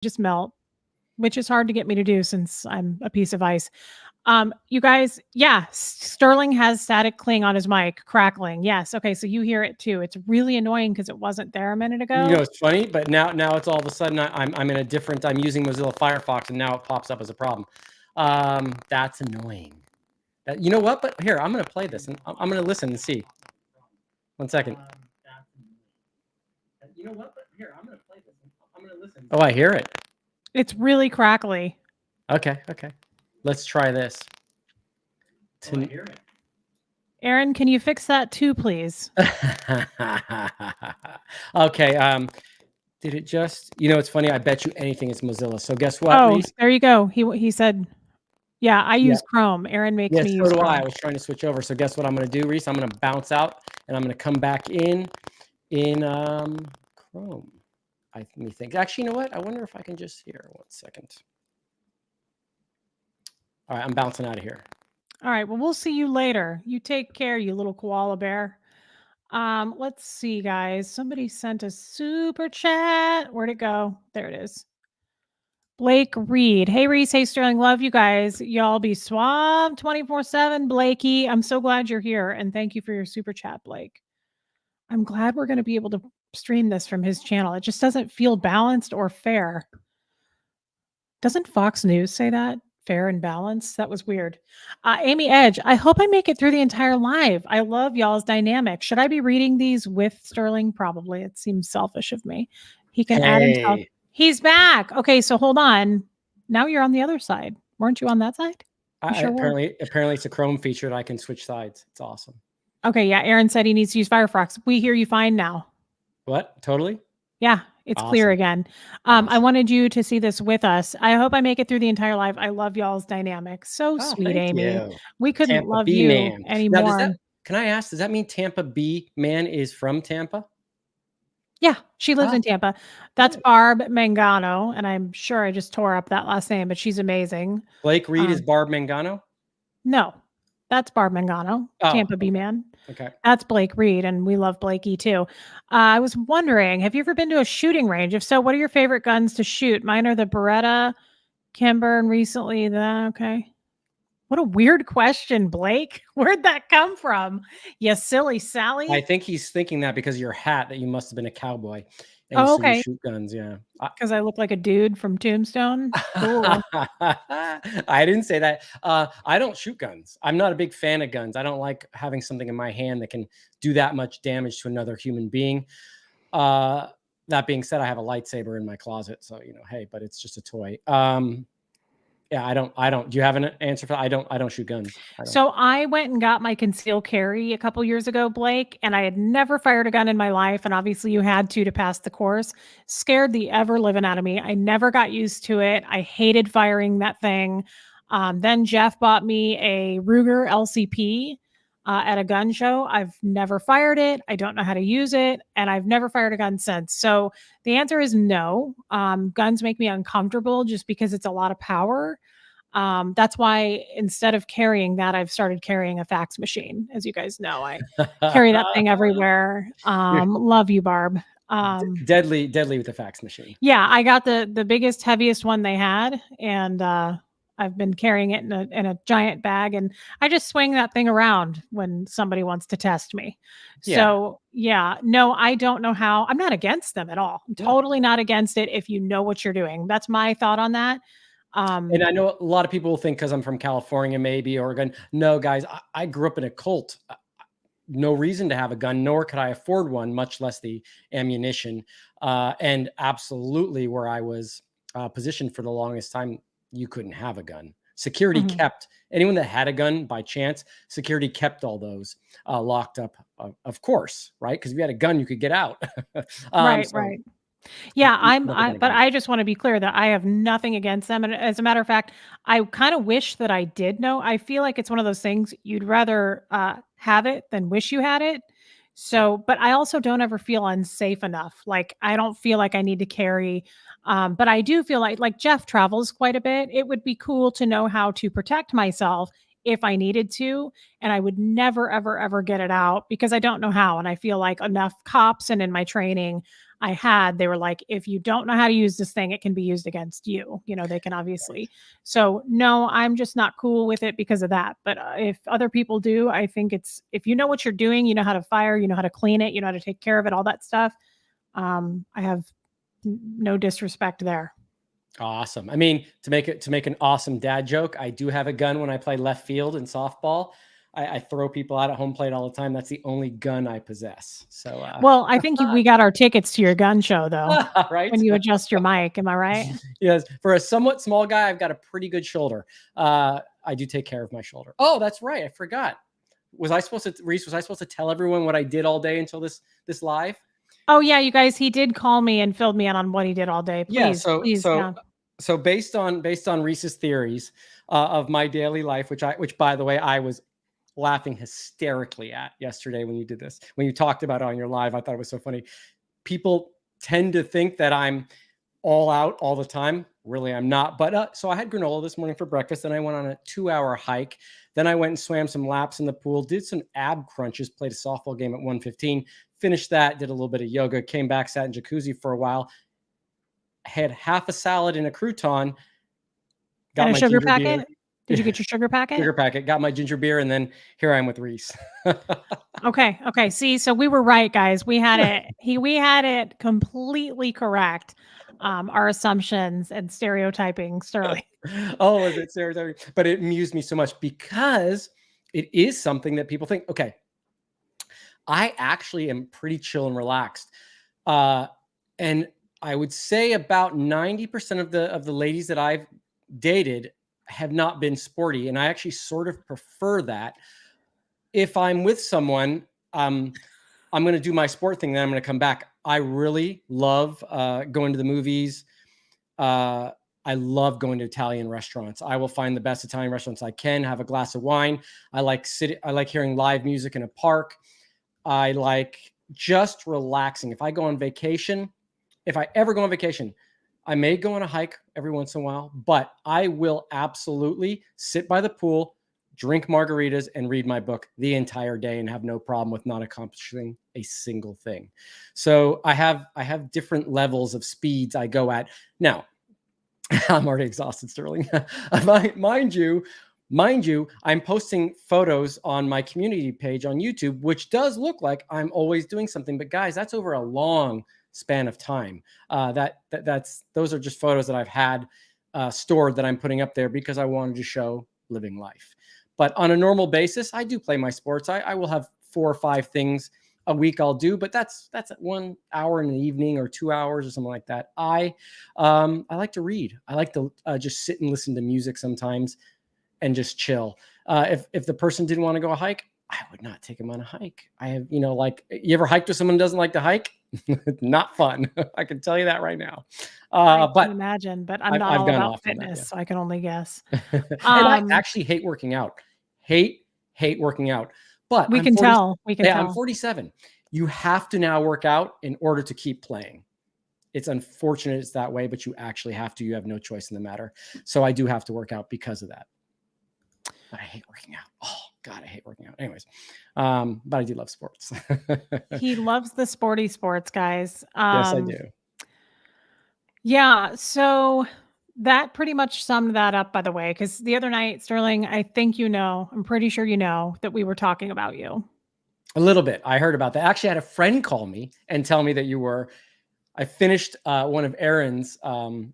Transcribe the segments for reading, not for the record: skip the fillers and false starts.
just melt, which is hard to get me to do since I'm a piece of ice. You guys, yeah, Sterling has static cling on his mic, crackling. Yes. Okay, so you hear it too. It's really annoying because it wasn't there a minute ago. You know, it's funny, but now it's all of a sudden I'm in a different. I'm using Mozilla Firefox, and now it pops up as a problem. That's annoying. You know what? But here, I'm going to play this, and I'm going to listen and see. 1 second. You know what? But here, I'm going to play this. And I'm going to listen. Oh, I hear it. It's really crackly. Okay. Let's try this. I hear it. Aaron, can you fix that too, please? Okay. Did it just? You know, it's funny. I bet you anything it's Mozilla. So guess what? Oh, Reese? there you go. He said, yeah, I use Chrome. Aaron makes me use Chrome. I was trying to switch over. So guess what I'm going to do, Reese? I'm going to bounce out, and I'm going to come back in Chrome. Let me think. Actually, you know what? I wonder if I can just here. 1 second. All right, I'm bouncing out of here. All right. Well, we'll see you later. You take care, you little koala bear. Let's see, guys. Somebody sent a super chat. Where'd it go? There it is. Blake Reed. Hey, Reese. Hey, Sterling. Love you guys. Y'all be swamped 24/7. Blakey, I'm so glad you're here. And thank you for your super chat, Blake. I'm glad we're going to be able to stream this from his channel. It just doesn't feel balanced or fair. Doesn't Fox News say that? Fair and balanced? That was weird. Amy Edge, I hope I make it through the entire live. I love y'all's dynamic. Should I be reading these with Sterling? Probably. It seems selfish of me. He can add himself. He's back. Okay, so hold on. Now you're on the other side. Weren't you on that side? Apparently it's a Chrome feature that I can switch sides. It's awesome. Okay, yeah. Aaron said he needs to use Firefox. We hear you fine now. What? Totally? Yeah, it's clear again. I wanted you to see this with us. I hope I make it through the entire live. I love y'all's dynamic. So sweet, Amy. You. We couldn't Tampa love B you man. anymore. Now, can I ask, does that mean Tampa B man is from Tampa? Yeah, she lives in Tampa. That's Barb Mangano, and I'm sure I just tore up that last name, but she's amazing. Blake Reed is Barb Mangano? No, that's Barb Mangano, Tampa B man. Okay. That's Blake Reed, and we love Blakey too. I was wondering, have you ever been to a shooting range? If so, what are your favorite guns to shoot? Mine are the Beretta, Kimber, and recently okay. What a weird question, Blake. Where'd that come from? You silly Sally. I think he's thinking that because of your hat, that you must have been a cowboy. And okay. Shoot guns, yeah. Because I look like a dude from Tombstone. Cool. I didn't say that. I don't shoot guns. I'm not a big fan of guns. I don't like having something in my hand that can do that much damage to another human being. That being said, I have a lightsaber in my closet, so hey, but it's just a toy. Yeah, I don't. Do you have an answer for that? I don't shoot guns. So I went and got my concealed carry a couple years ago, Blake, and I had never fired a gun in my life. And obviously you had to pass the course. Scared the ever living out of me. I never got used to it. I hated firing that thing. Then Jeff bought me a Ruger LCP at a gun show. I've never fired it. I don't know how to use it. And I've never fired a gun since. So the answer is no. Guns make me uncomfortable just because it's a lot of power. That's why instead of carrying that, I've started carrying a fax machine. As you guys know, I carry that thing everywhere. Love you, Barb. Deadly with the fax machine. Yeah, I got the biggest, heaviest one they had, and I've been carrying it in a giant bag, and I just swing that thing around when somebody wants to test me. Yeah. So yeah, no, I don't know how. I'm not against them at all. I'm totally not against it if you know what you're doing. That's my thought on that. And I know a lot of people will think because I'm from California, maybe Oregon. No, guys, I grew up in a cult. No reason to have a gun, nor could I afford one, much less the ammunition. And absolutely, where I was positioned for the longest time, you couldn't have a gun. Security kept anyone that had a gun by chance. Security kept all those locked up, of course, right? Because if you had a gun, you could get out. Right. Yeah, but I just want to be clear that I have nothing against them. And as a matter of fact, I kind of wish that I did know. I feel like it's one of those things you'd rather have it than wish you had it. So, but I also don't ever feel unsafe enough. Like, I don't feel like I need to carry, but I do feel like Jeff travels quite a bit. It would be cool to know how to protect myself if I needed to, and I would never, ever, ever get it out because I don't know how. And I feel like enough cops and in my training they were like, if you don't know how to use this thing, it can be used against you. They can obviously. So no, I'm just not cool with it because of that. But if other people do, I think if you know what you're doing, you know how to fire, you know how to clean it, you know how to take care of it, all that stuff. I have no disrespect there. Awesome. I mean, to make an awesome dad joke, I do have a gun when I play left field in softball. I throw people out at home plate all the time. That's the only gun I possess. So, Well, I think we got our tickets to your gun show though. right? When you adjust your mic, am I right? Yes. For a somewhat small guy, I've got a pretty good shoulder. I do take care of my shoulder. Oh, that's right. I forgot. Reese, was I supposed to tell everyone what I did all day until this live? Oh yeah, you guys, he did call me and filled me in on what he did all day. Please, Yeah. please. Yeah. So based on Reese's theories of my daily life, which by the way, I was laughing hysterically at yesterday when you did this, when you talked about it on your live. I thought it was so funny. People tend to think that I'm all out all the time. Really, I'm not. But so I had granola this morning for breakfast. Then I went on a 2-hour hike. Then I went and swam some laps in the pool, did some ab crunches, played a softball game at 1:15, finished that, did a little bit of yoga, came back, sat in jacuzzi for a while, had half a salad and a crouton, got And a my sugar ginger packet? beer. Did you get your sugar packet? Sugar packet, got my ginger beer, and then here I am with Reese. Okay. See, so we were right, guys. We had it completely correct. Our assumptions and stereotyping Sterling. Oh, is it stereotyping? But it amused me so much because it is something that people think, okay, I actually am pretty chill and relaxed. And I would say about 90% of the ladies that I've dated have not been sporty. And I actually sort of prefer that. If I'm with someone, I'm going to do my sport thing, then I'm going to come back. I really love going to the movies. I love going to Italian restaurants. I will find the best Italian restaurants I can, have a glass of wine. I like hearing live music in a park. I like just relaxing. If I go on vacation, if I ever go on vacation, I may go on a hike every once in a while, but I will absolutely sit by the pool, drink margaritas, and read my book the entire day and have no problem with not accomplishing a single thing. So I have different levels of speeds I go at. Now, I'm already exhausted, Sterling. Mind you, I'm posting photos on my community page on YouTube, which does look like I'm always doing something. But guys, that's over a long span of time. Those are just photos that I've had stored that I'm putting up there because I wanted to show living life. But on a normal basis, I do play my sports. I will have 4 or 5 things a week I'll do, but that's 1 hour in the evening or 2 hours or something like that. I like to read. I like to just sit and listen to music sometimes and just chill. If the person didn't want to go a hike, I would not take them on a hike. I have, like, you ever hiked with someone who doesn't like to hike? Not fun. I can tell you that right now. I But can imagine, but I'm not I've all gone about off on that, fitness, yeah. so I can only guess. And I actually hate working out. Hate working out. But We can tell. We can tell. I'm 47. You have to now work out in order to keep playing. It's unfortunate it's that way, but you actually have to. You have no choice in the matter. So I do have to work out because of that. But I hate working out. Oh God, I hate working out. Anyways, but I do love sports. He loves the sporty sports, guys. Yes, I do. Yeah, so that pretty much summed that up, by the way, because the other night, Sterling, I'm pretty sure you know that we were talking about you. A little bit. I heard about that. Actually, I had a friend call me and tell me that you were. I finished one of Aaron's podcast.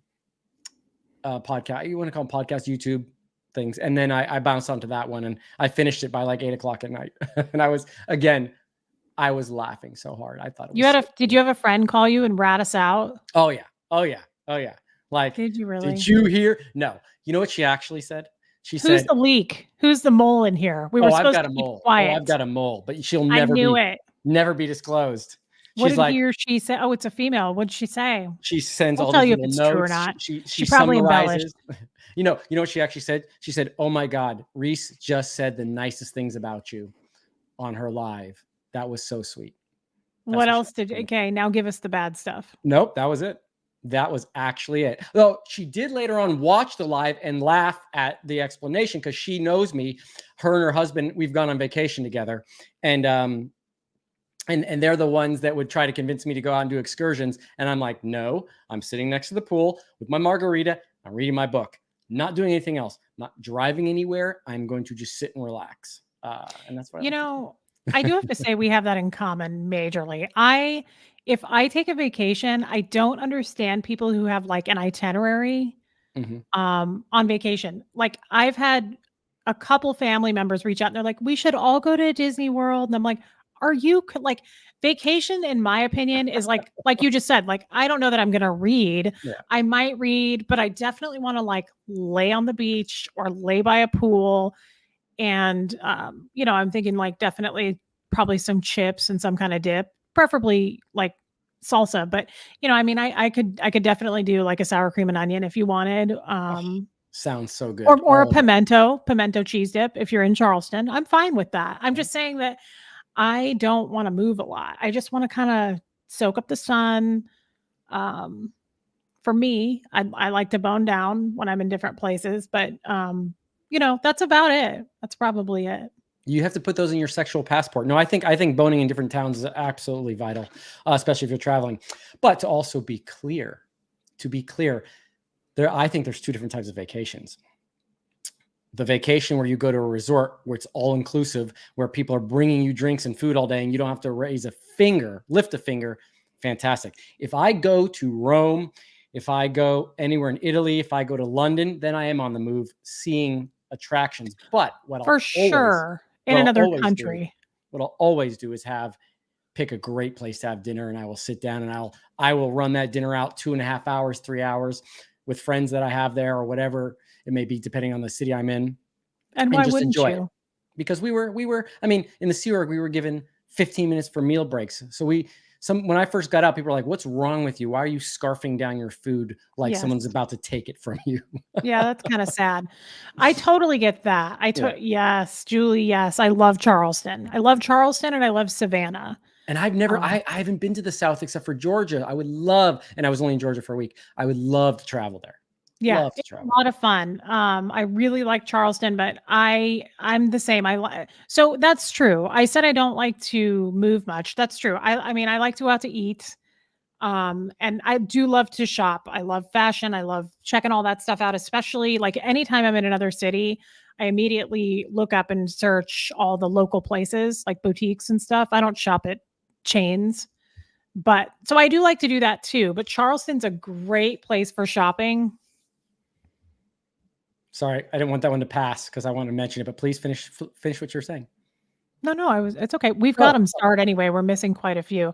You want to call them podcast YouTube things, and then I bounced onto that one, and I finished it by like 8:00 at night. And I was laughing so hard. I thought it was. Did you have a friend call you and rat us out? Oh yeah. Like, did you really? Did you hear? No. You know what she actually said? She said, "Who's the leak? Who's the mole in here? We were supposed to keep quiet." Oh, I've got a mole, but she'll never be disclosed. What did he or she say? Oh, it's a female. What'd she say? She sends all tell these you if little it's notes. True or not. She probably summarizes. embellished. You know what she actually said? She said, "Oh my God, Reese just said the nicest things about you on her live. That was so sweet." What else did? Okay, now give us the bad stuff. Nope, that was it. That was actually it. Though she did later on watch the live and laugh at the explanation because she knows me. Her and her husband, we've gone on vacation together, and they're the ones that would try to convince me to go out and do excursions. And I'm like, no, I'm sitting next to the pool with my margarita. I'm reading my book, not doing anything else, not driving anywhere. I'm going to just sit and relax. And that's what I You like to do. know, I do have to say we have that in common majorly. If I take a vacation, I don't understand people who have like an itinerary Mhm. on vacation. Like I've had a couple family members reach out and they're like, "We should all go to Disney World." And I'm like, "Are you like vacation in my opinion is like you just said, like I don't know that I'm going to read. Yeah. I might read, but I definitely want to like lay on the beach or lay by a pool and I'm thinking like definitely probably some chips and some kind of dip, preferably like salsa. But I mean, I could definitely do like a sour cream and onion if you wanted. Oh, sounds so Or good. or a All of it. pimento cheese dip if you're in Charleston. I'm fine with that. I'm Yeah. just saying that I don't want to move a lot. I just want to kind of soak up the sun. Um, for me, I like to bone down when I'm in different places, but that's about it. That's probably it. You have to put those in your sexual passport. No, I think boning in different towns is absolutely vital, especially if you're traveling. But to be clear, I think there's two different types of vacations. The vacation where you go to a resort where it's all inclusive, where people are bringing you drinks and food all day and you don't have to lift a finger, fantastic. If I go to Rome, if I go anywhere in Italy, if I go to London, then I am on the move seeing attractions. But For sure, in what I'll another always do, country. what I'll always do is pick a great place to have dinner, and I will sit down and I will run that dinner out 2.5 hours, 3 hours with friends that I have there or whatever it may be, depending on the city I'm in, And and why just wouldn't enjoy it. you? Because I mean, in the Sea Org, we were given 15 minutes for meal breaks. So when I first got out, people were like, "What's wrong with you? Why are you scarfing down your food like Yes. someone's about to take it from you?" Yeah, that's kinda sad. I totally get that. Yeah. Yes, Julie, yes, I love Charleston. I love Charleston and I love Savannah. And I've never, Um, I haven't been to the South except for Georgia. I would love, and I was only in Georgia for a week. I would love to travel there. yeah, Love to it's a travel. lot of fun. I really like Charleston, but I'm the same. So that's true. I said I don't like to move much. That's true. I mean, I like to go out to eat. And I do love to shop. I love fashion. I love checking all that stuff out, especially like anytime I'm in another city, I immediately look up and search all the local places like boutiques and stuff. I don't shop at chains, but so I do like to do that too. But Charleston's a great place for shopping. Sorry, I didn't want that one to pass because I want to mention it, but please finish what you're saying. No, it's okay. We've got Oh, them starred anyway. We're missing quite a few.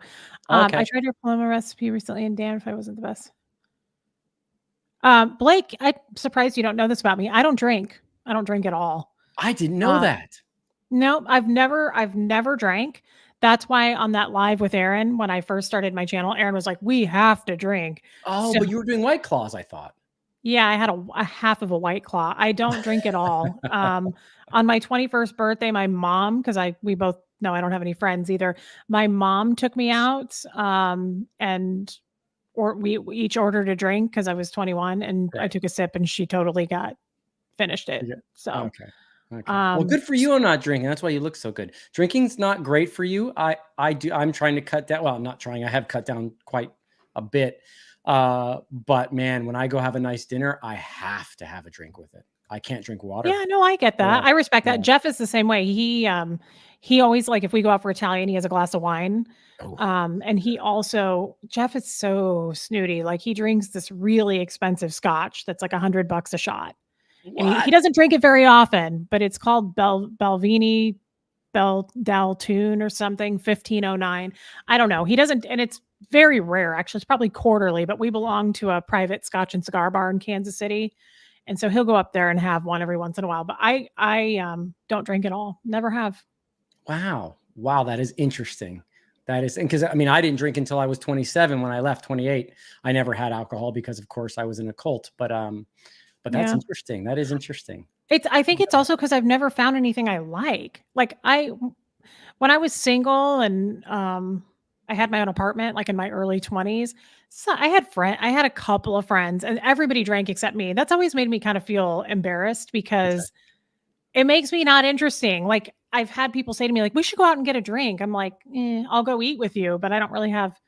I okay. tried your Paloma recipe recently and damn if I wasn't the best. Blake, I'm surprised you don't know this about me. I don't drink. I don't drink at all. I didn't know Um, that. no, I've never drank. That's why on that live with Aaron, when I first started my channel, Aaron was like, "We have to drink." Oh, So but you were doing White Claws, I thought. yeah, I had a half of a White Claw. I don't drink at all. On my 21st birthday, my mom, because we both know I don't have any friends either. My mom took me out, and or we each ordered a drink because I was 21, and I Right. took a sip, and she totally finished it. Yeah. So, Okay. Okay. Well, um, good for you on not drinking. That's why you look so good. Drinking's not great for you. I'm trying to cut down. Well, I'm not trying. I have cut down quite a bit. But man, when I go have a nice dinner, I have to have a drink with it. I can't drink water. yeah, no, I get Yeah. that. I respect that. Yeah. Jeff is the same way. He always like if we go out for Italian, he has a glass of wine. Oh, And he also Jeff is so snooty. Like he drinks this really expensive scotch that's like $100 a shot. And he what? doesn't drink it very often, but it's called Belvini Daltoon or something, 1509. I don't know. He doesn't, and it's very rare. Actually, it's probably quarterly, but we belong to a private Scotch and cigar bar in Kansas City. And so he'll go up there and have one every once in a while. But I don't drink at all. Never have. Wow. Wow. That is interesting. That is, and because I mean, I didn't drink until I was 27. When I left 28, I never had alcohol because, of course, I was in a cult. But that's Yeah. interesting. That is interesting. I think it's also because I've never found anything I like. Like when I was single and I had my own apartment, like, in my early 20s. So I had a couple of friends, and everybody drank except me. That's always made me kind of feel embarrassed Okay. because it makes me not interesting. Like, I've had people say to me, like, "We should go out and get a drink." I'm like, I'll go eat with you, but I don't really have,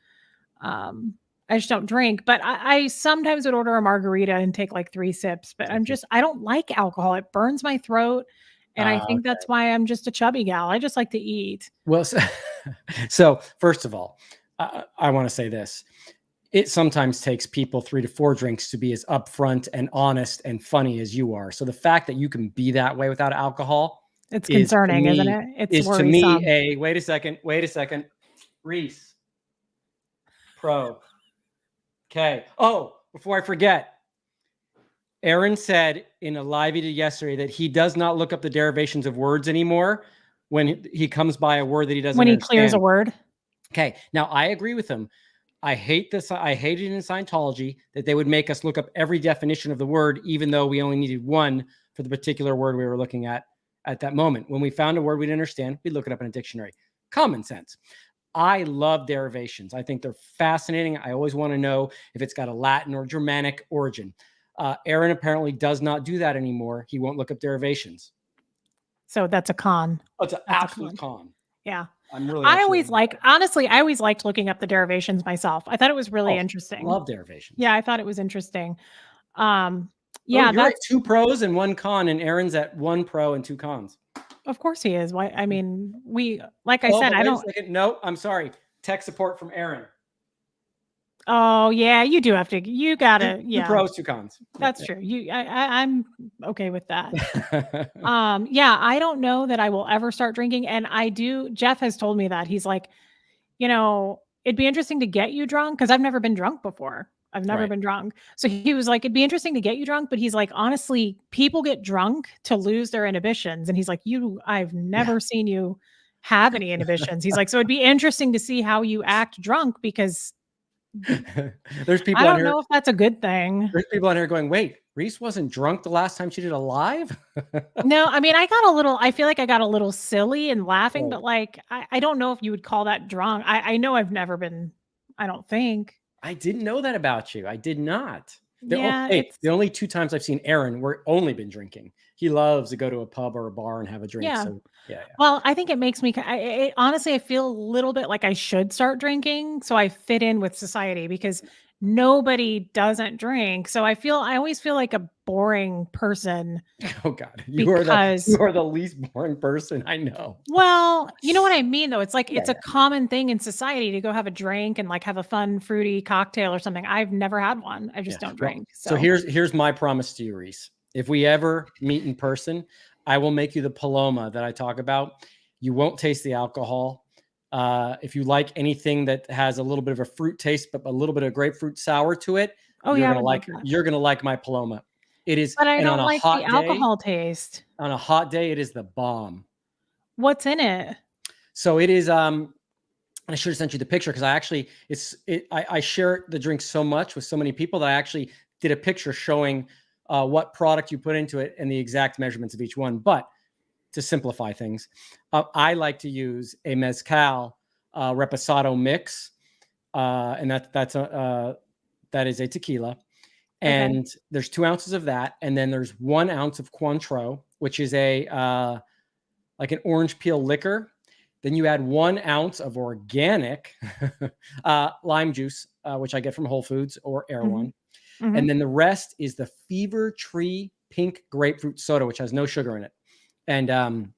um I just don't drink. But I sometimes would order a margarita and take, like, 3 sips, but I don't like alcohol. It burns my throat, and I think Okay. that's why I'm just a chubby gal. I just like to eat. Well, so, so first of all, I want to say this. It sometimes takes people 3 to 4 drinks to be as upfront and honest and funny as you are. So the fact that you can be that way without alcohol It's concerning, isn't it? It's is to me worrisome. a wait a second, Reese, pro. Okay. Oh, before I forget, Aaron said in a live he did yesterday that he does not look up the derivations of words anymore when he comes by a word that he doesn't When he clears a understand. word. Okay. Now I agree with him. I hate this. I hated in Scientology that they would make us look up every definition of the word, even though we only needed one for the particular word we were looking at that moment. When we found a word we didn't understand, we'd look it up in a dictionary. Common sense. I love derivations. I think they're fascinating. I always want to know if it's got a Latin or Germanic origin. Aaron apparently does not do that anymore. He won't look up derivations. So that's a con. Oh, it's an That's a absolute con. con. Yeah. I'm really actually Honestly, I always liked looking up the derivations myself. I thought it was really oh, interesting. love derivations. Yeah, I thought it was interesting. Um, Oh, yeah, you're at that's 2 pros and 1 con, and Aaron's at 1 pro and 2 cons. of course he is. Why I mean, like I Oh, said, but I wait a don't. second. No, I'm sorry. Tech support from Aaron. Oh, yeah, you do have to you 2, gotta 2 yeah, pros, 2 cons. Yeah, that's true. I'm okay with that. yeah. Yeah, I don't know that I will ever start drinking, and Jeff has told me that. He's like, "It'd be interesting to get you drunk because 'cause I've never been drunk before. I've never Right. been drunk." So he was like, "It'd be interesting to get you drunk," but he's like, "Honestly, people get drunk to lose their inhibitions," and he's like, I've Yeah. never seen you have any inhibitions." He's like, "So it'd be interesting to see how you act drunk because There's I people on don't here know if that's a good thing." there's people on here going, "Wait, Reese wasn't drunk the last time she did a live?" No, I mean, I feel like I got a little silly and laughing, Right. but, like, I don't know if you would call that drunk. I know I've never been I don't think. I didn't know that about you. I did not. Yeah, The it's only 2 times I've seen Aaron, we're only been drinking. He loves to go to a pub or a bar and have a drink, yeah. so yeah, yeah. Well, I think it makes me honestly, I feel a little bit like I should start drinking so I fit in with society because nobody doesn't drink. So I always feel like a boring person Oh god, you because are the least boring person I know. well, you know what I mean though. It's like Yeah, it's a yeah, common thing in society to go have a drink and like have a fun fruity cocktail or something. I've never had one. I yeah. just don't Well, drink. so So here's my promise to you, Reese. If we ever meet in person, I will make you the Paloma that I talk about. You won't taste the alcohol. If you like anything that has a little bit of a fruit taste, but a little bit of grapefruit sour to it, oh yeah, I would love that. you're gonna like my Paloma. It is, But I and don't like the alcohol taste. on a hot day, it is the bomb. What's in it? So it is. I should have sent you the picture because I share the drink so much with so many people that I actually did a picture showing what product you put into it and the exact measurements of each one. But to simplify things, I like to use a mezcal reposado mix, and that is a tequila. Okay. And there's 2 ounces of that, and then there's 1 ounce of Cointreau, which is a like an orange peel liquor. Then you add 1 ounce of organic lime juice, which I get from Whole Foods or Mhm. Erewhon. And Mhm. then the rest is the Fever Tree pink grapefruit soda, which has no sugar in it. And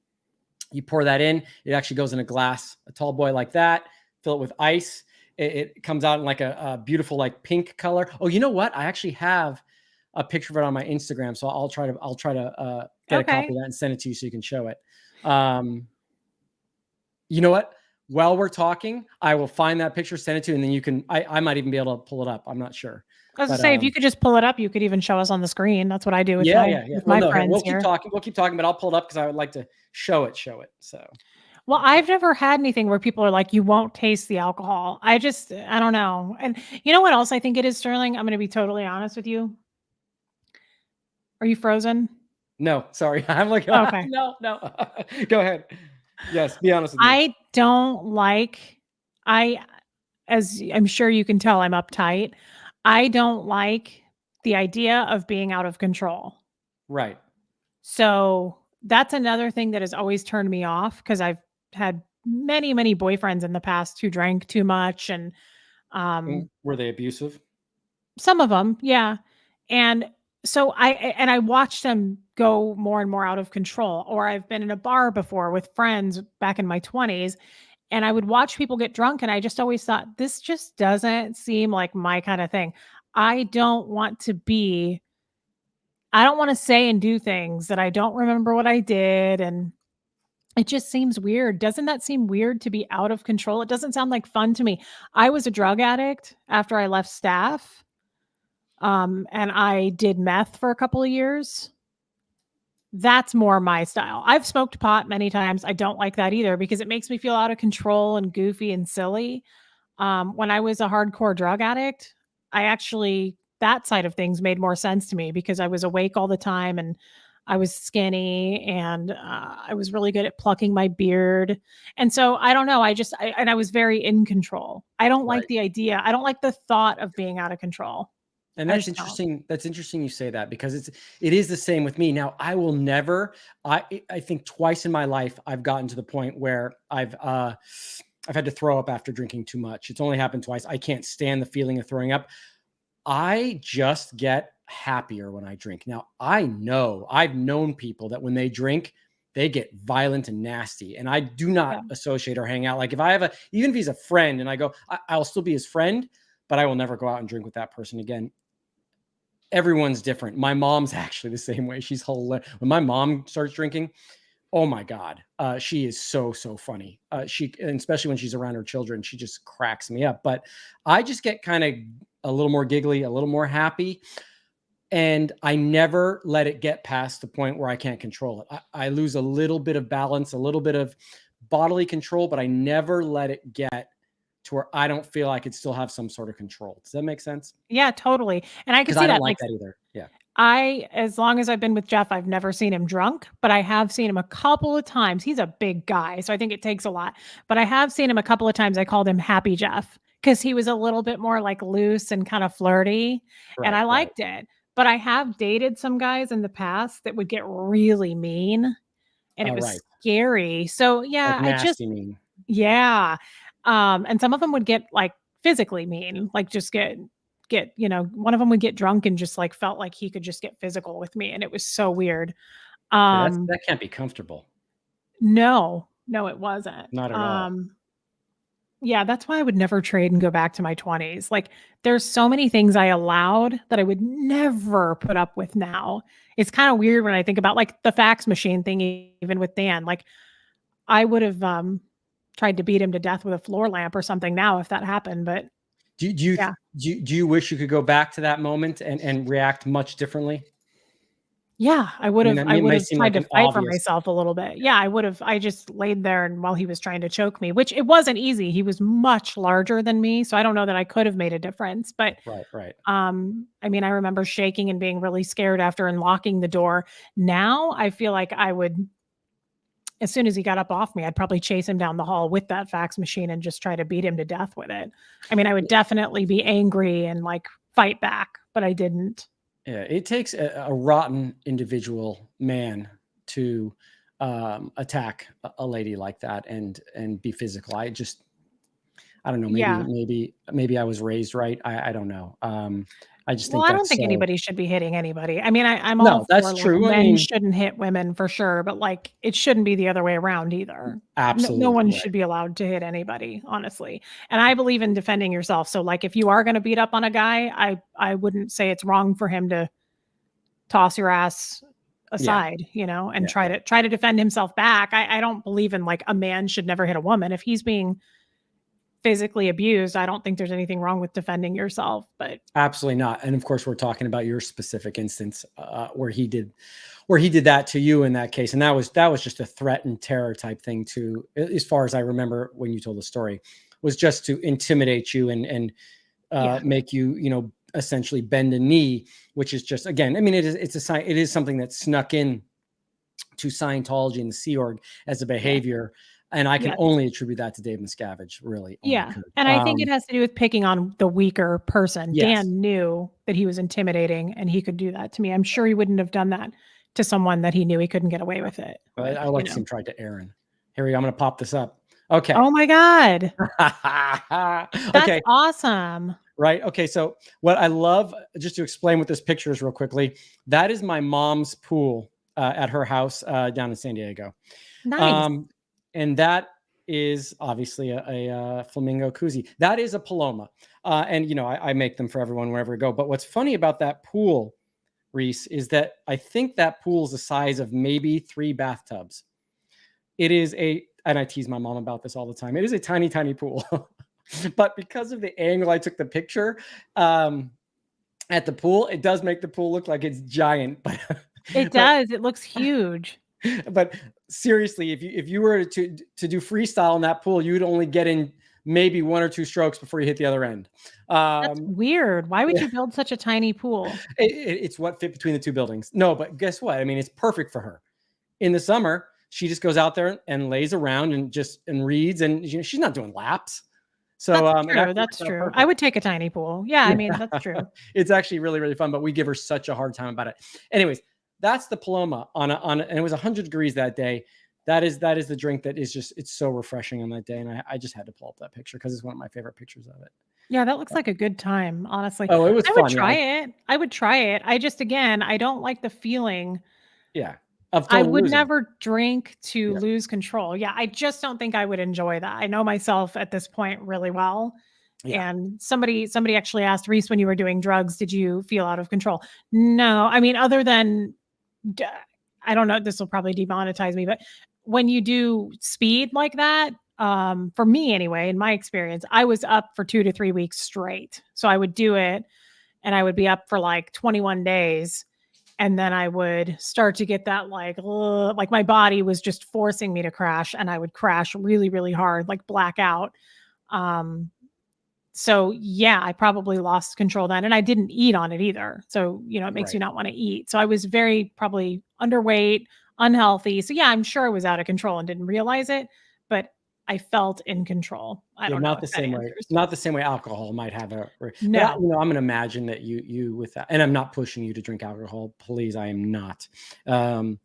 you pour that in. It actually goes in a glass, a tall boy like that. Fill it with ice. It comes out in like a beautiful like pink color. Oh, you know what? I actually have a picture of it on my Instagram, so I'll try to get a copy Okay. of that and send it to you so you can show it. You know what? While we're talking, I will find that picture, send it to you, and then you can. I might even be able to pull it up. I'm not sure, I was gonna but say, if you could just pull it up, you could even show us on the screen. That's what I do with yeah, yeah, yeah. with Well, my no, here friends here. we'll keep talking, but I'll pull it up because I would like to show it. So Well, I've never had anything where people are like, "You won't taste the alcohol." I don't know. And you know what else I think it is, Sterling? I'm gonna be totally honest with you. Are you frozen? no, sorry, I'm like Okay. no, no. Go ahead. Yes, be honest with me. I don't like I as I'm sure you can tell, I'm uptight. I don't like the idea of being out of control. Right. So that's another thing that has always turned me off because I've had many, many boyfriends in the past who drank too much and Were they abusive? some of them, yeah. And so I watched them go more and more out of control. Or I've been in a bar before with friends back in my 20s, and I would watch people get drunk, and I just always thought, "This just doesn't seem like my kinda thing." I don't want to be I don't wanna say and do things that I don't remember what I did, and it just seems weird. Doesn't that seem weird to be out of control? It doesn't sound like fun to me. I was a drug addict after I left staff, and I did meth for a couple of years. That's more my style. I've smoked pot many times. I don't like that either because it makes me feel out of control and goofy and silly. When I was a hardcore drug addict, I actually that side of things made more sense to me because I was awake all the time and I was skinny and I was really good at plucking my beard. And so I don't know. I was very in control. I don't like Right. the idea. I don't like the thought of being out of control. And I that's just don't. interesting. That's interesting you say that because it is the same with me. Now, I will never I think twice in my life I've gotten to the point where I've had to throw up after drinking too much. It's only happened twice. I can't stand the feeling of throwing up. I just get happier when I drink. Now, I know I've known people that when they drink, they get violent and nasty. And I do Yeah. not associate or hang out. Like if I have even if he's a friend and I go, I'll still be his friend, but I will never go out and drink with that person again. Everyone's different. My mom's actually the same way. She's hilarious. When my mom starts drinking, oh my God, she is so funny. And especially when she's around her children, she just cracks me up. But I just get kind of a little more giggly, a little more happy, and I never let it get past the point where I can't control it. I lose a little bit of balance, a little bit of bodily control, but I never let it get to where I don't feel I could still have some sort of control. Does that make sense? Yeah, totally. And I could Because I see don't that, like like, that either. Yeah. as long as I've been with Jeff, I've never seen him drunk, but I have seen him a couple of times. He's a big guy, so I think it takes a lot. But I have seen him a couple of times. I called him Happy Jeff because he was a little bit more like loose and kind of flirty, and Right. I Right. liked it. But I have dated some guys in the past that would get really mean, and it All was right. scary. So Like yeah, nasty mean. yeah. And some of them would get, like, physically mean, like, just one of them would get drunk and just, like, felt like he could just get physical with me, and it was so weird. Yeah, Um, that can't be comfortable. no, no, it wasn't. Not at all. Yeah, that's why I would never trade and go back to my 20s. Like, there's so many things I allowed that I would never put up with now. It's kinda weird when I think about, like, the fax machine thing even with Dan, like, I would have, tried to beat him to death with a floor lamp or something now if that happened, but Do you yeah. do you wish you could go back to that moment and react much differently? Yeah, I mean, I it might would've seem tried like to an fight for obvious. myself a little bit. Yeah, I just laid there and while he was trying to choke me, which it wasn't easy. He was much larger than me, so I don't know that I could have made a difference, but, Right. Right. I mean, I remember shaking and being really scared after unlocking the door. Now, I feel like I would as soon as he got up off me, I'd probably chase him down the hall with that fax machine and just try to beat him to death with it. I mean, I would definitely be angry and, like, fight back, but I didn't. Yeah, it takes a rotten individual man to attack a lady like that and be physical. I don't know. Yeah. Maybe I was raised right. I don't know. I just Well, think I don't that's think so. anybody should be hitting anybody. I mean, I'm all No, for, that's like, true. I men mean, shouldn't hit women for sure, but, like, it shouldn't be the other way around either. No absolutely one right. should be allowed to hit anybody, honestly. And I believe in defending yourself. So, like, if you are gonna beat up on a guy, I wouldn't say it's wrong for him to toss your ass Yeah, aside, and yeah, try yeah. to defend himself back. I don't believe in, like, a man should never hit a woman. If he's being physically abused, I don't think there's anything wrong with defending yourself, but Absolutely not. And of course, we're talking about your specific instance where he did that to you in that case, and that was just a threat and terror type thing too. As far as I remember, when you told the story, was just to intimidate you and yeah. make you essentially bend a knee, which is just again, I mean, it is something that snuck in to Scientology and the Sea Org as a Yeah. behavior. And I can Yes. only attribute that to Dave Miscavige, really only Yeah, could. and I think it has to do with picking on the weaker person. Yes. Dan knew that he was intimidating, and he could do that to me. I'm sure he wouldn't have done that to someone that he knew he couldn't get away with it with, I like to see him try to Aaron. Here we go. I'm going to pop this up. Okay. Oh my god. That's Okay. awesome. Right. Okay. So what I love, just to explain what this picture is real quickly, that is my mom's pool at her house down in San Diego. Nice. And that is obviously a flamingo koozie. That is a Paloma. And, I make them for everyone wherever we go. But what's funny about that pool, Reese, is that I think that pool is the size of maybe 3 bathtubs. It is and I tease my mom about this all the time. It is a tiny, tiny pool. But because of the angle I took the picture at the pool, it does make the pool look like it's giant. It does. It looks huge. But seriously, if you were to do freestyle in that pool, you would only get in maybe 1 or 2 strokes before you hit the other end. That's weird. Why would you build such a tiny pool? It's what fit between the 2 buildings. No, but guess what? I mean, it's perfect for her. In the summer, she just goes out there and lays around and reads, and she's not doing laps. So That's it true. actually That's works out true. I perfect. would take a tiny pool. Yeah, I mean, that's true. It's actually really, really fun, but we give her such a hard time about it. Anyways, that's the Paloma and it was 100 degrees that day. That is the drink that is just, it's so refreshing on that day. And I just had to pull up that picture because it's one of my favorite pictures of it. Yeah, that looks like a good time, honestly. Oh, it was I would fun. try it. I would try it. I just, again, I don't like the feeling. Yeah. Of I total would losing. never drink to Yeah. lose control. Yeah, I just don't think I would enjoy that. I know myself at this point really well. Yeah. And somebody actually asked, Reese, when you were doing drugs, did you feel out of control? No, I mean, other than I don't know, this will probably demonetize me, but when you do speed like that, for me anyway, in my experience, I was up for 2 to 3 weeks straight. So I would do it and I would be up for like 21 days. And then I would start to get that like my body was just forcing me to crash, and I would crash really, really hard, like blackout. Um, so yeah, I probably lost control then, and I didn't eat on it either. So, it makes you Right. not want to eat. So I was very probably underweight, unhealthy. So yeah, I'm sure I was out of control and didn't realize it, but I felt in control. I Yeah, don't know not if the that same way. answers. Not the same way alcohol might have but No, I'm gonna imagine that you with that, and I'm not pushing you to drink alcohol. Please, I am not. Um,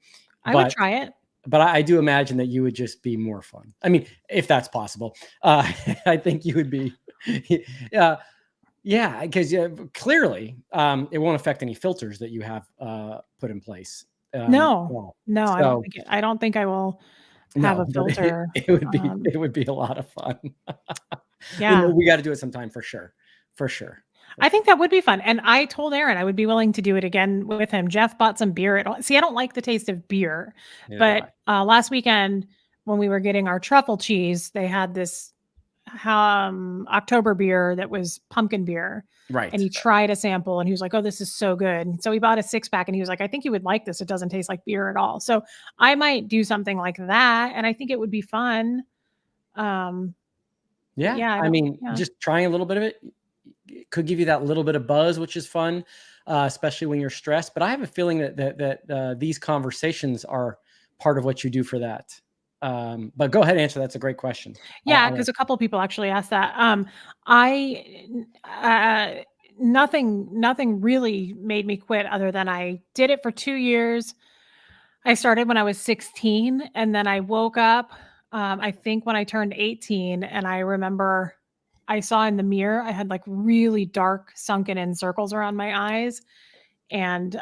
I would but try it. but I do imagine that you would just be more fun. I mean, if that's possible, I think you would be. Yeah, because clearly, it won't affect any filters that you have put in place. No, Well, no, so I don't think I will have no, a but filter. it would be a lot of fun. Yeah. We got to do it sometime for sure, for sure. For I sure. think that would be fun, and I told Aaron I would be willing to do it again with him. Jeff bought some beer see, I don't like the taste of beer, Neither do but, I. last weekend when we were getting our truffle cheese, they had this, October beer that was pumpkin beer, and Right. he tried a sample, and he was like, "Oh, this is so good." And so he bought a 6-pack, and he was like, "I think you would like this. It doesn't taste like beer at all." So I might do something like that, and I think it would be fun. Um, but Yeah. yeah, I I don't mean, yeah. just trying a little bit of it could give you that little bit of buzz, which is fun, especially when you're stressed. But I have a feeling that these conversations are part of what you do for that. But go ahead and answer. That's a great question. Yeah, I'll because a couple people actually asked that. I nothing really made me quit other than I did it for 2 years. I started when I was 16, and then I woke up, I think when I turned 18, and I remember I saw in the mirror, I had, like, really dark sunken in circles around my eyes, and,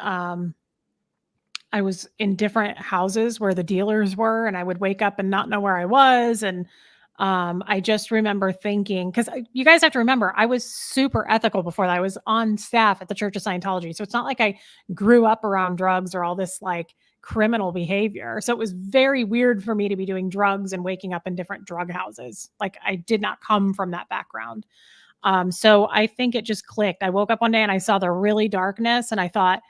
I was in different houses where the dealers were, and I would wake up and not know where I was, and, I just remember thinking, because you guys have to remember, I was super ethical before that. I was on staff at the Church of Scientology, so it's not like I grew up around drugs or all this, like, criminal behavior. So it was very weird for me to be doing drugs and waking up in different drug houses. Like, I did not come from that background. So I think it just clicked. I woke up one day and I saw the really darkness, and I thought,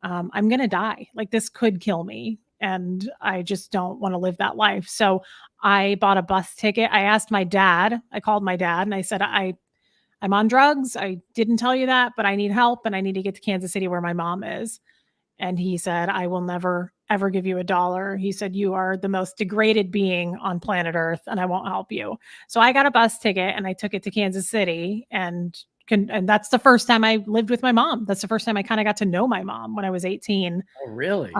I'm going to die. Like, this could kill me. And I just don't want to live that life. So I bought a bus ticket. I asked my dad, I called my dad and I said, I'm on drugs. I didn't tell you that, but I need help and I need to get to Kansas City where my mom is. And he said, I will never, ever give you $1. He said, you are the most degraded being on planet Earth and I won't help you. So I got a bus ticket and I took it to Kansas City, and that's the first time I lived with my mom. That's the first time I kind of got to know my mom, when I was 18. Oh, really?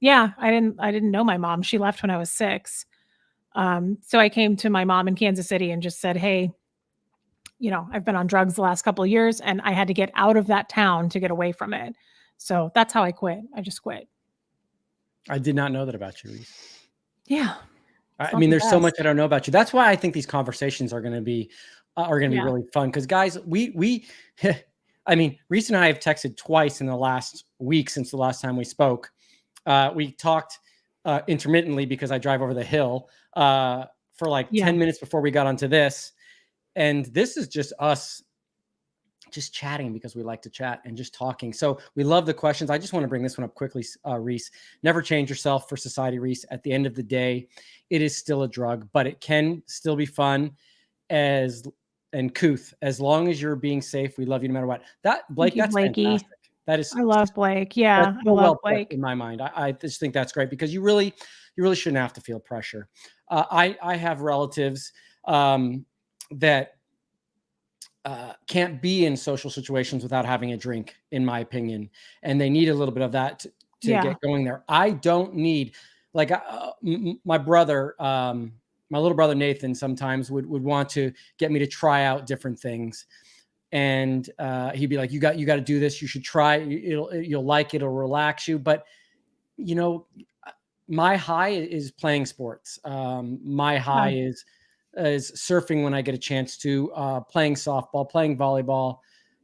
Yeah, I didn't know my mom. She left when I was 6. So I came to my mom in Kansas City and just said, hey, I've been on drugs the last couple of years and I had to get out of that town to get away from it. So that's how I quit. I just quit. I did not know that about you, Reese. Yeah. I Not mean, the there's so much best. I don't know about you. That's why I think these conversations are going to be Yeah. really fun. Because guys, we, I mean, Reese and I have texted twice in the last week since the last time we spoke. We talked intermittently because I drive over the hill for like Yeah. 10 minutes before we got onto this. And this is just us just chatting because we like to chat and just talking. So we love the questions. I just want to bring this one up quickly, Reese. Never change yourself for society, Reese. At the end of the day, it is still a drug, but it can still be fun and couth, as long as you're being safe. We love you no matter what. That, Blake, Thank you, that's Blakey. fantastic. That is I love Blake. that's Yeah, I so love well put Blake. in my mind. I just think that's great because you really shouldn't have to feel pressure. I have relatives that can't be in social situations without having a drink, in my opinion, and they need a little bit of that to Yeah. get going there. I don't need, like, my brother, my little brother Nathan, sometimes would want to get me to try out different things, and he'd be like, "You got to do this. You should try. You'll like it. It'll relax you." But my high is playing sports. My high is surfing when I get a chance to, playing softball, playing volleyball,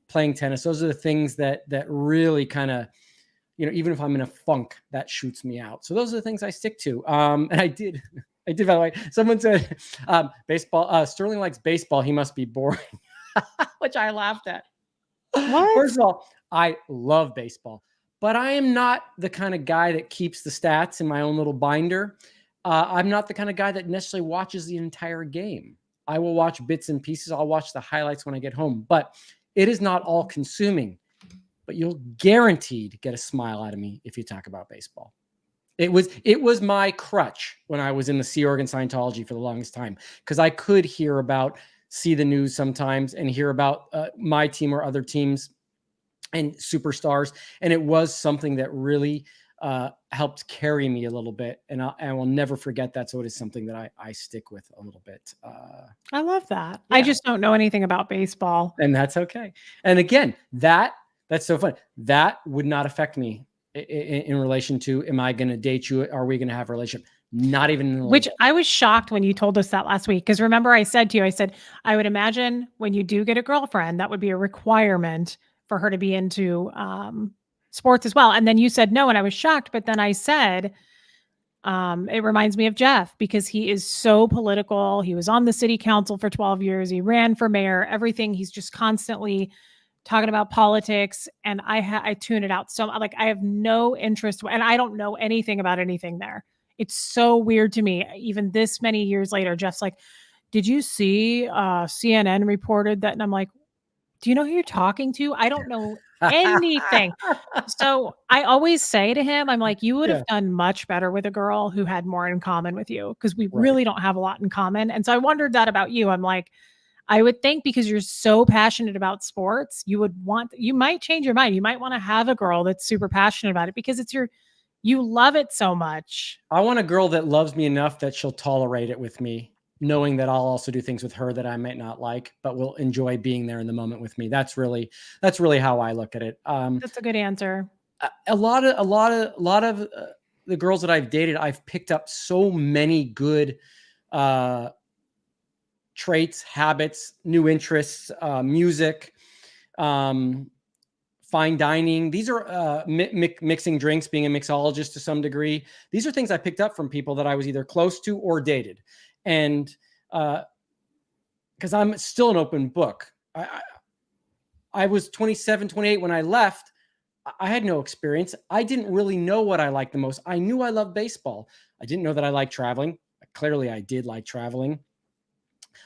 playing tennis. Those are the things that really kind of, even if I'm in a funk, that shoots me out. So those are the things I stick to. And I did, by the way, someone said, baseball, Sterling likes baseball. He must be boring, which I laughed at. What? First of all, I love baseball, but I am not the kind of guy that keeps the stats in my own little binder. I'm not the kind of guy that necessarily watches the entire game. I will watch bits and pieces. I'll watch the highlights when I get home, but it is not all consuming. But you'll guaranteed get a smile out of me if you talk about baseball. It was my crutch when I was in the Sea Org and Scientology for the longest time, because I could see the news sometimes and hear about my team or other teams and superstars. And it was something that really helped carry me a little bit. And I will never forget that. So it is something that I stick with a little bit. I love that. I Yeah. just don't know anything about baseball. And that's okay. And again, that's so fun. That would not affect me in relation to, am I going to date you? Are we going to have a relationship? Not even. Which I was shocked when you told us that last week. Because remember, I said to you, I would imagine when you do get a girlfriend, that would be a requirement for her to be into sports as well. And then you said no, and I was shocked. But then I said, it reminds me of Jeff, because he is so political. He was on the city council for 12 years. He ran for mayor, everything. He's just constantly talking about politics. And I tune it out. So like, I have no interest, and I don't know anything about anything there. It's so weird to me. Even this many years later, Jeff's like, did you see CNN reported that? And I'm like, do you know who you're talking to? I don't know anything. So I always say to him, I'm like, you would have done much better with a girl who had more in common with you, because we really don't have a lot in common. And so I wondered that about you. I'm like, I would think because you're so passionate about sports, you might change your mind. You might want to have a girl that's super passionate about it, because you love it so much. I want a girl that loves me enough that she'll tolerate it with me, knowing that I'll also do things with her that I might not like, but will enjoy being there in the moment with me. That's really how I look at it. That's a good answer. A lot of the girls that I've dated, I've picked up so many good traits, habits, new interests, music, fine dining. These are mixing drinks, being a mixologist to some degree. These are things I picked up from people that I was either close to or dated. And because I'm still an open book. I was 27, 28 when I left. I had no experience. I didn't really know what I liked the most. I knew I loved baseball. I didn't know that I liked traveling. Clearly, I did like traveling.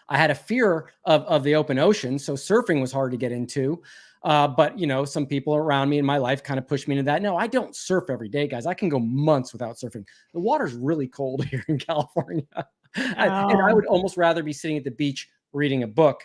I had a fear of the open ocean, so surfing was hard to get into. But some people around me in my life kind of push me into that. No, I don't surf every day, guys. I can go months without surfing. The water's really cold here in California. And I Oh, would almost rather be sitting at the beach reading a book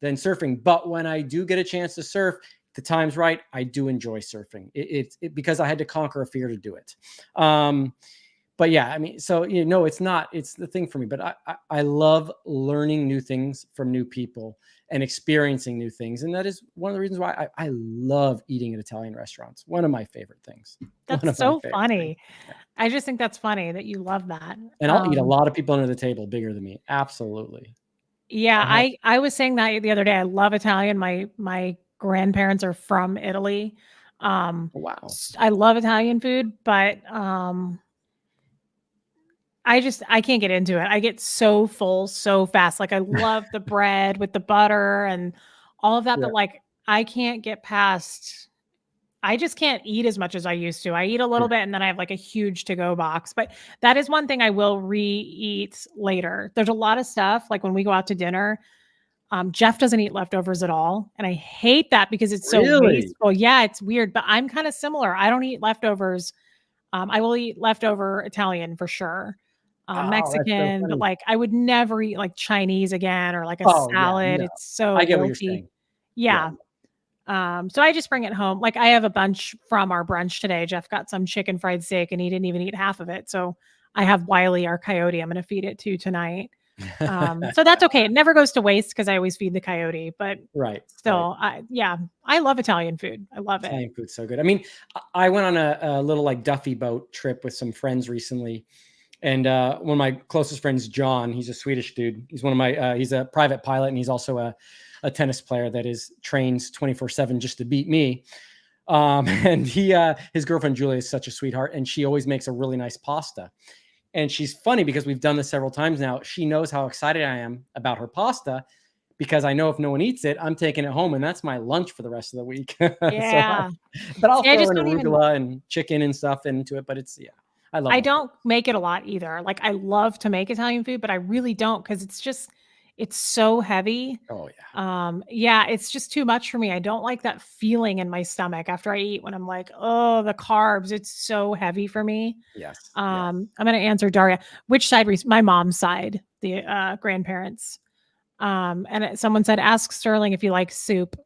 than surfing. But when I do get a chance to surf, the time's right, I do enjoy surfing. It's because I had to conquer a fear to do it. But yeah, I mean, so it's not, it's the thing for me. But I love learning new things from new people and experiencing new things, and that is one of the reasons why I love eating at Italian restaurants. One of my favorite things. One that's of my so favorite things. funny. Yeah. I just think that's funny that you love that. And I'll eat a lot of people under the table bigger than me. Absolutely. Yeah, Uh-huh. I was saying that the other day. I love Italian. My grandparents are from Italy. Wow. I love Italian food, but I can't get into it. I get so full so fast. Like I love the bread with the butter and all of that, Yeah. but like I can't get past. I just can't eat as much as I used to. I eat a little Yeah. bit and then I have like a huge to go box. But that is one thing I will re-eat later. There's a lot of stuff like when we go out to dinner. Jeff doesn't eat leftovers at all, and I hate that because it's so Really? wasteful. Yeah, it's weird, but I'm kind of similar. I don't eat leftovers. I will eat leftover Italian for sure, Oh, that's so Mexican, but funny. like I would never eat like Chinese again or like a Oh, yeah, salad. no. It's so I get what you're wilty. saying. Yeah. Yeah. So I just bring it home. Like I have a bunch from our brunch today. Jeff got some chicken fried steak and he didn't even eat half of it. So I have Wiley, our coyote. I'm going to feed it to tonight. So that's okay. It never goes to waste because I always feed the coyote, but Right, right. still, I love Italian food. I love it. Italian food's so good. I mean, I went on a little like Duffy boat trip with some friends recently. And one of my closest friends, John, he's a Swedish dude. He's one of my, he's a private pilot and he's also a tennis player that is trains 24/7 just to beat me. And his girlfriend, Julia, is such a sweetheart and she always makes a really nice pasta. And she's funny because we've done this several times now. She knows how excited I am about her pasta because I know if no one eats it, I'm taking it home and that's my lunch for the rest of the week. Yeah. But I'll See, I throw just in don't even arugula and chicken and stuff into it. But it's, yeah, I love I my food. don't make it a lot either. Like I love to make Italian food, but I really don't because it's so heavy. Oh, yeah. Yeah, it's just too much for me. I don't like that feeling in my stomach after I eat when I'm like, oh, the carbs. It's so heavy for me. Yes. Yes. I'm gonna answer Daria. Which side? My mom's side, the grandparents. Someone said, ask Sterling if he likes soup.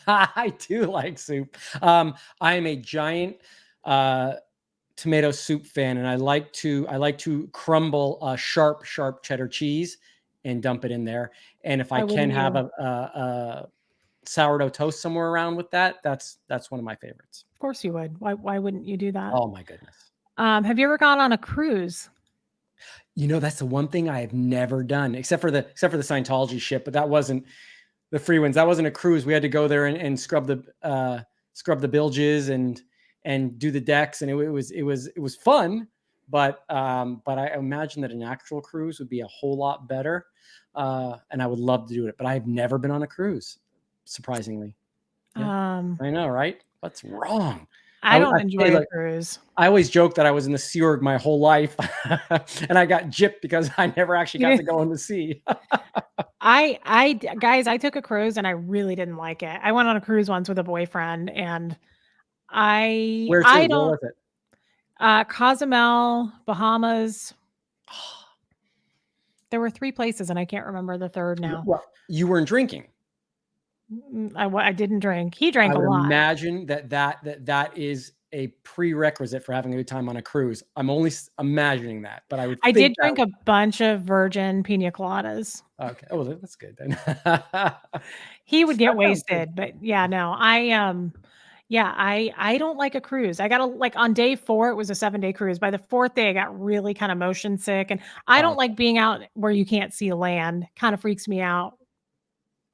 I do like soup. I am a giant tomato soup fan, and I like to crumble sharp cheddar cheese and dump it in there. And if I Why can wouldn't have you? a sourdough toast somewhere around with that, that's one of my favorites. Of course you would. Why wouldn't you do that? Oh my goodness. Have you ever gone on a cruise? That's the one thing I have never done, except for the Scientology ship, but that wasn't the free ones. That wasn't a cruise. We had to go there and scrub the bilges and do the decks, and it was fun. But I imagine that an actual cruise would be a whole lot better, and I would love to do it. But I've never been on a cruise, surprisingly. Yeah, Um, I know, right? What's wrong? I I don't say, enjoy a like, cruise. I always joke that I was in the Sea Org my whole life, and I got gypped because I never actually You got to didn't go in the sea. guys, I took a cruise and I really didn't like it. I went on a cruise once with a boyfriend and Where to? I Where don't was it? Cozumel, Bahamas. There were 3 places and I can't remember the third now. Well, you weren't drinking. I didn't drink. He I drank a would lot. imagine that is a prerequisite for having a good time on a cruise. I'm only imagining that, but I would I think did that. drink a bunch of virgin pina coladas. Okay. Oh, well, that's good then. He would get That sounds good. wasted, but yeah, no, yeah, I don't like a cruise. I got like on day 4, it was a 7-day cruise. By the 4th day, I got really kind of motion sick, and I don't Okay. like being out where you can't see land. Kind of freaks me out.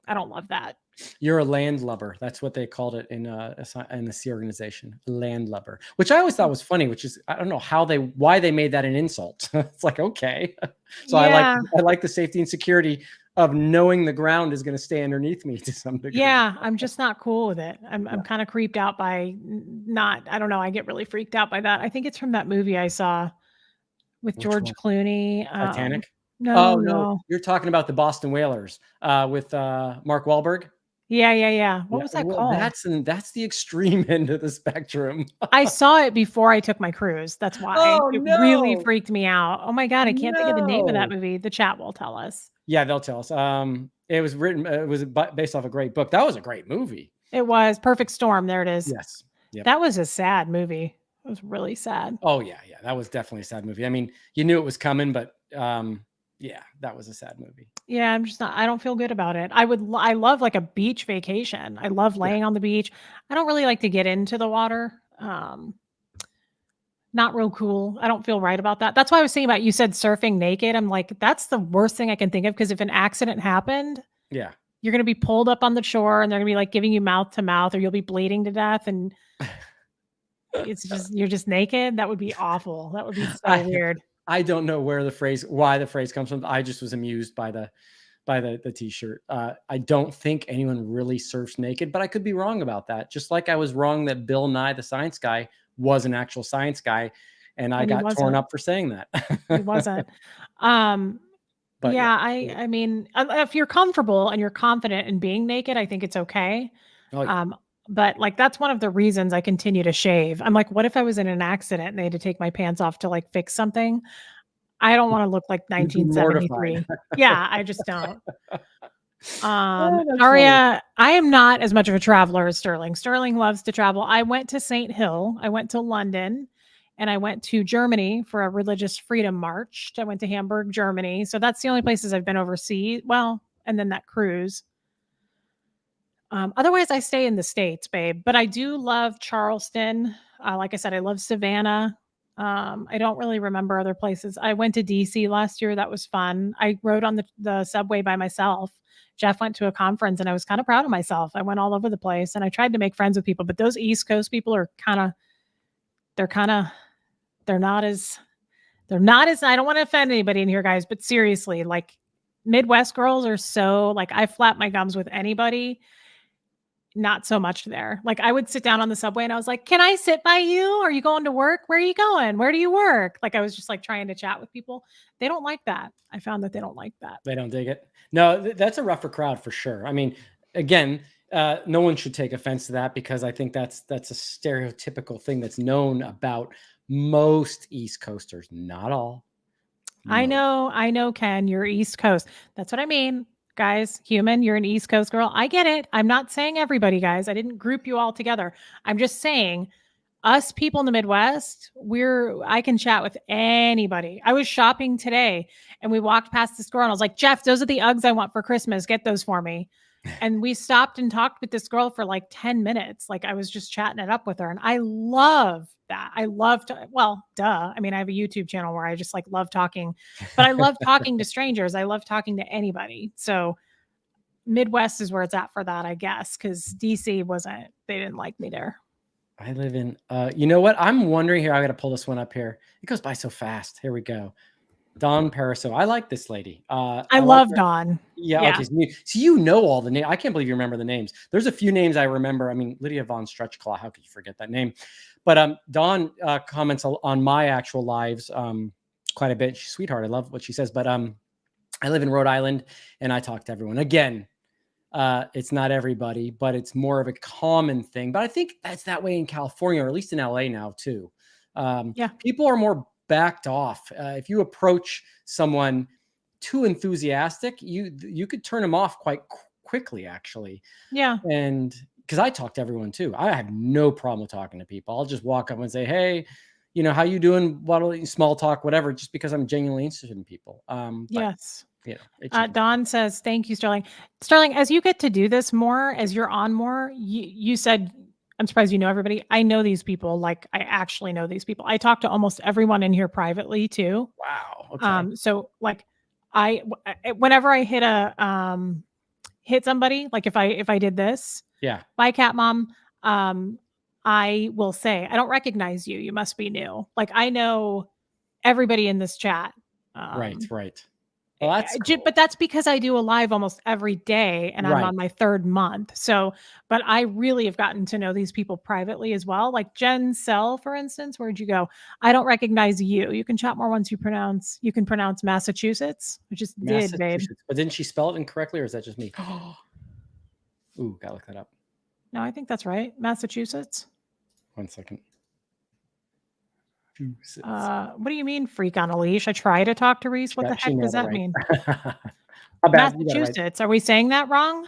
I don't love that. You're a landlubber. That's what they called it in the Sea organization, landlubber, which I always thought was funny. Which is, I don't know why they made that an insult. It's like, okay, so I like Yeah, I like the safety and security of knowing the ground is going to stay underneath me to some degree. yeah, I'm just not cool with it. I'm Yeah. kind of creeped out by not. I don't know. I get really freaked out by that. I think it's from that movie I saw with Which George one? Clooney. Titanic? No, Oh no, no. you're talking about the Boston Whalers with Mark Wahlberg. Yeah. What Yeah, was that well, called? that's the extreme end of the spectrum. I saw it before I took my cruise. That's why. Oh, It really no. freaked me out. Oh my god, I can't think of the name of that No. movie. The chat will tell us. Yeah, they'll tell us. It was written it was based off a great book. That was a great movie. It was Perfect Storm, there it is. Yes. Yep. That was a sad movie. It was really sad. Oh, yeah, yeah, that was definitely a sad movie. I mean, you knew it was coming, but, yeah, that was a sad movie. Yeah, I'm just not I don't feel good about it. I love, like, a beach vacation. I love Yeah, laying on the beach. I don't really like to get into the water. Not real cool. I don't feel right about that. That's why I was thinking about you said surfing naked. I'm like, that's the worst thing I can think of because if an accident happened, yeah. you're gonna be pulled up on the shore and they're gonna be, like, giving you mouth to mouth or you'll be bleeding to death, and it's just you're just naked. That would be awful. That would be so I weird. I don't know why the phrase comes from. I just was amused by the T-shirt. I don't think anyone really surfs naked, but I could be wrong about that. Just like I was wrong that Bill Nye the Science Guy was an actual science guy, and I And he got torn wasn't. up for saying that. He wasn't. Um, But yeah. yeah, I mean, if you're comfortable and you're confident in being naked, I think it's okay. Oh, yeah. Um, but, like, that's one of the reasons I continue to shave. I'm like, what if I was in an accident and they had to take my pants off to, like, fix something? I don't wanna look like You'd be mortified. 1973. Yeah, I just don't. That's funny. Daria, I am not as much of a traveler as Sterling. Sterling loves to travel. I went to St. Hill, I went to London, and I went to Germany for a religious freedom march. I went to Hamburg, Germany. So that's the only places I've been overseas. Well, and then that cruise. Otherwise, I stay in the States, babe. But I do love Charleston. Like I said, I love Savannah. I don't really remember other places. I went to DC last year. That was fun. I rode on the subway by myself. Jeff went to a conference and I was kind of proud of myself. I went all over the place and I tried to make friends with people, but those East Coast people are they're kind of, they're not as, I don't want to offend anybody in here, guys, but seriously, like Midwest girls are so, like, I flap my gums with anybody. Not so much there. Like, I would sit down on the subway and I was like, "Can I sit by you? Are you going to work? Where are you going? Where do you work?" Like, I was just, like, trying to chat with people. They don't like that. I found that they don't like that. They don't dig it. No, that's a rougher crowd for sure. I mean, again, no one should take offense to that because I think that's a stereotypical thing that's known about most East Coasters. Not all. Most. I know, Ken, you're East Coast. That's what I mean. Guys, human, you're an East Coast girl. I get it. I'm not saying everybody, guys. I didn't group you all together. I'm just saying us people in the Midwest, I can chat with anybody. I was shopping today and we walked past the store and I was like, Jeff, those are the Uggs I want for Christmas. Get those for me. And we stopped and talked with this girl for like 10 minutes. Like I was just chatting it up with her. And I love that. I love to, well, duh. I mean, I have a YouTube channel where I just like love talking, but I love talking to strangers. I love talking to anybody. So Midwest is where it's at for that, I guess, because DC they didn't like me there. I live in, you know what? I'm wondering here. I got to pull this one up here. It goes by so fast. Here we go. Dawn Pariso. I like this lady. I like love her. Dawn. Yeah. Okay. So you know all the names. I can't believe you remember the names. There's a few names I remember. I mean, Lydia Von Stretchclaw. How could you forget that name? But Dawn comments on my actual lives quite a bit. She's a sweetheart. I love what she says. But I live in Rhode Island and I talk to everyone. Again, it's not everybody, but it's more of a common thing. But I think that's that way in California, or at least in LA now too. Yeah. People are more backed off. If you approach someone too enthusiastic, you could turn them off quite quickly, actually. Yeah. And because I talk to everyone too, I have no problem with talking to people. I'll just walk up and say, "Hey, how you doing? Small talk, whatever," just because I'm genuinely interested in people. But Yes. it changes. Don says, "Thank you, Sterling." Sterling, as you get to do this more, as you're on more, you said, "I'm surprised you know everybody." I know these people. Like I actually know these people. I talk to almost everyone in here privately too. Wow. Okay. So like, whenever I hit somebody, like if I did this, Yeah. bye, cat mom. I will say, I don't recognize you. You must be new. Like I know everybody in this chat. Right. Right. Well, that's But cool. that's because I do a live almost every day and I'm Right. on my 3rd month. So, but I really have gotten to know these people privately as well. Like Jen Sell, for instance, where'd you go? I don't recognize you. You can chat more once you can pronounce Massachusetts, which just did, babe. Massachusetts. But didn't she spell it incorrectly, or is that just me? Ooh, gotta look that up. No, I think that's right. Massachusetts. 1 second. Massachusetts. What do you mean freak on a leash? I try to talk to Reese. What the She heck does nailed it that right. mean? My bad. You got it right. Massachusetts. Are we saying that wrong?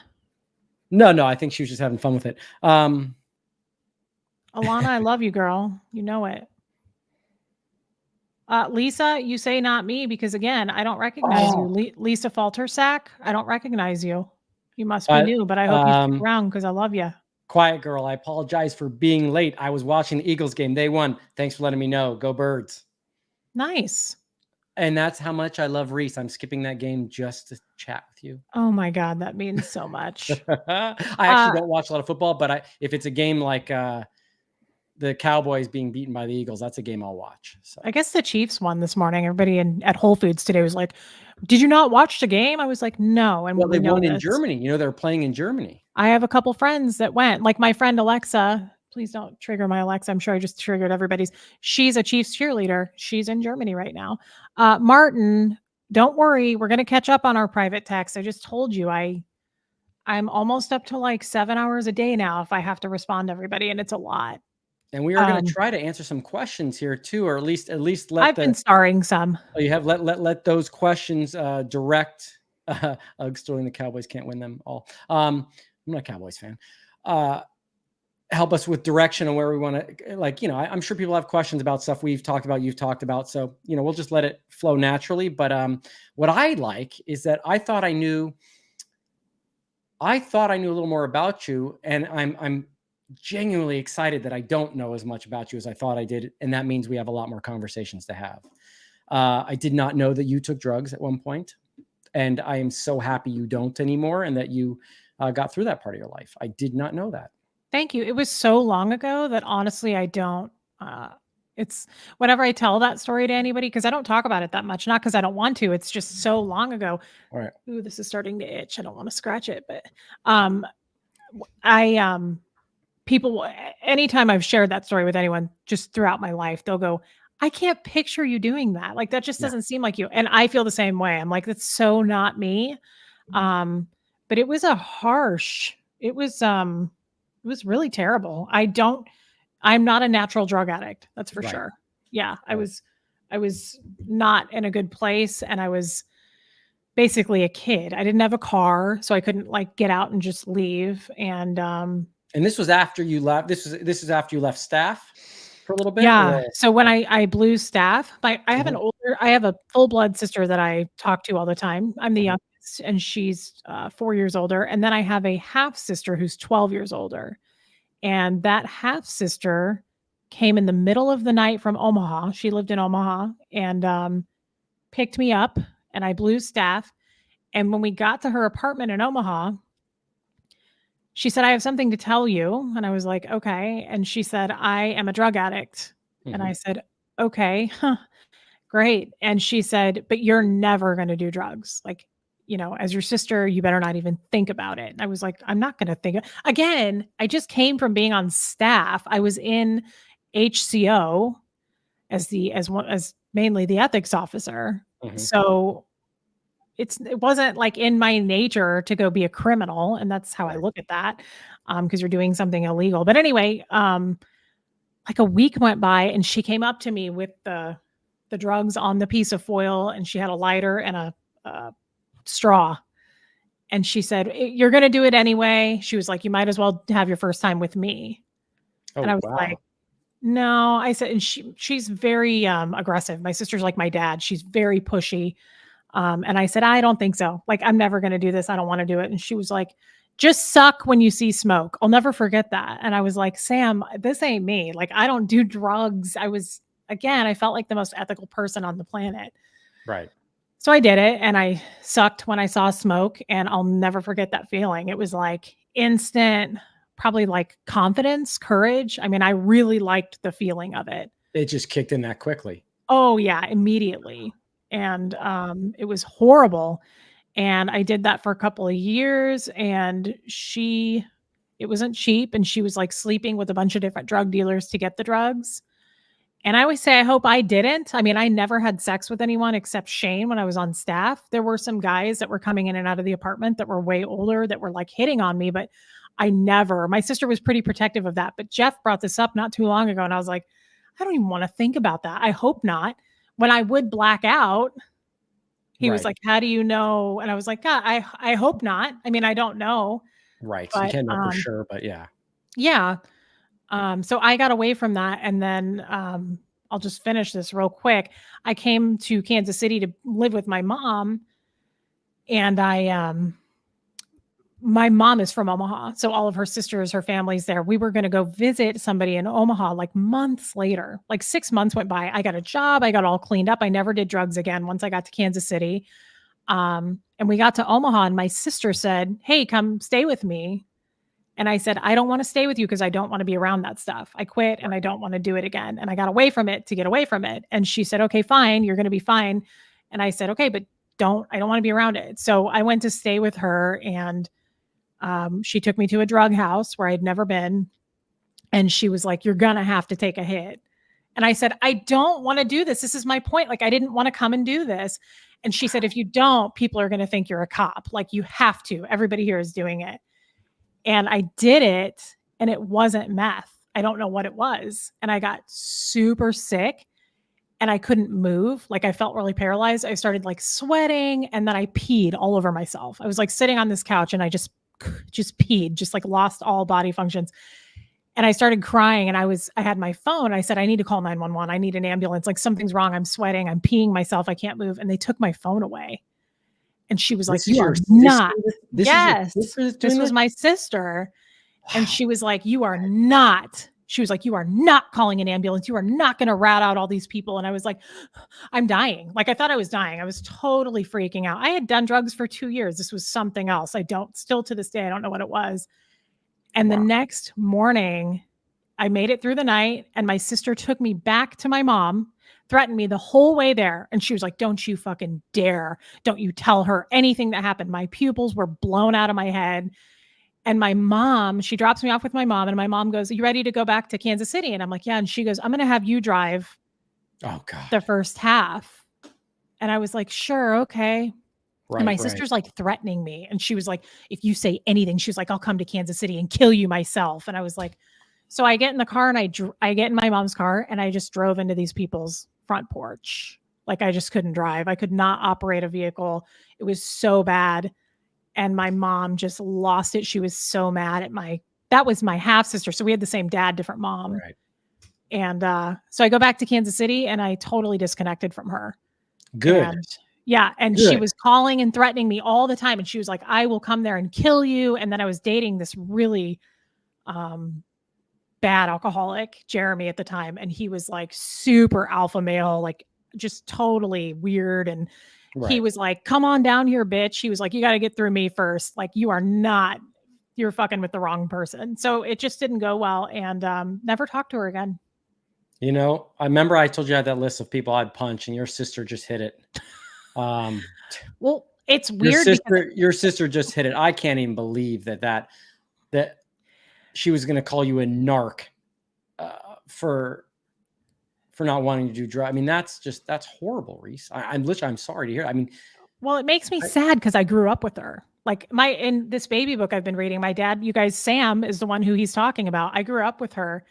No, no, I think she was just having fun with it. Alana, I love you, girl. You know it. Lisa, you say not me because again, I don't recognize you. Oh, Lisa Faltersack, I don't recognize you. You must be but new, but I hope you stick around because I love you. quiet girl, I apologize for being late. I was watching the Eagles game. They won. Thanks for letting me know. Go Birds. Nice. And that's how much I love Reese. I'm skipping that game just to chat with you. Oh my God, that means so much. I Uh, actually don't watch a lot of football, but if it's a game like the Cowboys being beaten by the Eagles, that's a game I'll watch. So I guess the Chiefs won this morning. Everybody at Whole Foods today was like, "Did you not watch the game?" I was like, "No," and well, we they know won in this. Germany. They're playing in Germany. I have a couple friends that went, like my friend Alexa. Please don't trigger my Alexa. I'm sure I just triggered everybody's. She's a Chiefs cheerleader. She's in Germany right now. Martin, don't worry. We're going to catch up on our private text. I just told you I'm almost up to like 7 hours a day now if I have to respond to everybody, and it's a lot. And we are going to try to answer some questions here too, or at least let I've the been starring some. oh, you have let those questions direct. Stealing the Cowboys can't win them all. I'm not a Cowboys fan. Help us with direction on where we want to, like, I'm sure people have questions about stuff we've talked about, you've talked about. So, we'll just let it flow naturally. But what I like is that I thought I knew a little more about you, and I'm genuinely excited that I don't know as much about you as I thought I did. And that means we have a lot more conversations to have. I did not know that you took drugs at one point, and I am so happy you don't anymore, and that you got through that part of your life. I did not know that. Thank you. It was so long ago that honestly I don't it's whenever I tell that story to anybody because I don't talk about it that much, not because I don't want to. It's just so long ago. All right. Ooh, this is starting to itch. I don't want to scratch it, but um I people anytime I've shared that story with anyone just throughout my life, they'll go, "I can't picture you doing that. Like that just Yeah. doesn't seem like you." And I feel the same way. I'm like, that's so not me. Um, but it was a harsh, it was really terrible. I'm not a natural drug addict. That's for Right. sure. Yeah. Right. I was not in a good place and I was basically a kid. I didn't have a car, so I couldn't like get out and just leave. And this was after you left. This is after you left staff for a little bit, Yeah. or So when I blew staff, Mhm, I have a full blood sister that I talk to all the time. I'm the mhm, youngest and she's 4 years older. And then I have a half sister who's 12 years older. And that half sister came in the middle of the night from Omaha. She lived in Omaha and picked me up and I blew staff. And when we got to her apartment in Omaha, she said, "I have something to tell you." And I was like, "Okay." And she said, "I am a drug addict." And mhm. I said, "Okay, huh, great." And she said, "But you're never going to do drugs. Like, as your sister, you better not even think about it." And I was like, "I'm not going to think." Again, I just came from being on staff. I was in HCO as mainly the ethics officer. Mhm. So it wasn't like in my nature to go be a criminal, and that's how I Right. look at that, because you're doing something illegal. But anyway, like a week went by and she came up to me with the drugs on the piece of foil, and she had a lighter and a straw, and she said, "You're gonna do it anyway." She was like, "You might as well have your first time with me." And I Oh, was like, wow. "No." I said, and she's very, aggressive. My sister's like my dad. She's very pushy. And I said, "I don't think so. Like, I'm never going to do this. I don't want to do it." And she was like, "Just suck when you see smoke." I'll never forget that. And I was like, "Sam, this ain't me. Like, I don't do drugs." Again, I felt like the most ethical person on the planet. Right. So I did it and I sucked when I saw smoke. And I'll never forget that feeling. It was like instant, probably like confidence, courage. I mean, I really liked the feeling of it. It just kicked in that quickly. Oh, yeah, immediately. And it was horrible. And I did that for a couple of years and it wasn't cheap and she was like sleeping with a bunch of different drug dealers to get the drugs. And I always say I hope I didn't. I mean, I never had sex with anyone except Shane when I was on staff. There were some guys that were coming in and out of the apartment that were way older that were like hitting on me, but My sister was pretty protective of that, but Jeff brought this up not too long ago. And I was like, I don't even want to think about that. I hope not. When I would black out, he was Right. like, how do you know? And I was like, God, I hope not. I mean, I don't know, Right. You but, can't know for sure, but yeah. yeah. So I got away from that. And then, I'll just finish this real quick. I came to Kansas City to live with my mom, and my mom is from Omaha. So all of her sisters, her family's there. We were going to go visit somebody in Omaha like months later. Like 6 months went by. I got a job. I got all cleaned up. I never did drugs again once I got to Kansas City. And we got to Omaha, and my sister said, hey, come stay with me. And I said, I don't want to stay with you because I don't want to be around that stuff. I quit and I don't want to do it again. And I got away from it to get away from it. And she said, okay, fine. You're going to be fine. And I said, okay, but I don't want to be around it. So I went to stay with her, and she took me to a drug house where I'd never been. And she was like, you're going to have to take a hit. And I said, I don't want to do this. This is my point. Like, I didn't want to come and do this. And she said, if you don't, people are going to think you're a cop. Like, you have to. Everybody here is doing it. And I did it, and it wasn't meth. I don't know what it was. And I got super sick, and I couldn't move. Like, I felt really paralyzed. I started like sweating, and then I peed all over myself. I was like sitting on this couch, and I just peed, just like lost all body functions. And I started crying, and I had my phone. I said, I need to call 911. I need an ambulance. Like, something's wrong. I'm sweating. I'm peeing myself. I can't move. And they took my phone away. And she was like, you are not. Yes, this was my sister. And she was like, you are not. She was like, you are not calling an ambulance. You are not going to rat out all these people. And I was like, I'm dying. Like, I thought I was dying. I was totally freaking out. I had done drugs for 2 years. This was something else. Still to this day, I don't know what it was. And the next morning, I made it through the night, and my sister took me back to my mom, threatened me the whole way there. And she was like, don't you fucking dare. Don't you tell her anything that happened. My pupils were blown out of my head. And my mom, she drops me off with my mom, and my mom goes, are you ready to go back to Kansas City? And I'm like, yeah. And she goes, I'm going to have you drive the first half. And I was like, sure. Okay. And my sister's like threatening me. And she was like, if you say anything, she was like, I'll come to Kansas City and kill you myself. And I was like, so I get in the car, and I get in my mom's car, and I just drove into these people's front porch. Like, I just couldn't drive. I could not operate a vehicle. It was so bad. And my mom just lost it. She was so mad at that was my half sister. So we had the same dad, different mom. Right. And so I go back to Kansas City, and I totally disconnected from her. Good. And yeah. And she was calling and threatening me all the time. And she was like, I will come there and kill you. And then I was dating this really bad alcoholic, Jeremy, at the time. And he was like super alpha male, like just totally weird. And he was like, come on down here, bitch. He was like, you got to get through me first. Like, you're fucking with the wrong person. So it just didn't go well, and never talked to her again. You know, I remember I told you I had that list of people I'd punch, and your sister just hit it. Well, it's weird. Your sister just hit it. I can't even believe that she was going to call you a narc for not wanting to do drugs. I mean, that's horrible, Reese. I'm sorry to hear. I mean, well, it makes me sad because I grew up with her. Like, in this baby book I've been reading, my dad, you guys, Sam is the one who he's talking about. I grew up with her,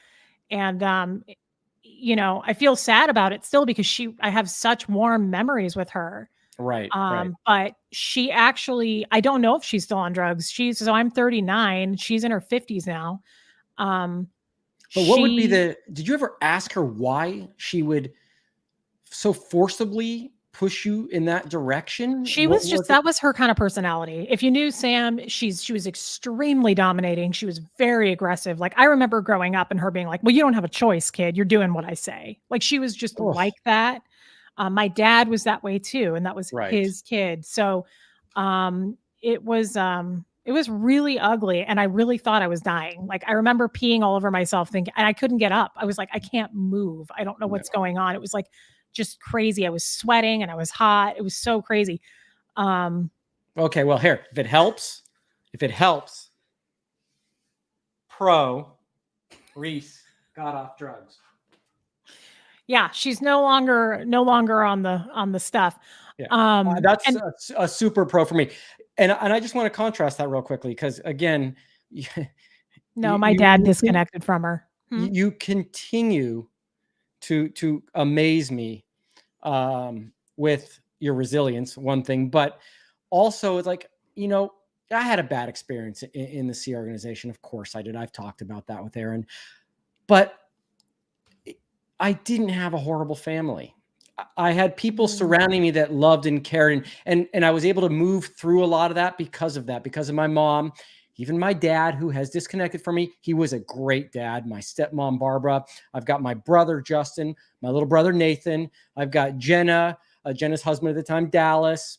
and I feel sad about it still because I have such warm memories with her. Right. But she actually, I don't know if she's still on drugs. So I'm 39. She's in her 50s now. But what would be did you ever ask her why she would so forcibly push you in that direction? That was her kind of personality. If you knew Sam, she was extremely dominating. She was very aggressive. Like, I remember growing up and her being like, well, you don't have a choice, kid. You're doing what I say. Like, she was just like that. My dad was that way too. And that was his kid. So, it was really ugly. And I really thought I was dying. Like, I remember peeing all over myself and I couldn't get up. I was like, I can't move. I don't know what's going on. It was like just crazy. I was sweating and I was hot. It was so crazy. Okay. Well, here, if it helps, Reese got off drugs. Yeah. She's no longer on the stuff. Yeah. That's a super pro for me. And I just want to contrast that real quickly, because again, No, you my you dad you can disconnected from her. you continue to amaze me, with your resilience, one thing, but also it's like, I had a bad experience in the C organization. Of course I did. I've talked about that with Aaron, but I didn't have a horrible family. I had people Mm. surrounding me that loved and cared, and I was able to move through a lot of that, because of my mom, even my dad, who has disconnected from me. He was a great dad. My stepmom, Barbara. I've got my brother, Justin, my little brother, Nathan. I've got Jenna, Jenna's husband at the time, Dallas.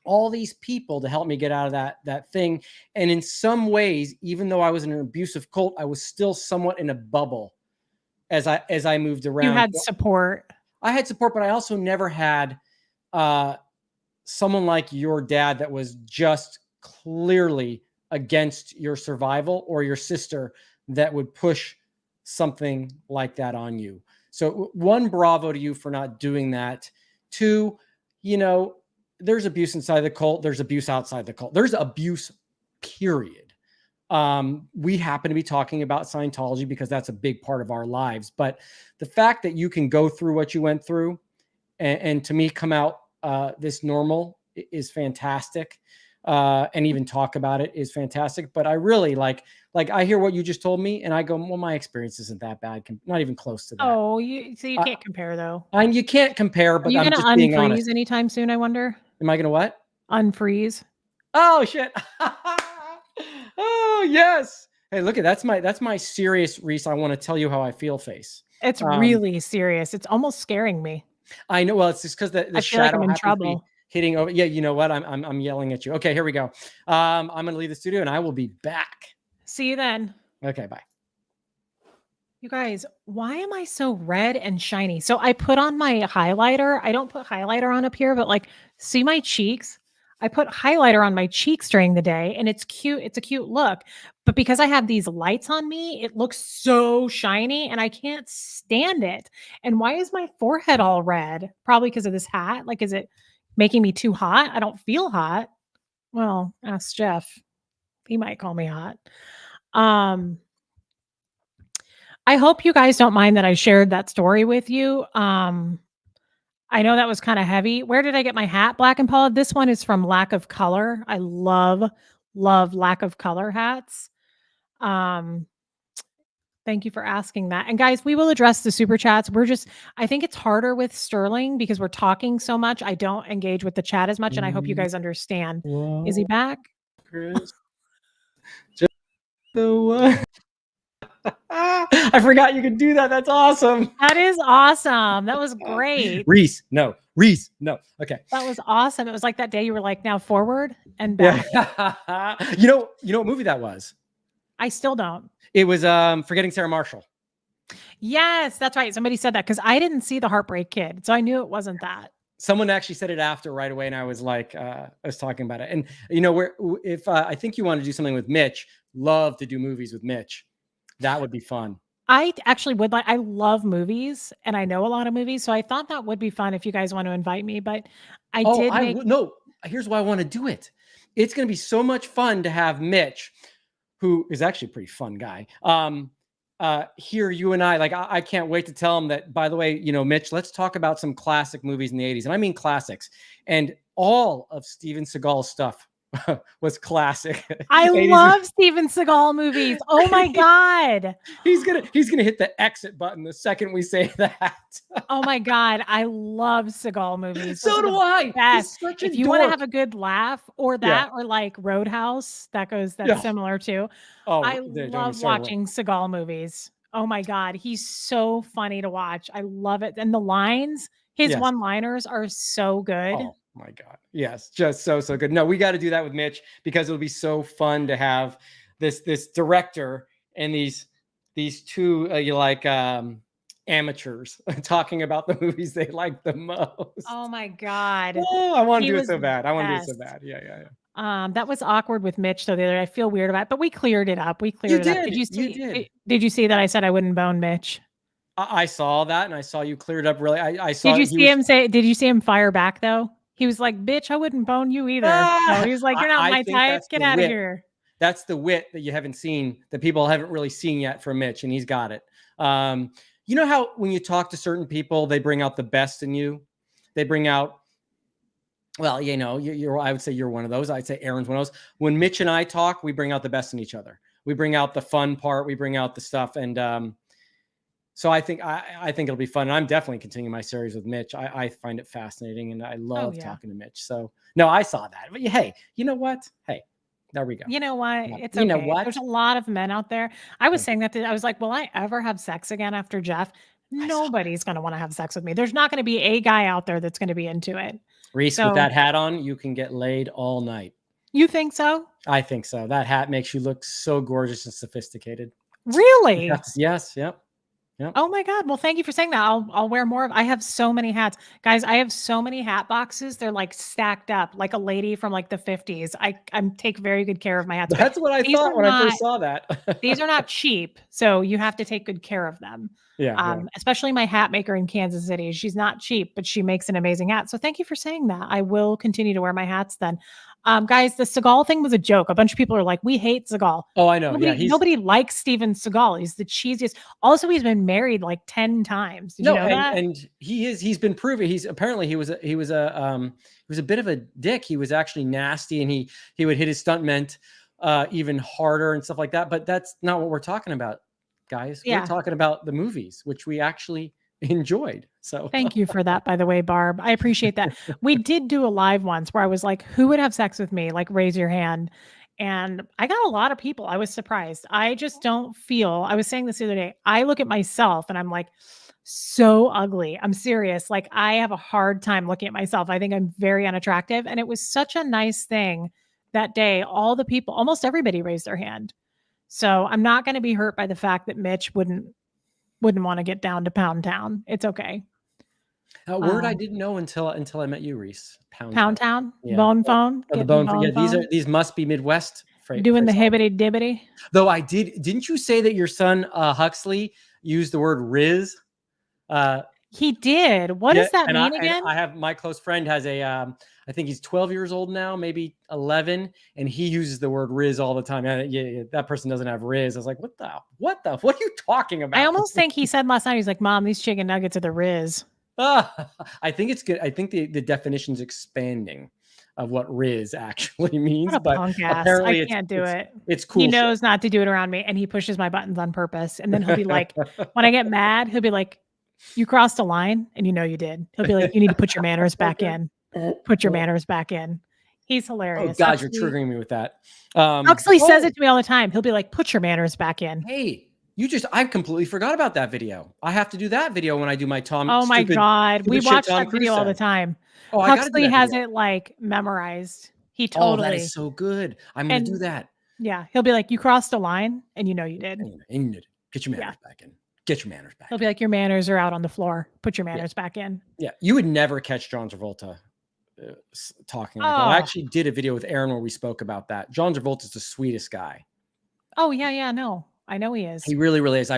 All these people to help me get out of that thing. And in some ways, even though I was in an abusive cult, I was still somewhat in a bubble as I moved You around. had support. I had support, but I also never had uh, someone like your dad that was just clearly against your survival, or your sister that would push something like that on you. So, one, bravo to you for not doing that. Two, there's abuse inside the cult. There's abuse outside the cult. There's abuse, period. We happen to be talking about Scientology because that's a big part of our lives. But the fact that you can go through what you went through, and to me come out this normal, is fantastic. And even talk about it is fantastic. But I really like I hear what you just told me, and I go, well, my experience isn't that bad. Not even close to that. Oh, you can't compare though. And you can't compare, Are but you I'm gonna just being honest. unfreeze anytime soon, I wonder? Am I going to what? Unfreeze? Oh, shit. Oh, yes. Hey, look, that's my serious, Reese, I want to tell you how I feel face. It's Um, really serious. It's almost scaring me. I know. Well, it's just because the I feel like I'm shadow in happens to be trouble. hitting over. Yeah, you know what? I'm yelling at you. Okay, here we go. I'm going to leave the studio, and I will be back. See you then. Okay, bye. You guys, why am I so red and shiny? So I put on my highlighter. I don't put highlighter on up here, but like, see my cheeks? I put highlighter on my cheeks during the day and it's cute. It's a cute look. But because I have these lights on me, it looks so shiny and I can't stand it. And why is my forehead all red? Probably because of this hat. Like, is it making me too hot? I don't feel hot. Well, ask Jeff. He might call me hot. Um, I hope you guys don't mind that I shared that story with you. I know that was kind of heavy. Where did I get my hat, Black and Paula? This one is from Lack of Color. I love Lack of Color hats. Um, thank you for asking that. And guys, we will address the super chats. I think it's harder with Sterling because we're talking so much. I don't engage with the chat as much, and I hope you guys understand. Is he back? Chris, just the one. I forgot you could do that. That's awesome. That is awesome. That was great. Reese, no. Reese, no. Okay. That was awesome. It was like that day you were like, now forward and back. Yeah. You know what movie that was? I still don't. It was Forgetting Sarah Marshall. Yes, that's right. Somebody said that because I didn't see the Heartbreak Kid, so I knew it wasn't that. Someone actually said it after right away, and I was like, I was talking about it. And if I think you want to do something with Mitch, love to do movies with Mitch. That would be fun. I actually would like. I love movies, and I know a lot of movies, so I thought that would be fun if you guys want to invite me. But I did I make. would. No, here's why I want to do it. It's going to be so much fun to have Mitch, who is actually a pretty fun guy. Here, you and I, like, I can't wait to tell him that, by the way, Mitch, let's talk about some classic movies in the 80s. And I mean classics. And all of Steven Seagal's stuff was classic. I love Steven Seagal movies. Oh my God. He's gonna hit the exit button the second we say that. Oh my God. I love Seagal movies. So do I. Best. Such if you want to have a good laugh or that, Yeah. or like Roadhouse, that's similar too. Oh, I love watching Seagal movies. Oh my God. He's so funny to watch. I love it. And the lines, his one-liners are so good. Oh my God. Yes. Just so good. No, we got to do that with Mitch because it'll be so fun to have this director and these two amateurs talking about the movies they like the most. Oh my God. Oh, I want to do it so bad. Yeah. That was awkward with Mitch though. The other day. I feel weird about it, but we cleared it up. Did you see? Did you see that I said I wouldn't bone Mitch? I saw that, and I saw you cleared up. Really, I saw. Did you see him fire back though? He was like, "Bitch, I wouldn't bone you either." No, he was like, "You're not my type. Get out of here." That's the wit that you haven't seen, that people haven't really seen yet from Mitch, and he's got it. You know how when you talk to certain people, they bring out the best in you. They bring out, well, you know, I would say you're one of those. I'd say Aaron's one of those. When Mitch and I talk, we bring out the best in each other. We bring out the fun part. We bring out the stuff. And so I think it'll be fun. And I'm definitely continuing my series with Mitch. I find it fascinating, and I love talking to Mitch. So no, I saw that. But hey, you know what? Hey, there we go. You know what? Yeah. It's You okay. know what? There's a lot of men out there. I was saying that I was like, will I ever have sex again after Jeff? Nobody's going to want to have sex with me. There's not going to be a guy out there that's going to be into it. Reese, with that hat on, you can get laid all night. You think so? I think so. That hat makes you look so gorgeous and sophisticated. Really? Yes. Yep. Yep. Oh my God. Well, thank you for saying that. I'll wear more of, I have so many hats. Guys, I have so many hat boxes. They're like stacked up like a lady from like the 50s. I take very good care of my hats. That's what I thought when I first saw that. These are not cheap, so you have to take good care of them. Yeah. Especially my hat maker in Kansas City. She's not cheap, but she makes an amazing hat. So thank you for saying that. I will continue to wear my hats then. Guys, the Seagal thing was a joke. A bunch of people are like, we hate Seagal. Oh, I know. Nobody likes Steven Seagal. He's the cheesiest. Also, he's been married like 10 times. Did you know that? And he's been proven. He was a bit of a dick. He was actually nasty, and he would hit his stuntmen even harder and stuff like that. But that's not what we're talking about, guys. We're talking about the movies, which we actually enjoyed. So thank you for that, by the way, Barb. I appreciate that. We did do a live once where I was like, who would have sex with me? Like, raise your hand. And I got a lot of people. I was surprised. I just don't feel, I was saying this the other day, I look at myself and I'm like, so ugly. I'm serious. Like, I have a hard time looking at myself. I think I'm very unattractive. And it was such a nice thing that day. All the people, almost everybody raised their hand. So I'm not going to be hurt by the fact that Mitch wouldn't want to get down to Pound Town. It's okay. A word I didn't know until I met you, Reese. Pound Town, yeah. Bone phone, the bone phone. Yeah, these must be Midwest. Doing the hibbity dibbity. Though didn't you say that your son Huxley used the word Riz? He did. What does that mean again? I have, my close friend has I think he's 12 years old now, maybe 11, and he uses the word Riz all the time. Yeah, that person doesn't have Riz. I was like, what are you talking about? I almost think he said last night, he's like, Mom, these chicken nuggets are the Riz. I think it's good. I think the definition's expanding of what Riz actually means. But apparently I can't do it. It's cool. He knows not to do it around me, and he pushes my buttons on purpose. And then he'll be like, when I get mad, he'll be like, you crossed a line, and you know you did. He'll be like, you need to put your manners back in. Put your manners back in. He's hilarious. Oh God, you're triggering me with that. Huxley says it to me all the time. He'll be like, put your manners back in. Hey, I completely forgot about that video. I have to do that video when I do my Tom. Oh my God. We watch that video all the time. Oh, Huxley has it like memorized. He totally. Oh, that is so good. I'm going to do that. Yeah. He'll be like, you crossed a line, and you know you did. And you did. Get your manners back in. Get your manners back. He'll be like, your manners are out on the floor. Put your manners back in. Yeah. You would never catch John Travolta talking like that. I actually did a video with Aaron where we spoke about that. John Travolta's the sweetest guy. Oh, yeah. No, I know he is. He really, really is.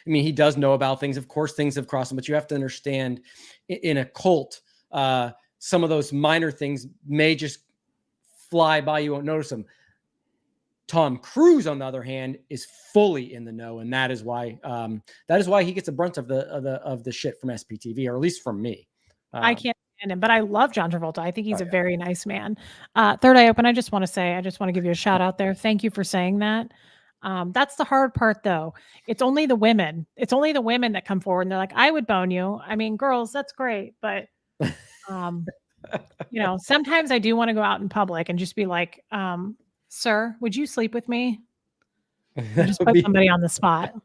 He does know about things. Of course, things have crossed him, but you have to understand in a cult, some of those minor things may just fly by. You won't notice them. Tom Cruise, on the other hand, is fully in the know, and that is why he gets a brunt of the shit from SPTV, or at least from me. I can't stand him, but I love John Travolta. I think he's a very nice man. Third Eye Open, I just want to give you a shout out there. Thank you for saying that. That's the hard part, though. It's only the women. It's only the women that come forward and they're like, I would bone you. I mean, girls, that's great, but sometimes I do want to go out in public and just be like, sir, would you sleep with me? And just put somebody on the spot.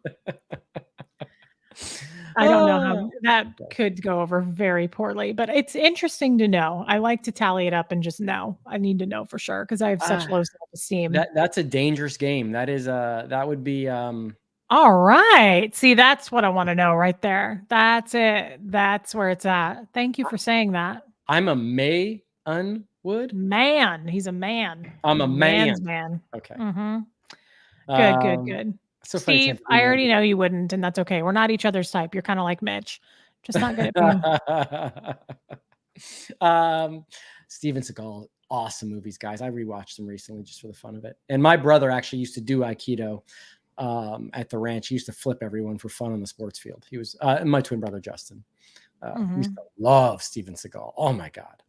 I don't know how that could go over very poorly, but it's interesting to know. I like to tally it up and just know. I need to know for sure because I have such low self-esteem. That's a dangerous game. That would be. All right. See, that's what I want to know right there. That's it. That's where it's at. Thank you for saying that. I'm a May Unwood man. He's a man. I'm a man's man. Okay. Mm-hmm. Good. So Steve, I already know you wouldn't, and that's okay. We're not each other's type. You're kind of like Mitch, just not good at being. Steven Seagal awesome movies, guys. I rewatched them recently just for the fun of it. And my brother actually used to do Aikido at the ranch. He used to flip everyone for fun on the sports field. He was my twin brother, Justin. Used to love Steven Seagal. Oh my God.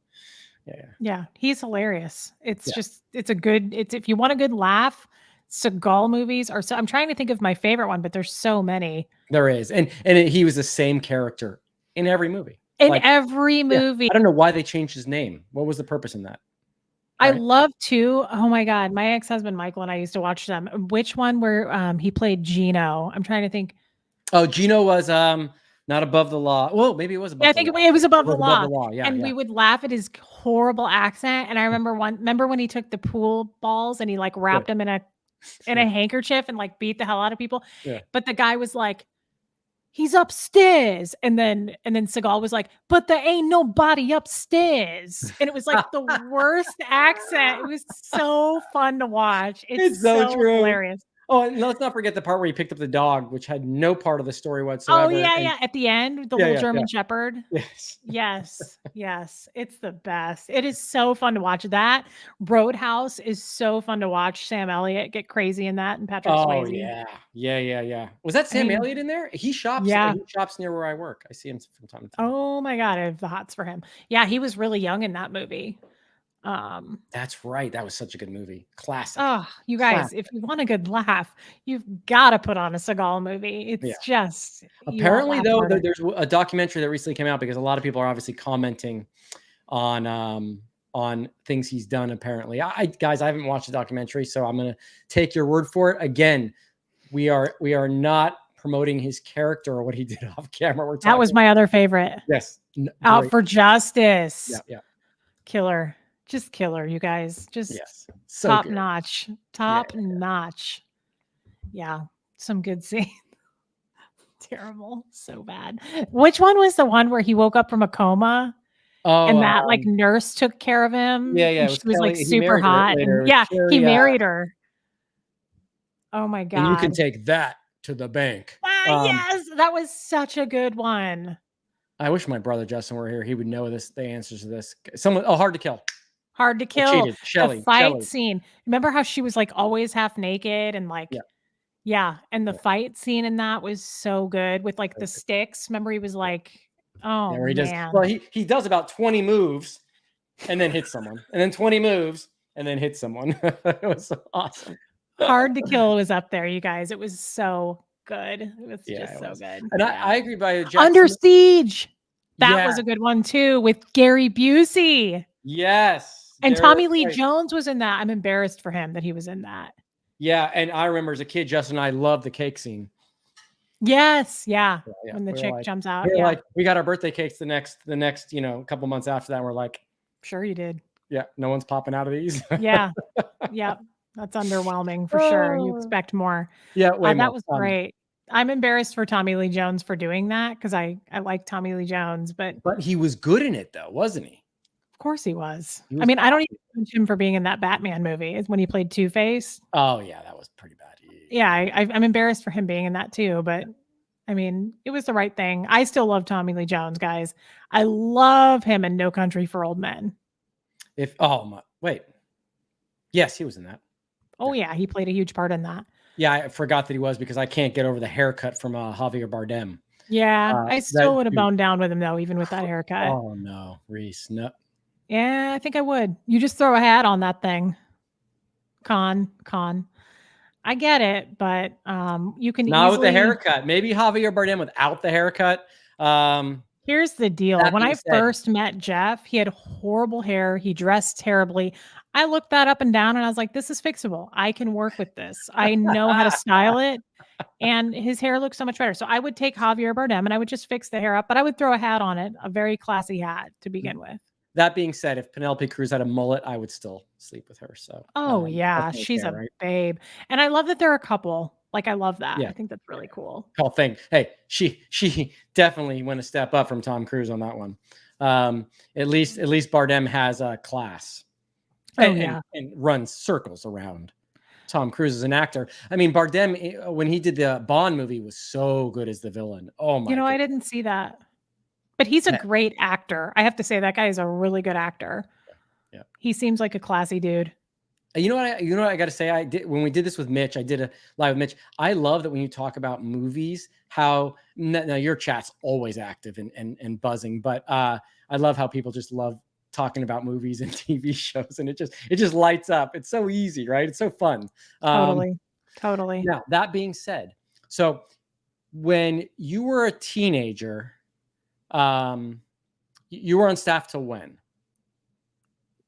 Yeah, he's hilarious. It's Yeah. just, it's if you want a good laugh, Seagal movies are so, I'm trying to think of my favorite one, but there's so many. There is. And he was the same character in every movie. In Like, every yeah, movie. I don't know why they changed his name. What was the purpose in that? I Right? love to, oh my God, my ex-husband Michael and I used to watch them. Which one where he played Gino? I'm trying to think. Oh, Gino was not above the law. Well, maybe it was Yeah, above I the think law. it was above It the was above the law. law. Yeah, And yeah. we would laugh at his horrible accent. And I remember when he took the pool balls and he like wrapped them in a handkerchief and like beat the hell out of people. Yeah. But the guy was like, he's upstairs. And then Seagal was like, but there ain't nobody upstairs. And it was like the worst accent. It was so fun to watch. It's It's so so true. hilarious. Oh, and let's not forget the part where he picked up the dog, which had no part of the story Oh whatsoever. yeah, And yeah. At the end, the yeah, little yeah, German yeah. Shepherd. Yes. Yes, yes. It's the best. It is so fun to watch. That Roadhouse is so fun to watch. Sam Elliott get crazy in that, and Patrick Oh Swayze. yeah. Yeah, yeah, yeah. Was that I Sam mean, Elliott in there? He shops yeah. near where I work. I see him from time to time. Oh my God, I have the hots for him. Yeah, he was really young in that movie. That's right. That was such a good movie. Classic. Oh, you guys, Classic. if you want a good laugh, you've got to put on a Seagal movie. It's just you won't Apparently, laugh though, harder. there's a documentary that recently came out because a lot of people are obviously commenting on things he's done. Apparently, guys, I haven't watched the documentary, so I'm gonna take your word for it. Again, we are not promoting his character or what he did off camera. That was my other favorite. Yes, Out great. for Justice. Yeah, yeah. Killer. Just killer, you guys. Just Yes, so top good. notch. Top notch. Yeah, some good scenes. Terrible. So bad. Which one was the one where he woke up from a coma Oh, and that like nurse took care of him? yeah, yeah. And It was she was like Kelly. He super married her hot. later. And yeah, he Sherry, married her. Oh my and you can God. take that to the bank. Yes, that was such a good one. I wish my brother Justin were here. He would know the answers to this. Hard to kill. Hard to I kill. cheated. The Shelley. fight scene. Remember how she was like always half naked and like, yeah. And the fight scene in that was so good with like the sticks. Remember he was like, oh There he does. man. Well, he does about 20 moves and then hits someone, and then 20 moves and then hits someone. It was awesome. Hard to Kill was up there, you guys. It was so good. It was just so good. And I agree by Jackson. Under Siege. That was a good one too with Gary Busey. Yes. And Tommy Lee Jones was in that. I'm embarrassed for him that he was in that. Yeah, and I remember as a kid, Justin and I loved the cake scene. Yes, yeah. When the chick jumps out. We're like, we got our birthday cakes the next, couple months after that. And we're like, sure you did. Yeah, no one's popping out of these. Yeah. Yep. That's underwhelming for sure. You expect more. Yeah, way more. That was great. I'm embarrassed for Tommy Lee Jones for doing that because I like Tommy Lee Jones, but he was good in it though, wasn't he? Of course he was. I mean, I don't even judge him for being in that Batman movie. Is when he played Two-Face. Oh yeah, that was pretty bad. Yeah, I'm embarrassed for him being in that too, but I mean, it was the right thing. I still love Tommy Lee Jones, guys. I love him in No Country for Old Men. Yes, he was in that. Oh yeah, he played a huge part in that. Yeah, I forgot that he was because I can't get over the haircut from Javier Bardem. Yeah, I still would have boned down with him though, even with that haircut. Oh no, Reese, no. Yeah, I think I would. You just throw a hat on that thing. Con. I get it, but you can not with the haircut. Maybe Javier Bardem without the haircut. Here's the deal. When I first met Jeff, he had horrible hair. He dressed terribly. I looked that up and down and I was like, this is fixable. I can work with this. I know how to style it. And his hair looks so much better. So I would take Javier Bardem and I would just fix the hair up, but I would throw a hat on it, a very classy hat to begin with. That being said, if Penelope Cruz had a mullet, I would still sleep with her. So, yeah, she's a babe. And I love that they're a couple. Like, I love that. Yeah. I think that's really cool. Oh, hey, she definitely went a step up from Tom Cruise on that one. At least Bardem has a class and runs circles around Tom Cruise as an actor. I mean, Bardem, when he did the Bond movie, was so good as the villain. Oh my! I didn't see that. But he's a great actor. I have to say that guy is a really good actor. Yeah. He seems like a classy dude. You know what I got to say? I did when we did this with Mitch. I did a live with Mitch. I love that when you talk about movies, how now your chat's always active and buzzing, but I love how people just love talking about movies and TV shows, and it just lights up. It's so easy, right? It's so fun. Totally. Totally. Now that being said, so when you were a teenager, you were on staff till when?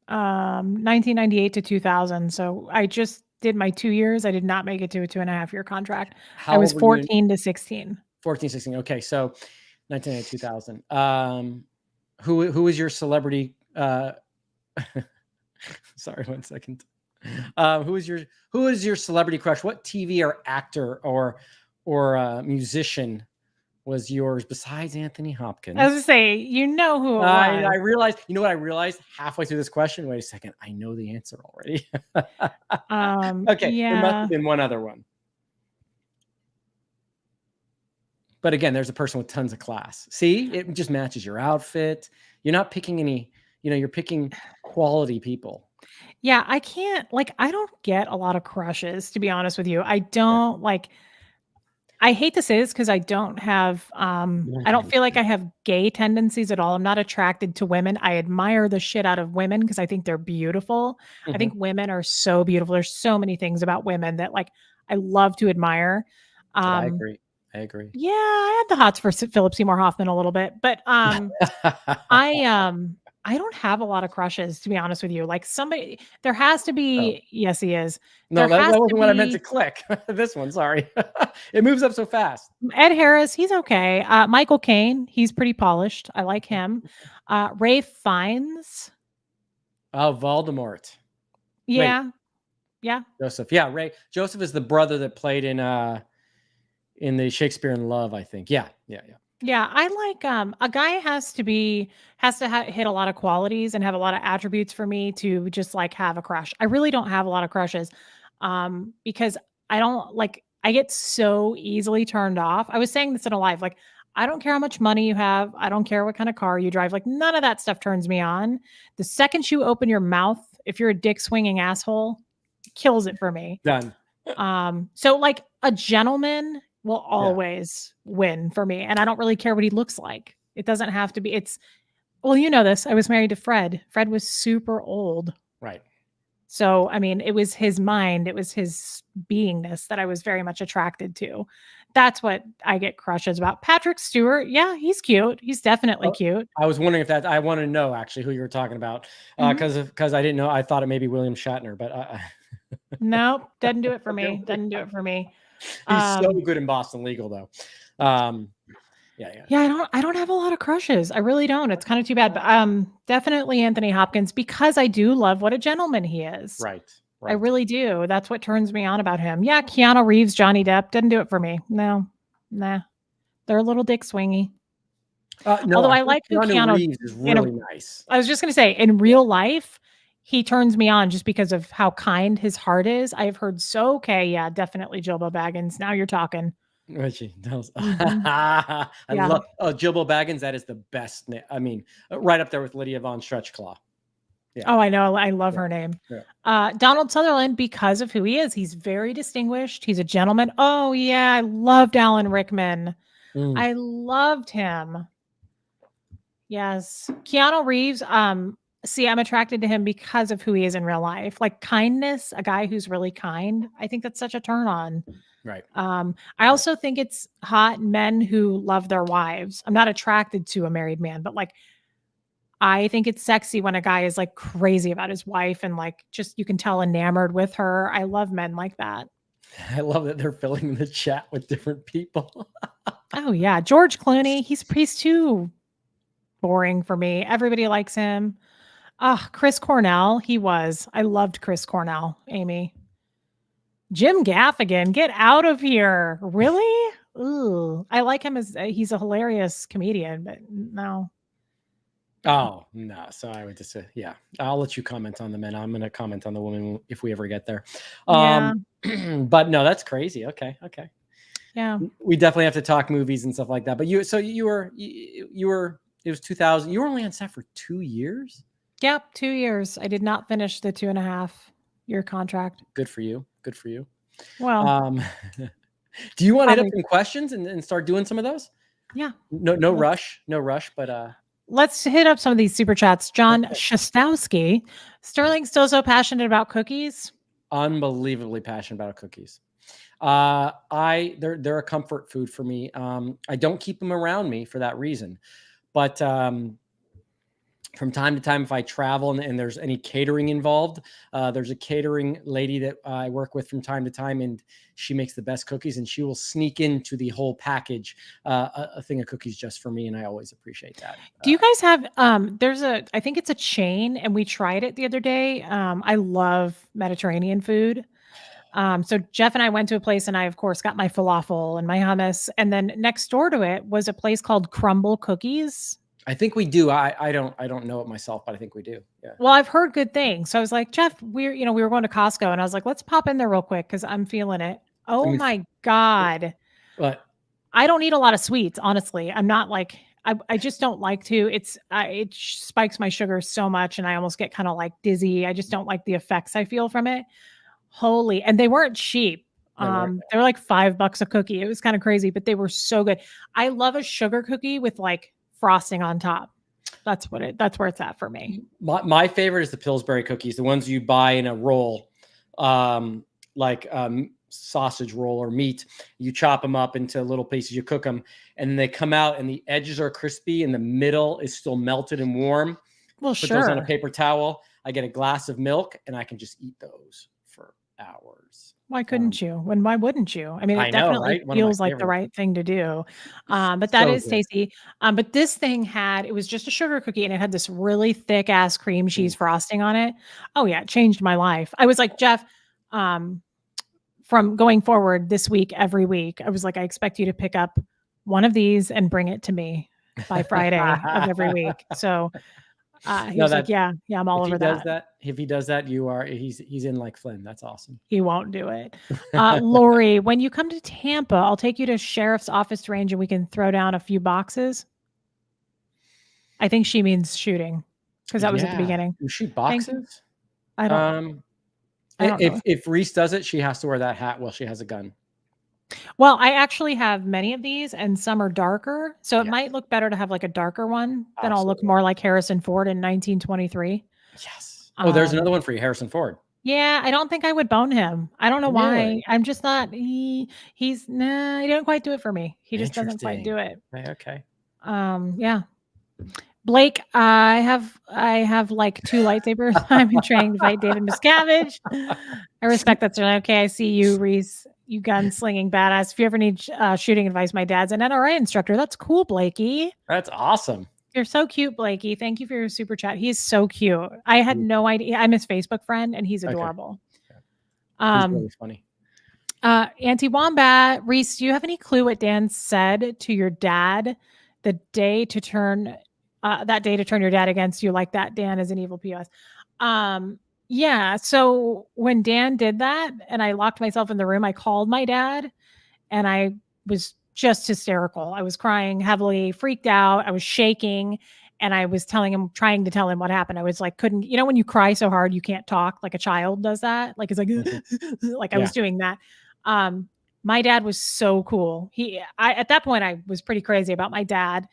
1998 to 2000. So I just did my 2 years. I did not make it to a 2.5-year contract. I How was old were you? 14 to 16. 14, 16. Okay, so 1998, 2000. Who was your celebrity? Sorry, 1 second. Who is your celebrity crush? What TV or actor or musician was yours besides Anthony Hopkins? I was gonna say, you know who it I was. realized. You know what I realized halfway through this question? Wait a second. I know the answer already. Okay, there must Yeah. have been one other one. But again, there's a person with tons of class. See, it just matches your outfit. You're not picking any, you're picking quality people. Yeah, I can't I don't get a lot of crushes, to be honest with you. I Yeah. don't I hate to say this because I don't have, I don't feel like I have gay tendencies at all. I'm not attracted to women. I admire the shit out of women because I think they're beautiful. I think Mhm. women are so beautiful. There's so many things about women that I love to admire. I Um, agree. I agree. yeah, I had the hots for Philip Seymour Hoffman a little bit, but I I don't have a lot of crushes, to be honest with you. Like somebody there has to Oh, be, yes, he is. There no, that has to wasn't what I meant to be click. This one, sorry. It moves up so fast. Ed Harris, he's okay. Michael Caine, he's pretty polished. I like him. Ray Fiennes. Oh, Voldemort. Wait, Yeah. Yeah. Joseph. Yeah, Ray. Joseph is the brother that played in the Shakespeare in Love, I think. Yeah, yeah, yeah. Yeah, I like a guy has to hit a lot of qualities and have a lot of attributes for me to just have a crush. I really don't have a lot of crushes because I don't I get so easily turned off. I was saying this in a live I don't care how much money you have. I don't care what kind of car you drive. None of that stuff turns me on. The second you open your mouth, if you're a dick swinging asshole, it kills it for me. Done. So a gentleman will Yeah, always win for me, and I don't really care what he looks like. It doesn't have to be well, you know this. I was married to Fred. Fred was super old. right. So, I mean, it was his mind, it was his beingness that I was very much attracted to. That's what I get crushes about. Patrick Stewart, yeah, he's cute. He's definitely Oh, cute. I was wondering if I want to know actually who you were talking about Mhm. because I didn't know. I thought it may be William Shatner, but Nope, doesn't do it for okay, me. Doesn't do it for me. he's so Um good in Boston Legal, though. Um, yeah, yeah, Yeah, I don't have a lot of crushes. I really don't. It's kind of too bad, but definitely Anthony Hopkins because I do love what a gentleman he is. right, I right. really do. That's what turns me on about him. Yeah, Keanu Reeves, Johnny Depp didn't do it for me. No. Nah. They're a little dick swingy. No, Although I I think like who Keanu Keanu Reeves is in a really nice. I was just going to say in real life, he turns me on just because of how kind his heart is. I've heard okay, yeah, definitely Jilbo Baggins. Now you're talking. Richie, Mhm. I Yeah. love Jibble Baggins. That is the best name. I mean, right up there with Lydia Von Stretchclaw. Yeah, Oh, I know. I love yeah, her name. yeah. Donald Sutherland, because of who he is, he's very distinguished. He's a gentleman. Oh, yeah. I loved Alan Rickman. Mm, I loved him. Yes. Keanu Reeves, see, I'm attracted to him because of who he is in real life. Like kindness, a guy who's really kind. I think that's such a turn on. right, I right. also think it's hot men who love their wives. I'm not attracted to a married man, but I think it's sexy when a guy is crazy about his wife and just you can tell enamored with her. I love men like that. I love that they're filling the chat with different people. Oh yeah, George Clooney, he's too boring for me. Everybody likes him. Ah, Chris Cornell, he was. I loved Chris Cornell, Amy. Jim Gaffigan, get out of here. Really? Ooh, I like him as he's a hilarious comedian, but no. No. Oh no, so I would just say, yeah. I'll let you comment on the men. I'm going to comment on the women if we ever get there. Yeah. But no, that's crazy. Okay, okay. Yeah. We definitely have to talk movies and stuff like that. But you were. It was 2000. You were only on set for 2 years. Yep, 2 years. I did not finish the 2.5-year contract. Good for you. Good for you. Well, Um, do you want to hit up probably some questions and start doing some of those? yeah. No Let's rush, no rush, but let's hit up some of these super chats. John okay. Shastowski, Sterling still so passionate about cookies? Unbelievably passionate about cookies. They're a comfort food for me. I don't keep them around me for that reason, but from time to time, if I travel and there's any catering involved, there's a catering lady that I work with from time to time, and she makes the best cookies, and she will sneak into the whole package a thing of cookies just for me, and I always appreciate that. Do you guys have there's a I think it's a chain and we tried it the other day. I love Mediterranean food. So Jeff and I went to a place and I of course got my falafel and my hummus and then next door to it was a place called Crumble Cookies. I think we do. I don't know it myself, but I think we do. Yeah. Well, I've heard good things. So I was like, Jeff, we were going to Costco and I was like, let's pop in there real quick cuz I'm feeling it. I Oh mean, my god. but I don't eat a lot of sweets, honestly. I'm not like I just don't like to. It spikes my sugar so much, and I almost get kind of like dizzy. I just don't like the effects I feel from it. Holy, and they weren't cheap. they weren't. They were like $5 a cookie. It was kind of crazy, but they were so good. I love a sugar cookie with like frosting on top. That's where it's at for me. My favorite is the Pillsbury cookies, the ones you buy in a roll, like sausage roll or meat. You chop them up into little pieces, you cook them, and they come out, and the edges are crispy, and the middle is still melted and warm. Well, Put those on a sure. paper towel. I get a glass of milk, and I can just eat those for hours. Why couldn't you? When why wouldn't you? I mean, it I know, definitely right? One of my feels like the favorites. right thing to do. But that So is good. tasty. But this thing it was just a sugar cookie and it had this really thick ass cream cheese Ooh. frosting on it. Oh yeah, it changed my life. I was like, Jeff, from going forward this week, every week, I was like, I expect you to pick up one of these and bring it to me by Friday of every week. So he No, was like, that yeah, I'm all over that. if he does that, he's in like Flynn. That's awesome. He won't do it. Lori, when you come to Tampa, I'll take you to sheriff's office range and we can throw down a few boxes. I think she means shooting because that was at the Yeah. beginning. You shoot Thank you. boxes? I don't Um, I don't know. if Reese does it, she has to wear that hat while she has a gun. Well, I actually have many of these and some are darker. So it Yeah, might look better to have like a darker one. Then I'll look absolutely. more like Harrison Ford in 1923. Yes. Oh, there's Um, another one for you, Harrison Ford. yeah, I don't think I would bone him. I don't know why. Really? I'm just not he's nah, he didn't quite do it for me. He just doesn't quite Interesting. do it. Okay. Yeah. Blake, I have like 2 lightsabers. I'm in training to fight David Miscavige. I respect that's okay. I see you, Reese. You gunslinging badass. If you ever need shooting advice, my dad's an NRA instructor. That's cool, Blakey. That's awesome. You're so cute, Blakey. Thank you for your super chat. He's so cute. I had Mm, no idea. I'm his Facebook friend, and he's okay. adorable. Yeah. He's Um, really funny. Auntie Wombat, Reese, do you have any clue what Dan said to your dad the day to turn that day to turn your dad against you like that? Dan is an evil POS. Yeah. So when Dan did that and I locked myself in the room, I called my dad and I was just hysterical. I was crying heavily, freaked out. I was shaking. And I was trying to tell him what happened. I was like, couldn't, when you cry so hard, you can't talk like a child does that. Like, it's like, Mhm. like I Yeah. was doing that. Um, my dad was so cool. At that point, I was pretty crazy about my dad.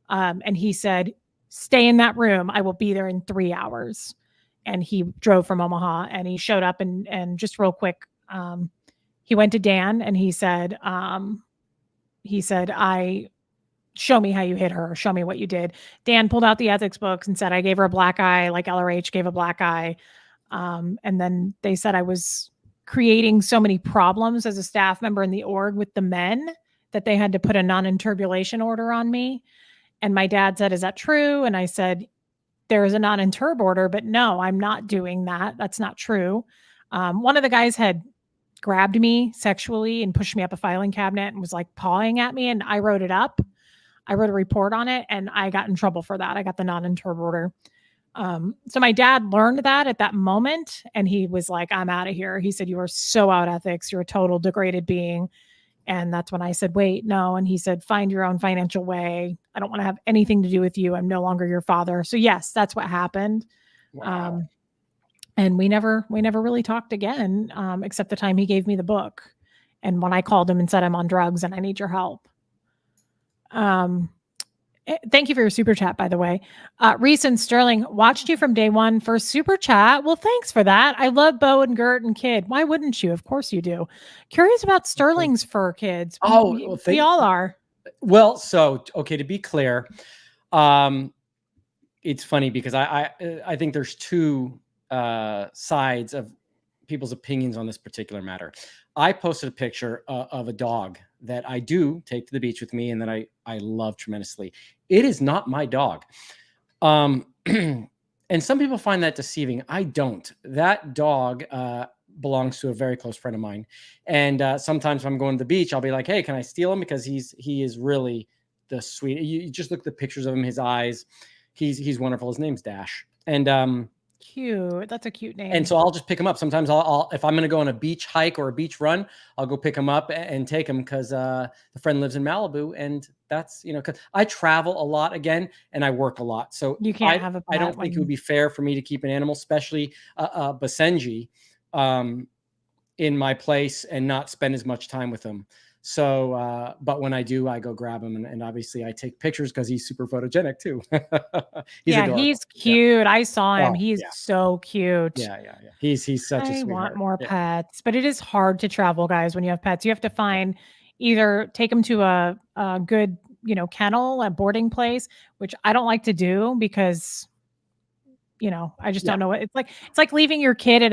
And he said, stay in that room. I will be there in 3 hours. And he drove from Omaha and he showed up and just real quick, he went to Dan and he said, show me how you hit her. Show me what you did. Dan pulled out the ethics books and said, I gave her a black eye, like LRH gave a black eye. And then they said I was creating so many problems as a staff member in the org with the men that they had to put a non-interbulation order on me. And my dad said, is that true? And I said, there is a non-interb order, but no, I'm not doing that. That's not true. One of the guys had grabbed me sexually and pushed me up a filing cabinet and was like pawing at me. And I wrote it up. I wrote a report on it and I got in trouble for that. I got the non-interb order. So my dad learned that at that moment and he was like, I'm out of here. He said, you are so out ethics. You're a total degraded being. And that's when I said, wait, no. And he said, find your own financial way. I don't want to have anything to do with you. I'm no longer your father. So yes, that's what happened. Wow. Um, and we never really talked again, except the time he gave me the book, and when I called him and said I'm on drugs and I need your help. Um, Thank you for your super chat, by the way. Reese and Sterling watched you from day one for super chat. Well, thanks for that. I love Bo and Gert and Kid. Why wouldn't you? Of course you do. Curious about Okay. Sterling's fur kids. We Oh, we, well, we all are. so okay, to be clear, um, it's funny because I think there's two sides of people's opinions on this particular matter. I posted a picture of a dog that I do take to the beach with me and that I love tremendously. It is not my dog. And some people find that deceiving. I don't. That dog belongs to a very close friend of mine. And sometimes when I'm going to the beach, I'll be like, "Hey, can I steal him?" Because he is really the sweet. You just look at the pictures of him, his eyes. He's wonderful. His name's Dash. Cute. That's a cute And name. so I'll just pick him up. Sometimes I'll if I'm going to go on a beach hike or a beach run, I'll go pick him up and take him because the friend lives in Malibu, and that's because I travel a lot again and I work a lot. So You can't have a I pet don't think it would when be fair for me to keep an animal, especially Basenji, um, in my place and not spend as much time with him. So, but when I do, I go grab him, and obviously I take pictures because he's super photogenic too. He's Yeah, he's adorable. Yeah. cute. I saw him. Oh, He's yeah. so cute. Yeah. He's such a I want sweetheart. more Yeah. pets, but it is hard to travel, guys, when you have pets. You have to find either take them to a good, kennel, a boarding place, which I don't like to do because, I just Yeah. don't know what it's like leaving your kid at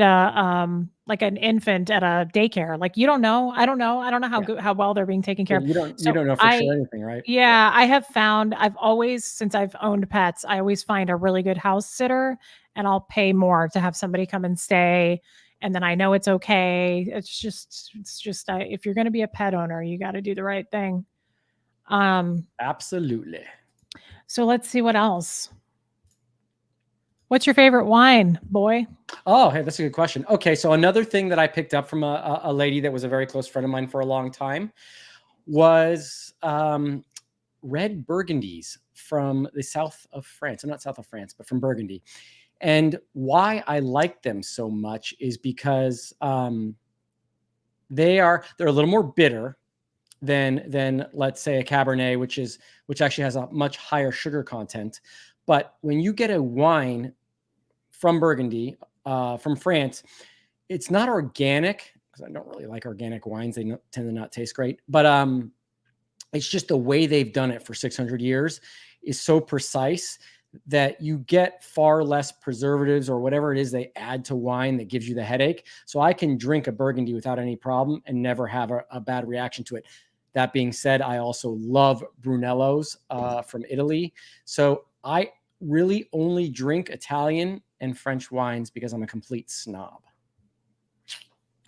like an infant at a daycare. Like you don't know. I don't know. I don't know how Yeah. good how well they're being taken care Yeah, of. you So don't know for I sure anything, right? Yeah. yeah, I have found I've always since I've owned pets, I always find a really good house sitter and I'll pay more to have somebody come and stay and then I know it's okay. It's just if you're going to be a pet owner, you got to do the right thing. Um Absolutely. so let's see what else. What's your favorite wine, boy? Oh, hey, that's a good question. Okay, so another thing that I picked up from a lady that was a very close friend of mine for a long time was red Burgundies from the south of France. Not south of France, but from Burgundy. And why I like them so much is because they're a little more bitter than let's say a Cabernet, which actually has a much higher sugar content. But when you get a wine from Burgundy, from France, it's not organic because I don't really like organic wines. They tend to not taste great, but it's just the way they've done it for 600 years is so precise that you get far less preservatives or whatever it is they add to wine that gives you the headache. So I can drink a Burgundy without any problem and never have a bad reaction to it. That being said, I also love Brunellos from Italy. So I really only drink Italian and French wines because I'm a complete snob.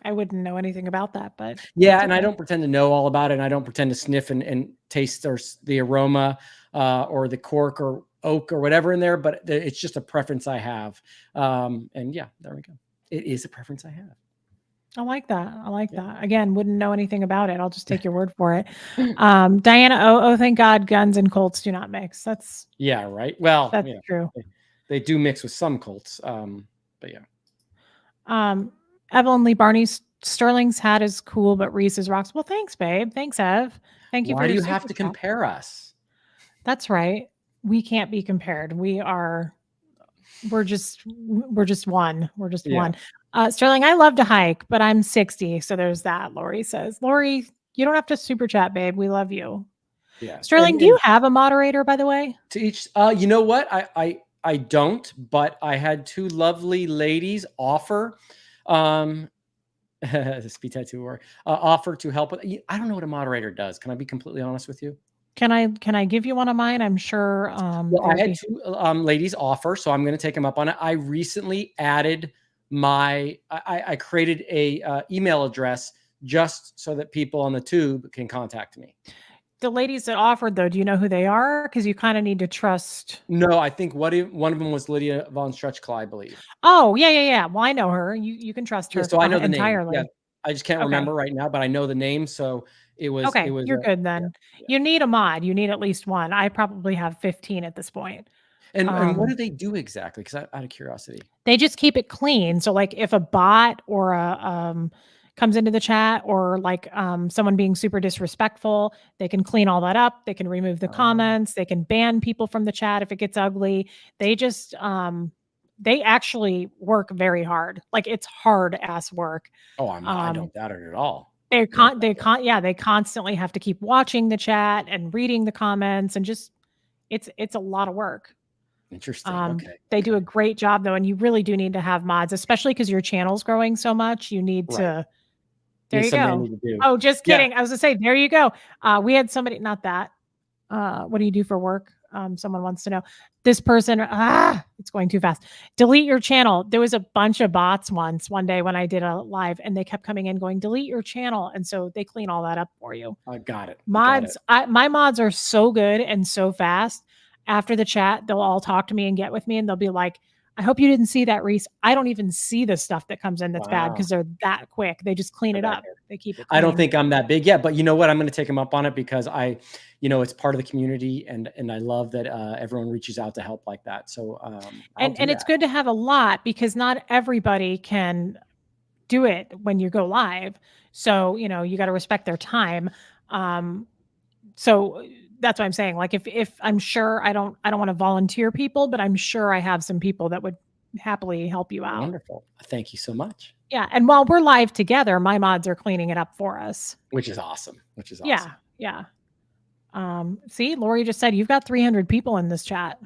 I wouldn't know anything about that, but Yeah, that's and I okay. don't pretend to know all about it. And I don't pretend to sniff and taste the aroma or the cork or oak or whatever in there. But it's just a preference I have. And yeah, there we go. It is a preference I have. I like that. I like Yeah. that. Again, wouldn't know anything about it. I'll just take your word for it. Diana, oh, thank God, guns and Colts do not mix. Yeah. Right. Well, That's true. they do mix with some cults. But yeah. Evelyn Lee Barney's Sterling's hat is cool, but Reese's rocks. Well, thanks, babe. Thanks, Ev. Thank you for Why do your you have super to chat. compare us? That's right. We can't be compared. We're just one. We're just Yeah. one. Sterling, I love to hike, but I'm 60, so there's that. Lori says, Lori, you don't have to super chat, babe. We love you. Yes. Sterling, do you have a moderator, by the way? To each, you know what? I don't, but I had two lovely ladies offer, the speed tattoo or offer to help with. I don't know what a moderator does. Can I be completely honest with you? Can I give you one of mine? I'm sure Well, they I would had be two ladies offer, so I'm going to take them up on it. I recently added I created a email address just so that people on the tube can contact me. the ladies that offered though. Do you know who they are? Because you kind of need to trust. No, I think one of them was Lydia von Stretchkla, I believe. Oh yeah. Well, I know her. You can trust Yeah, her so I know the name. Yeah, entirely. I just can't Okay. remember right now, but I know the name. So it Okay, was you're good yeah, then. yeah. You need a mod. You need at least one. I probably have 15 at this point. And what do they do exactly? Because out of curiosity. They just keep it clean. So, like, if a bot or comes into the chat, or like someone being super disrespectful, they can clean all that up. They can remove the comments. They can ban people from the chat if it gets ugly. They just they actually work very hard. Like, it's hard ass work. Oh, I don't doubt it at all. They constantly have to keep watching the chat and reading the comments, and just it's a lot of work. Interesting. Okay. They do a great job though, and you really do need to have mods, especially because your channel's growing so much. You need to. There you go. Oh, just kidding. I was gonna say, there you go. We had somebody, not that. What do you do for work? Someone wants to know. This person, it's going too fast. Delete your channel. There was a bunch of bots one day when I did a live, and they kept coming in going, delete your channel. And so they clean all that up for you. I got it. Mods, my mods are so good and so fast. After the chat, they'll all talk to me and get with me, and they'll be like, I hope you didn't see that, Reese. I don't even see the stuff that comes in that's bad, because they're that quick. They just clean it up. They keep it clean. I don't think I'm that big yet, but you know what? I'm going to take them up on it, because it's part of the community, and I love that everyone reaches out to help like that. So and it's good to have a lot, because not everybody can do it when you go live. So, you got to respect their time. So that's what I'm saying. Like, if I'm sure, I don't want to volunteer people, but I'm sure I have some people that would happily help you out. Wonderful. Thank you so much. Yeah. And while we're live together, my mods are cleaning it up for us. Which is awesome. Yeah. Yeah. See, Lori just said, you've got 300 people in this chat.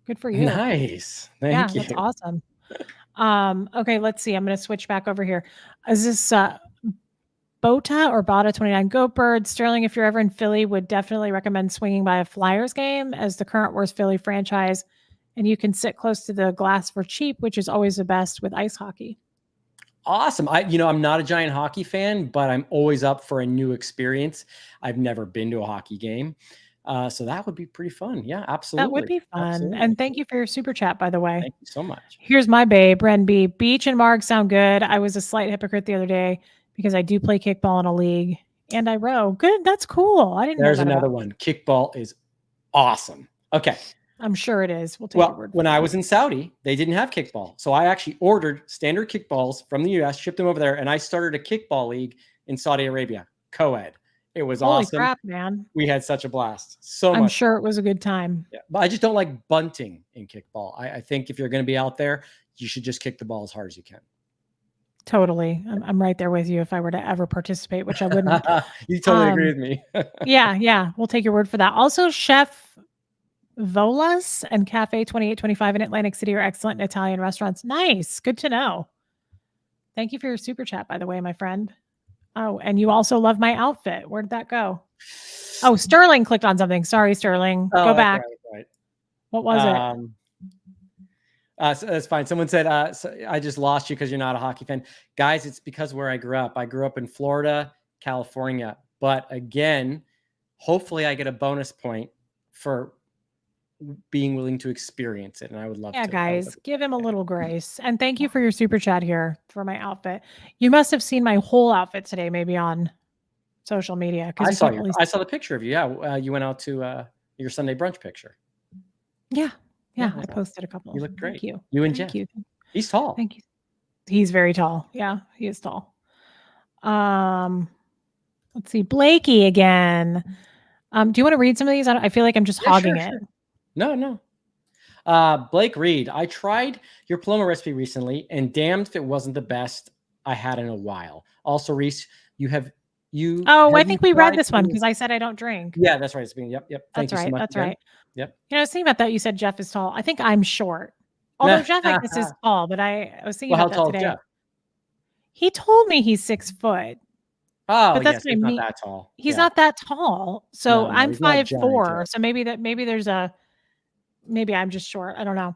Good for you. Nice. Thank you. That's awesome. Okay, let's see. I'm going to switch back over here. Is this Bota or Bota 29? Goat Bird. Sterling, if you're ever in Philly, would definitely recommend swinging by a Flyers game, as the current worst Philly franchise, and you can sit close to the glass for cheap, which is always the best with ice hockey. Awesome. I'm not a giant hockey fan, but I'm always up for a new experience. I've never been to a hockey game. So that would be pretty fun. Yeah, absolutely. That would be fun. Absolutely. And thank you for your super chat, by the way. Thank you so much. Here's my babe, Ren B. Beach and Marg sound good. I was a slight hypocrite the other day, because I do play kickball in a league and I row. Good. That's cool. I didn't know that. There's another one. Kickball is awesome. Okay. I'm sure it is. We'll take your word for when I was in Saudi, they didn't have kickball. So I actually ordered standard kickballs from the US, shipped them over there, and I started a kickball league in Saudi Arabia, co-ed. It was awesome. Holy crap, man. We had such a blast. I'm sure it was a good time. Yeah, but I just don't like bunting in kickball. I think if you're going to be out there, you should just kick the ball as hard as you can. Totally. I'm right there with you if I were to ever participate, which I wouldn't. You totally agree with me. Yeah. We'll take your word for that. Also, Chef Volas and Cafe 2825 in Atlantic City are excellent Italian restaurants. Nice. Good to know. Thank you for your super chat, by the way, my friend. Oh, and you also love my outfit. Where did that go? Oh, Sterling clicked on something. Sorry, Sterling. Go back. Right. What was it? So that's fine. Someone said, I just lost you because you're not a hockey fan. Guys, it's because where I grew up. I grew up in Florida, California. But again, hopefully I get a bonus point for being willing to experience it. And I would love to. Yeah, guys, give him a little grace. And thank you for your super chat here for my outfit. You must have seen my whole outfit today, maybe on social media. I saw the picture of you. Yeah. You went out to your Sunday brunch picture. Yeah. Yeah, I posted a couple. You look great. Thank you. You and Jeff. He's tall. Thank you. He's very tall. Yeah, he is tall. Let's see. Blakey again. Do you want to read some of these? I feel like I'm just hogging it. No. Blake Reed. I tried your Paloma recipe recently, and damned if it wasn't the best I had in a while. Also, Reese, I think we read this one because I said I don't drink. Yeah, that's right. Yep. Thank you so much. That's right. Yep. I was thinking about that. You said Jeff is tall. I think I'm short. Although Jeff, I guess, is tall, but I was thinking about that today. Jeff? He told me he's 6 foot. Oh, but that's he's not that tall. He's not that tall. So I'm 5'4". So maybe I'm just short. I don't know.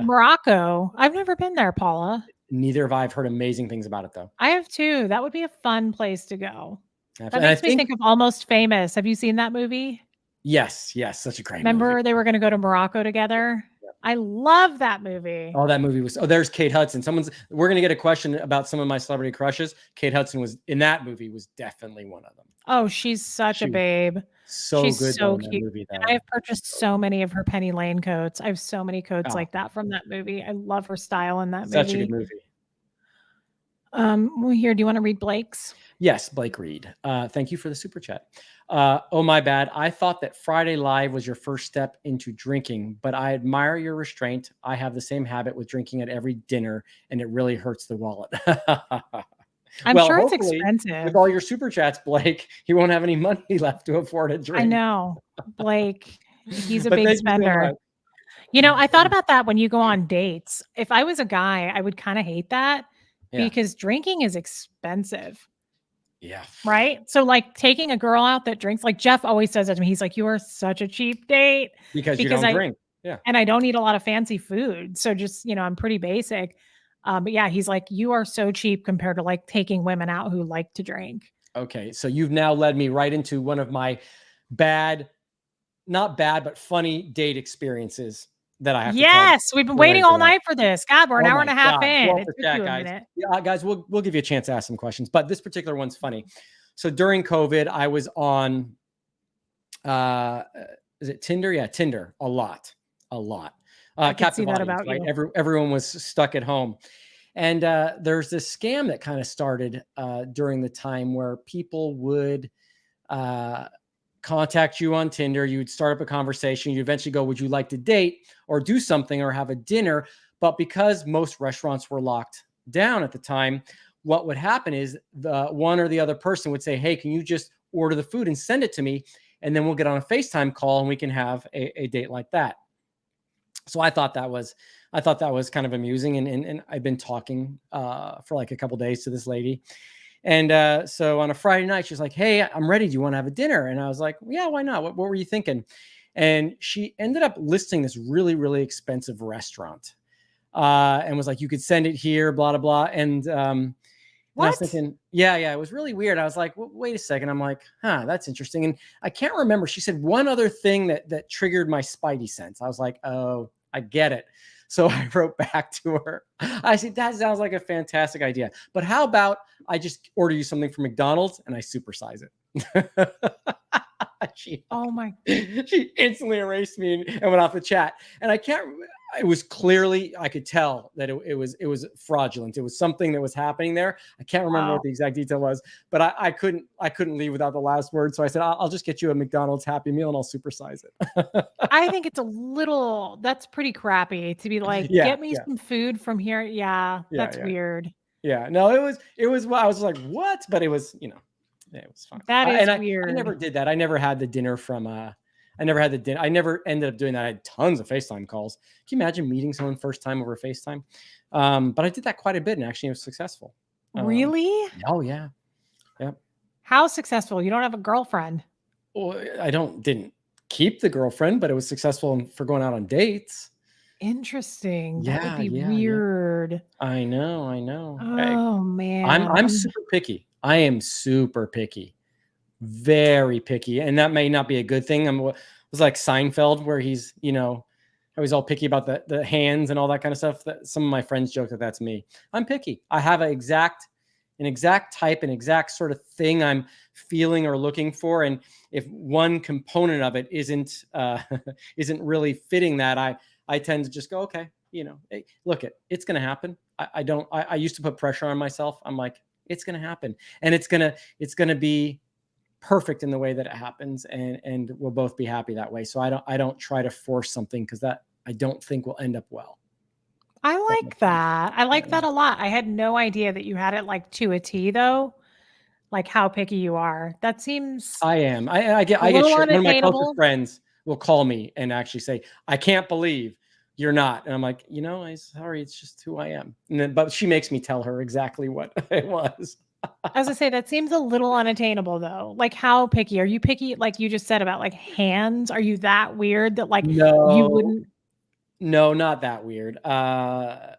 Morocco. I've never been there, Paula. Neither have I. I've heard amazing things about it, though. I have too. That would be a fun place to go. That makes me think of Almost Famous. Have you seen that movie? Yes. Such a great movie. Remember they were going to go to Morocco together? Yeah. I love that movie. Oh, that movie was... Oh, there's Kate Hudson. We're going to get a question about some of my celebrity crushes. Kate Hudson was in that movie, was definitely one of them. Oh, she's such a babe. So She's good though so in that cute, movie and I though. have purchased so many of her Penny Lane coats. I have so many coats Oh, like that from that movie. I love her style in that such a good movie. movie. Well, here, do you wanna read Blake's? Yes, Blake Reed. Thank you for the super chat. Oh, my bad. I thought that Friday Live was your first step into drinking, but I admire your restraint. I have the same habit with drinking at every dinner, and it really hurts the wallet. I'm Well, sure it's hopefully, with all expensive. your super chats, Blake, you won't have any money left to afford a I drink. know. Blake, he's a But big thank you so spender. much. You know, I thought about that when you go on dates. If I was a guy, I would kinda hate that Yeah. because drinking is expensive, Yeah. right? So, like, taking a girl out that drinks like, Jeff always says that to me. He's like, "You are such a cheap date," Because you because don't drink. Yeah. I don't eat a lot of fancy food. So just, I'm pretty basic. But yeah, he's like, "You are so cheap compared to, like, taking women out who like to drink." Okay. So you've now led me right into one of my bad, not bad, but funny date experiences that I have to tell Yes, we've been waiting related to all that. night for this. God, we're an Oh hour my and a half God. Pull in. up It the took you chat, a guys. minute. Yeah, guys, we'll give you a chance to ask some questions, but this particular one's funny. So during COVID, I was on uh is it Tinder? Yeah, Tinder. A lot. A lot. I could see Captive that audience, about right? you. Everyone was stuck at home. And there's this scam that kind of started during the time where people would uh contact you on Tinder. You would start up a conversation. You eventually go, would you like to date or do something or have a dinner? But because most restaurants were locked down at the time, what would happen is the one or the other person would say, hey, can you just order the food and send it to me? And then we'll get on a FaceTime call and we can have a date like that. So I thought that was kind of amusing. And I've been talking for like a couple days to this lady. And so on a Friday night, she's like, hey, I'm ready. Do you want to have a dinner? And I was like, yeah, why not? What were you thinking? And she ended up listing this really, really expensive restaurant and was like, you could send it here, blah, blah, blah. And I was What? thinking, yeah, it was really weird. I was like, wait a second. I'm like, that's interesting. And I can't remember. She said one other thing that triggered my spidey sense. I was like, oh, I get it. So I wrote back to her. I said, that sounds like a fantastic idea. But how about I just order you something from McDonald's and I supersize it? she Oh my she instantly erased me and went off the chat. And I can't. It was clearly I could tell that it was fraudulent. It was something that was happening there. I can't remember wow. what the exact detail was, but I couldn't leave without the last word. So I said I'll just get you a McDonald's Happy Meal and I'll supersize it. I think it's a little that's pretty crappy to be like, Yeah, "Get me yeah, some food from here." Yeah, yeah, that's yeah, weird. yeah. No, it was. I was like, what? But it was, yeah, it was fun. That And is I never weird. did that. I never had the dinner from. I never had the dinner. I never ended up doing that. I had tons of FaceTime calls. Can you imagine meeting someone first time over FaceTime? But I did that quite a bit, and actually, it was successful. Really? Oh yeah, yeah. How successful? You don't have a girlfriend. Well, I didn't keep the girlfriend, but it was successful for going out on dates. Interesting. That would Yeah, be yeah, yeah. weird. I know, I know. Oh, man. I'm super picky. I am super picky. Very picky, and that may not be a good thing. It was like Seinfeld, where he's, always all picky about the hands and all that kind of stuff. That some of my friends joke that that's me. I'm picky. I have an exact type, an exact sort of thing I'm feeling or looking for, and if one component of it isn't isn't really fitting that, I tend to just go, okay, hey, look, it's going to happen. I don't. I used to put pressure on myself. I'm like, it's going to happen, and it's gonna be perfect in the way that it happens, and we'll both be happy that way. So I don't try to force something because that I don't think will end up well. I That like makes sense. that. I like Yeah. that a lot. I had no idea that you had it, like, to a T, though, like, how picky you are. That seems I am. a I get little shit. One of my closest unattainable. friends will call me and actually say, "I can't believe you're not." And I'm like, I'm sorry, it's just who I am. But she makes me tell her exactly what it was. As I say, that seems a little unattainable, though. Like, how picky? Are you picky, like you just said about, like, hands? Are you that weird that, like, you No, wouldn't no, not that weird. I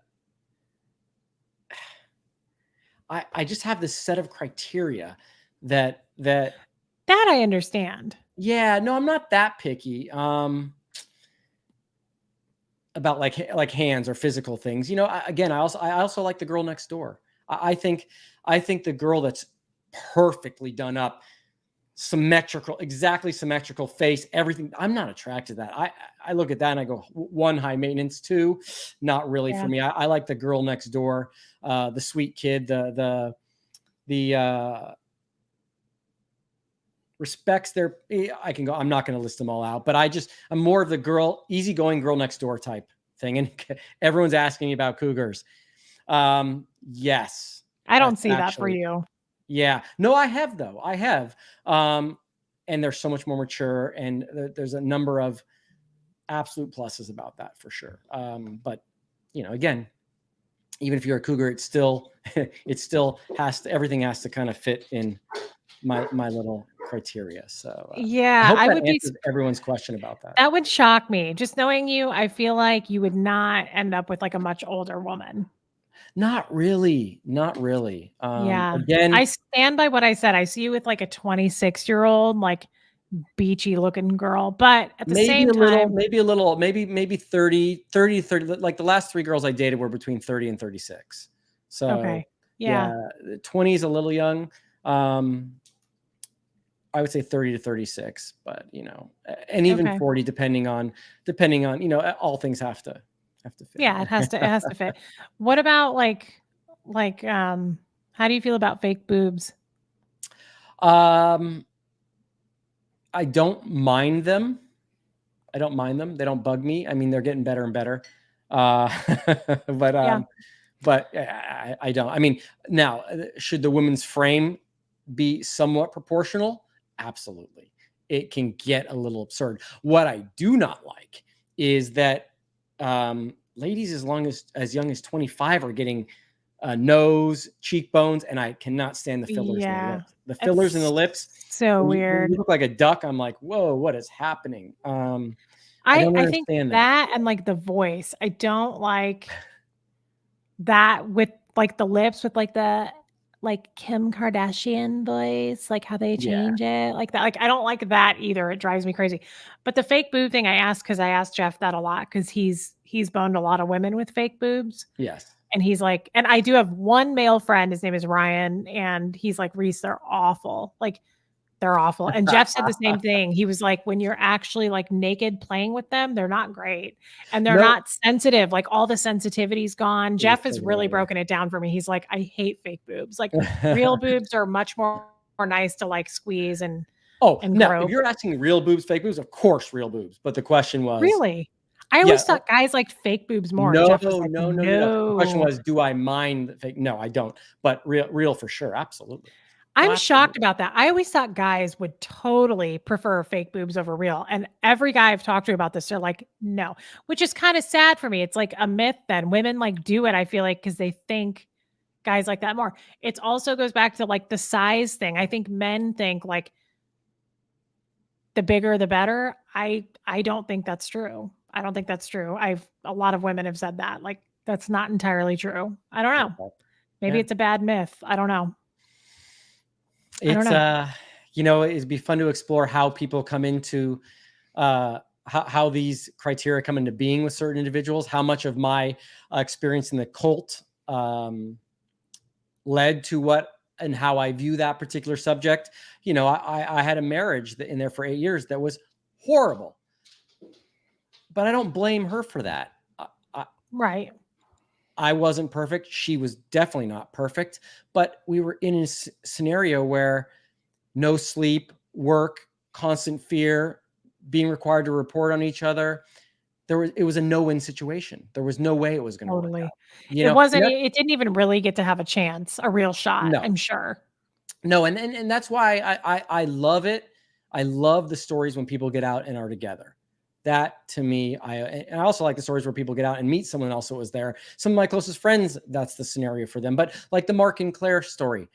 just have this set of criteria that that I understand. yeah, no, I'm not that picky. About like hands or physical things. Again, I also like the girl next door. I think the girl that's perfectly done up symmetrical, exactly symmetrical face, everything. I'm not attracted to that. I look at that and I go, one, high maintenance, two, not really for Yeah. me. I like the girl next door, the sweet kid, the respects their, I can go, I'm not going to list them all out, but I'm more of the girl, easygoing girl next door type thing. And everyone's asking me about cougars. Yes, I don't that's see that for actually, you. yeah. No, I have though. I have. And they're so much more mature, and there's a number of absolute pluses about that for sure. But again, even if you're a cougar, it still everything has to kind of fit in my little criteria. So I Yeah, hope I that would be answers everyone's question about that. that would shock me. Just knowing you, I feel like you would not end up with like a much older woman. Not really, not really. Yeah. I Again, stand by what I said. I see you with like a 26-year-old, like beachy looking girl, but at the maybe same a little, time, maybe a little, maybe 30. Like the last 3 girls I dated were between 30 and 36. So okay. Yeah. yeah, 20 is a little young. I would say 30 to 36, but and even Okay. 40, depending on, all things have to fit in Yeah, there. it has to fit. What about like how do you feel about fake boobs? um, I don't mind them. I don't mind them. They don't bug me. I mean, they're getting better and better. Uh, but Yeah. I don't. I mean, now should the woman's frame be somewhat proportional? Absolutely. It can get a little absurd. What I do not like is that ladies as young as 25 are getting nose, cheekbones, and I cannot stand the fillers in the Yeah. lips. The fillers in the It's lips, so when you weird. look like a duck, I'm like, whoa, what is happening? I don't I think understand that. that and like the voice. I don't like that with like the lips with like the like Kim Kardashian voice, like how they Yeah. change it like that. Like I don't like that either. It drives me crazy. But the fake boob thing I asked because I asked Jeff that a lot because he's boned a lot of women with fake boobs. Yes. And he's like, and I do have one male friend, his name is Ryan, and he's like, Reese, they're awful. Like they're awful. And Jeff said the same thing. He was like, when you're actually like naked playing with them, they're not great. And they're No. not sensitive. Like all the sensitivity's gone. It was Jeff has taken really away. broken it down for me. He's like, I hate fake boobs. Like real boobs are much more nice to like squeeze Oh, and now if grope. you're asking real boobs, fake boobs, of course, real boobs. But the question was, Really? I yeah, always thought guys liked fake boobs more. And no, Jeff was like, no. The question no. was, do I mind the fake? No, I don't. But real for sure, absolutely. Oh, I'm shocked absolutely. about that. I always thought guys would totally prefer fake boobs over real. And every guy I've talked to about this, they're like, no, which is kind of sad for me. It's like a myth that women like do it, I feel like, because they think guys like that more. It also goes back to like the size thing. I think men think like the bigger the better. I don't think that's true. I don't think that's true. A lot of women have said that. Like that's not entirely true. I don't know. Okay. Maybe Yeah. it's a bad myth. I don't know. I don't It's know. it'd be fun to explore how people come into how these criteria come into being with certain individuals, how much of my experience in the cult led to what and how I view that particular subject. I had a marriage in there for 8 years that was horrible, but I don't blame her for that. I, Right. I wasn't perfect. She was definitely not perfect, but we were in a scenario where no sleep, work, constant fear, being required to report on each other. It was a no-win situation. There was no way it was going to work Totally. out. It And wasn't that, it didn't even really get to have a chance, a real shot, no, I'm sure. no, and that's why I love it. I love the stories when people get out and are together. That to me, and I also like the stories where people get out and meet someone else that was there. Some of my closest friends, that's the scenario for them. But like the Mark and Claire story,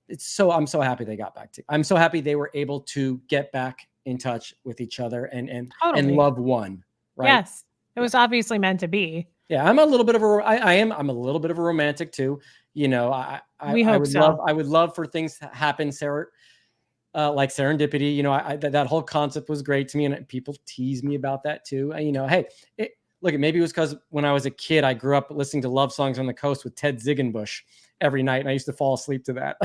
I'm so happy they got back to. I'm so happy they were able to get back in touch with each other and Totally. love one. Right? Yes. It Yeah. was obviously meant to be. Yeah, I'm a little bit of a I'm a little bit of a romantic too. We hope so. I would love for things to happen, Sarah, like serendipity. That whole concept was great to me, and people tease me about that too. Hey, look, maybe it was because when I was a kid, I grew up listening to love songs on the coast with Ted Ziegenbusch, every night, and I used to fall asleep to that.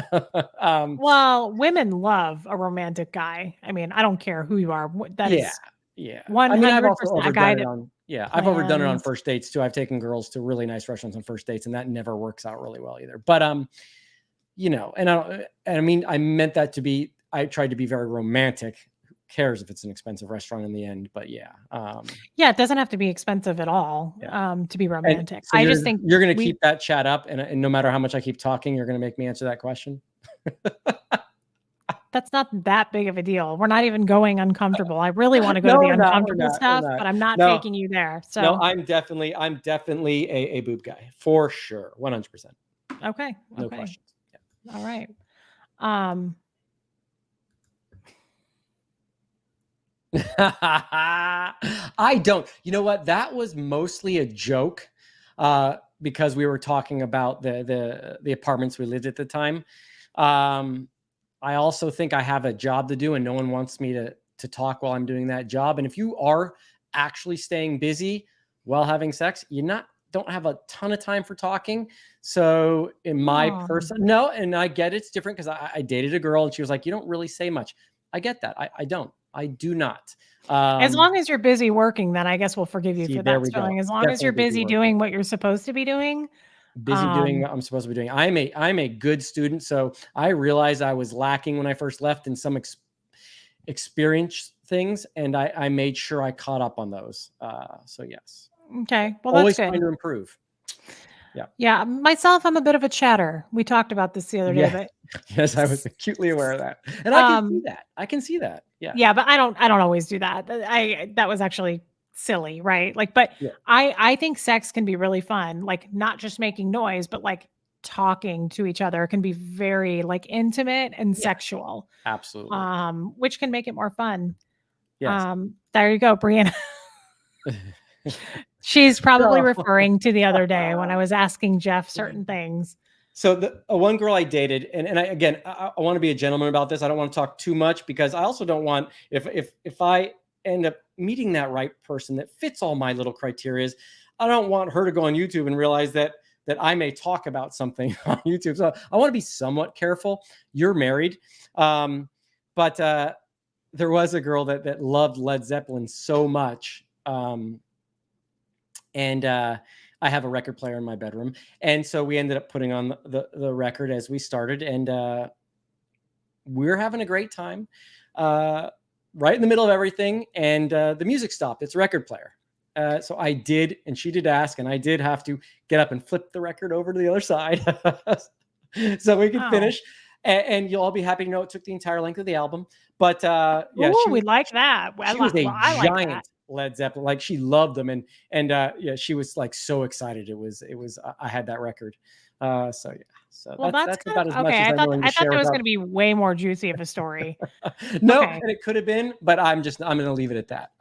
Well, women love a romantic guy. I mean, I don't care who you are. That Yeah, is yeah. I mean, I've 100% also a guy overdone it that on I've overdone it on plans. first dates too. I've taken girls to really nice restaurants on first dates, and that never works out really well either. But I mean, I meant that to be. I tried to be very romantic. Who cares if it's an expensive restaurant in the end? But yeah, Yeah, it doesn't have to be expensive at all, yeah. to be And romantic. so I just think you're going to we keep that chat up, and no matter how much I keep talking, you're going to make me answer that question. that's not that big of a deal. We're not even going uncomfortable. I really wanna go to No, the we're not. We're uncomfortable not. We're stuff, not. but I'm not No, taking you there. no. So, I'm definitely a boob guy for sure, 100%. okay, No okay. questions. All right. Um, I don't. You know what? That was mostly a joke, because we were talking about the apartments we lived at the time. I also think I have a job to do, and no one wants me to talk while I'm doing that job. And if you are actually staying busy while having sex, you not don't have a ton of time for talking. So in my oh. person, no, and I get it's different because I dated a girl and she was like, "You don't really say much." I get that. I don't. I do not. As long as you're busy working, then I guess we'll forgive you See, for there that, we go. Sterling. As long as Definitely you're busy busy working. doing what you're supposed to be doing, Busy doing um, what I'm supposed to be doing. I'm a good student, so I realized I was lacking when I first left in some experience things, and I made sure I caught up on those. So yes, okay. Well, that's always good. trying to improve. Yeah. Yeah, myself, I'm a bit of a chatter. We talked about this the other day, Yeah. but Yes, I was acutely aware of that, and I can see um, that. I can see that. Yeah. yeah, but I don't always do that. That was actually silly, right? Like, but Yeah. I think sex can be really fun, like not just making noise, but like talking to each other can be very like intimate and Yeah. sexual, Absolutely. which can make it more fun. Yes. There you go, Brianna. She's probably So, referring to the other day when I was asking Jeff certain things. so the one girl I dated, and I, again, I want to be a gentleman about this. I don't want to talk too much because I also don't want if I end up meeting that right person that fits all my little criterias, I don't want her to go on YouTube and realize that I may talk about something on YouTube. So I want to be somewhat careful. You're married, but there was a girl that loved Led Zeppelin so much, and I have a record player in my bedroom, and so we ended up putting on the record as we started, and we're having a great time, right in the middle of everything, and the music stopped. It's a record player. So I did, and she did ask, and I did have to get up and flip the record over to the other side so we could Oh, finish. And you'll all be happy to know it took the entire length of the album. But yeah, ooh, we like that. she was a Well, I like that. giant Led Zeppelin. Like she loved them, and yeah, she was like so excited. I had that record. So yeah, so Well, that's that's kind about as of much okay. as I'm willing to I thought share there was without. going to be way more juicy of a story. No, Okay, and it could have been, but I'm going to leave it at that.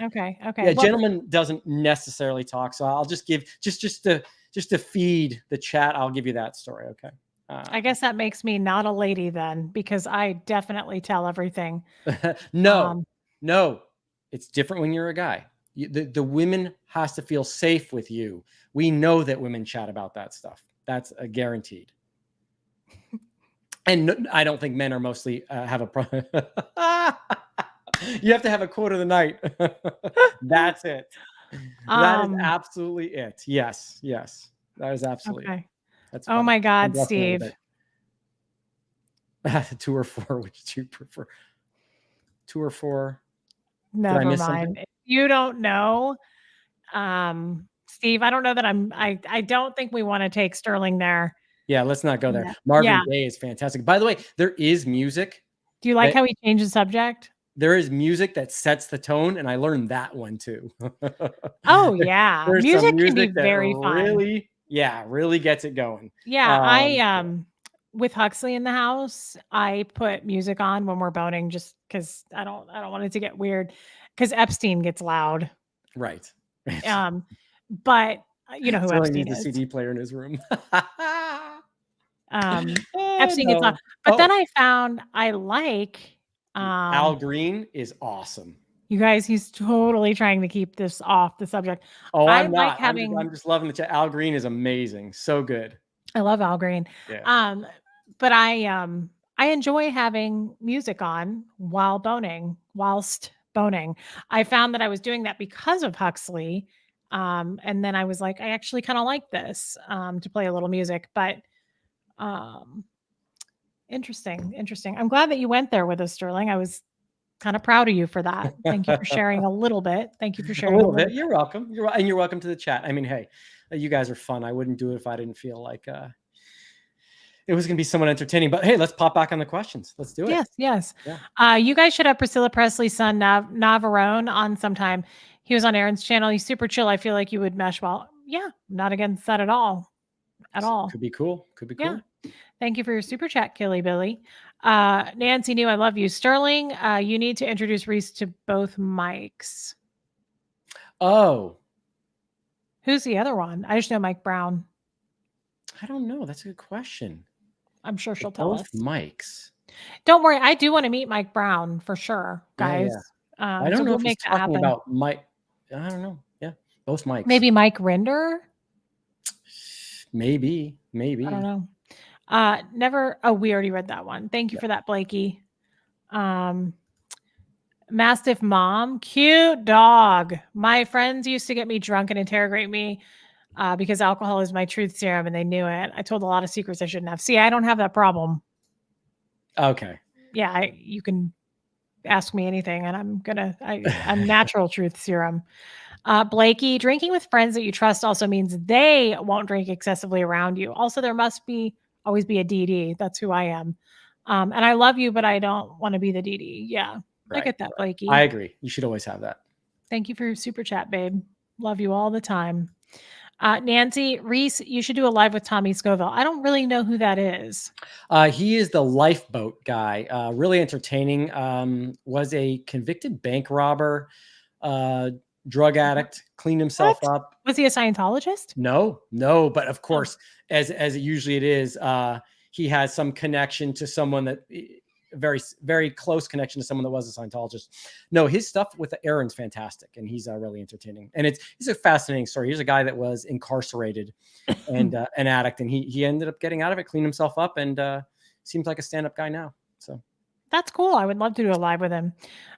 okay, okay. Yeah, Well, gentleman doesn't necessarily talk, so I'll just give just to feed the chat. I'll give you that story. Okay. I guess that makes me not a lady then, because I definitely tell everything. No, Um, no, it's different when you're a guy. The women has to feel safe with you. We know that women chat about that stuff. That's a guaranteed. And I don't think men are mostly have a problem. You have to have a quote of the night. That's it. That is um, absolutely it. Yes, yes, that is absolutely it. okay. That's Oh funny. my I'm God, blushing a little Steve. bit. 2 or 4, which do you prefer? 2 or 4? Did I Never miss something? mind. If you don't know, Steve, I don't know that I don't think we want to take Sterling there. Yeah, let's not go there. Yeah. Marvin Yeah. Gaye is fantastic. By the way, there is music Do you like that how he changed the subject? sets the tone, and I learned that one too. Oh, yeah. There's some Music can be music that very fun. really gets it going. Yeah, I, Yeah. with Huxley in the house, I put music on when we're boning just because I don't want it to get weird. Because Epstein gets loud. Right. Um, but, you know who Sterling Epstein needs a is. CD player in his room. Epstein gets loud. No. But then Oh, I found I like, Al um Green is awesome. you guys, he's totally trying to keep this off the subject. Oh, I I'm like not. having I'm just loving the chat. Al Green is amazing. So good. I love Al Green. Yeah. Um, but I enjoy having music on while whilst boning. I found that I was doing that because of Huxley. And then I was like, I actually kind of like this to play a little music, but um interesting, interesting. I'm glad that you went there with us, Sterling. I was kind of proud of you for that. Thank you for sharing a little bit. Thank you for A sharing a little little bit. bit. You're welcome. And you're welcome to the chat. I mean, hey, you guys are fun. I wouldn't do it if I didn't feel like it was going to be somewhat entertaining. But hey, let's pop back on the questions. Let's do it. Yes, yes. Yeah. You guys should have Priscilla Presley's son Navarone on sometime. He was on Aaron's channel. He's super chill. I feel like you would mesh well. Yeah, not against that at all. At all. Could be cool. Could be Yeah. cool. Thank you for your super chat, Killy Billy. Nancy New, I love you. Sterling, you need to introduce Reese to both mics. Oh, Who's the other one? I just know Mike Brown. I don't know. That's a good question. I'm sure she'll They're tell both us. mics. Don't worry. I do want to meet Mike Brown for sure, guys. Yeah. I So don't know we'll if he's make that talking happen. about Mike. I don't know. Yeah. Both mics. Maybe Mike Rinder. Maybe. I don't know. Never. Oh, we already read that one. Thank you for that, Blakey. Mastiff mom, cute dog. My friends used to get me drunk and interrogate me because alcohol is my truth serum, and they knew it. I told a lot of secrets I shouldn't have. See, I don't have that problem. Okay. Yeah, you can ask me anything, and I'm natural truth serum. Blakey, drinking with friends that you trust also means they won't drink excessively around you. Also, there must always be a DD. That's who I am. And I love you, but I don't want to be the DD. Yeah, I get that, Blakey. I agree. You should always have that. Thank you for your super chat, babe. Love you all the time. Nancy, Reese, you should do a live with Tommy Scoville. I don't really know who that is. He is the lifeboat guy. Really entertaining. Was a convicted bank robber, drug addict, cleaned himself up. Was he a Scientologist? No. But of course, as it usually it is, he has some connection to someone that very, very close connection to someone that was a Scientologist. No, his stuff with Aaron's fantastic, and he's really entertaining. And it's a fascinating story. Here's a guy that was incarcerated and an addict, and he ended up getting out of it, cleaned himself up, and seems like a stand-up guy now. So that's cool. I would love to do a live with him.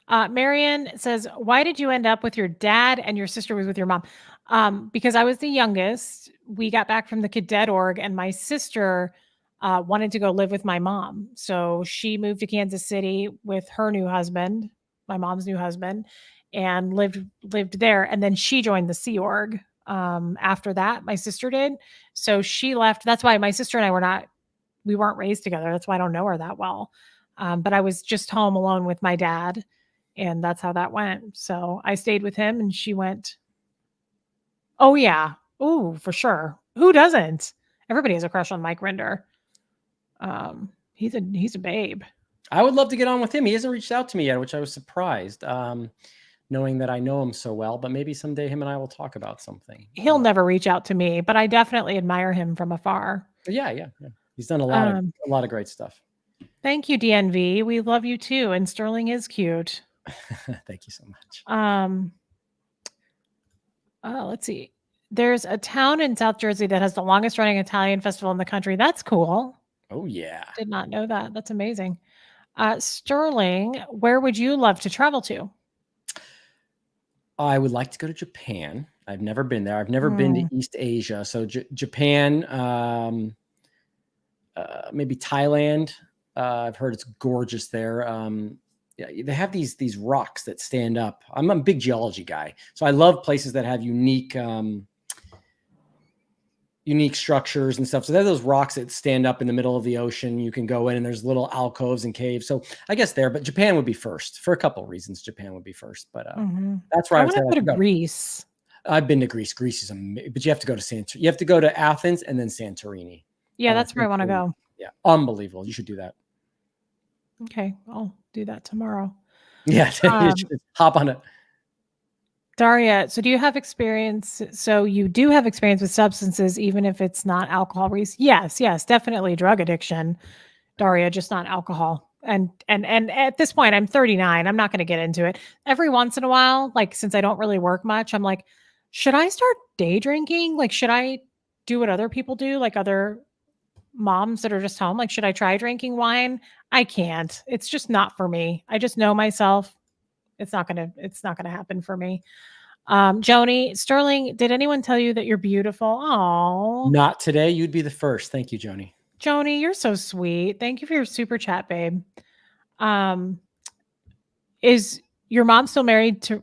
Marion says, why did you end up with your dad and your sister was with your mom? Because I was the youngest. We got back from the Kid Dead org, and my sister wanted to go live with my mom. So she moved to Kansas City with her new husband, my mom's new husband, and lived there. And then she joined the Sea Org. After that, my sister did. So she left. That's why my sister and I we weren't raised together. That's why I don't know her that well. But I was just home alone with my dad, and that's how that went. So I stayed with him, and she went. Oh yeah, oh for sure. Who doesn't? Everybody has a crush on Mike Rinder. He's a babe. I would love to get on with him. He hasn't reached out to me yet, which I was surprised, knowing that I know him so well. But maybe someday him and I will talk about something. He'll never reach out to me, but I definitely admire him from afar. Yeah. He's done a lot of great stuff. Thank you, DNV. We love you too. And Sterling is cute. Thank you so much. Let's see. There's a town in South Jersey that has the longest running Italian festival in the country. That's cool. Oh yeah. Did not know that. That's amazing. Sterling, where would you love to travel to? I would like to go to Japan. I've never been there. I've never been to East Asia. So Japan, maybe Thailand. I've heard it's gorgeous there. Yeah, they have these rocks that stand up. I'm a big geology guy, so I love places that have unique structures and stuff. So there's those rocks that stand up in the middle of the ocean. You can go in, and there's little alcoves and caves. So I guess there, but Japan would be first for a couple of reasons. Japan would be first, but that's where I would say go to Greece. I've been to Greece. Greece is amazing, but you have to go to You have to go to Athens and then Santorini. Yeah, that's where I want to go. Yeah, unbelievable. You should do that. Okay, I'll do that tomorrow. Yeah, hop on it. Daria, so do you have experience? So you do have experience with substances, even if it's not alcohol, Reese? Yes, definitely drug addiction, Daria, just not alcohol. And at this point, I'm 39. I'm not going to get into it. Every once in a while, like since I don't really work much, I'm like, should I start day drinking? Like, should I do what other people do? Like other moms that are just home, like, should I try drinking wine? I can't. It's just not for me. I just know myself. It's not gonna happen for me. Joni, Sterling, did anyone tell you that you're beautiful? Oh, Not today. You'd be the first. Thank you, Joni. Joni, you're so sweet. Thank you for your super chat, babe. Um, is your mom still married to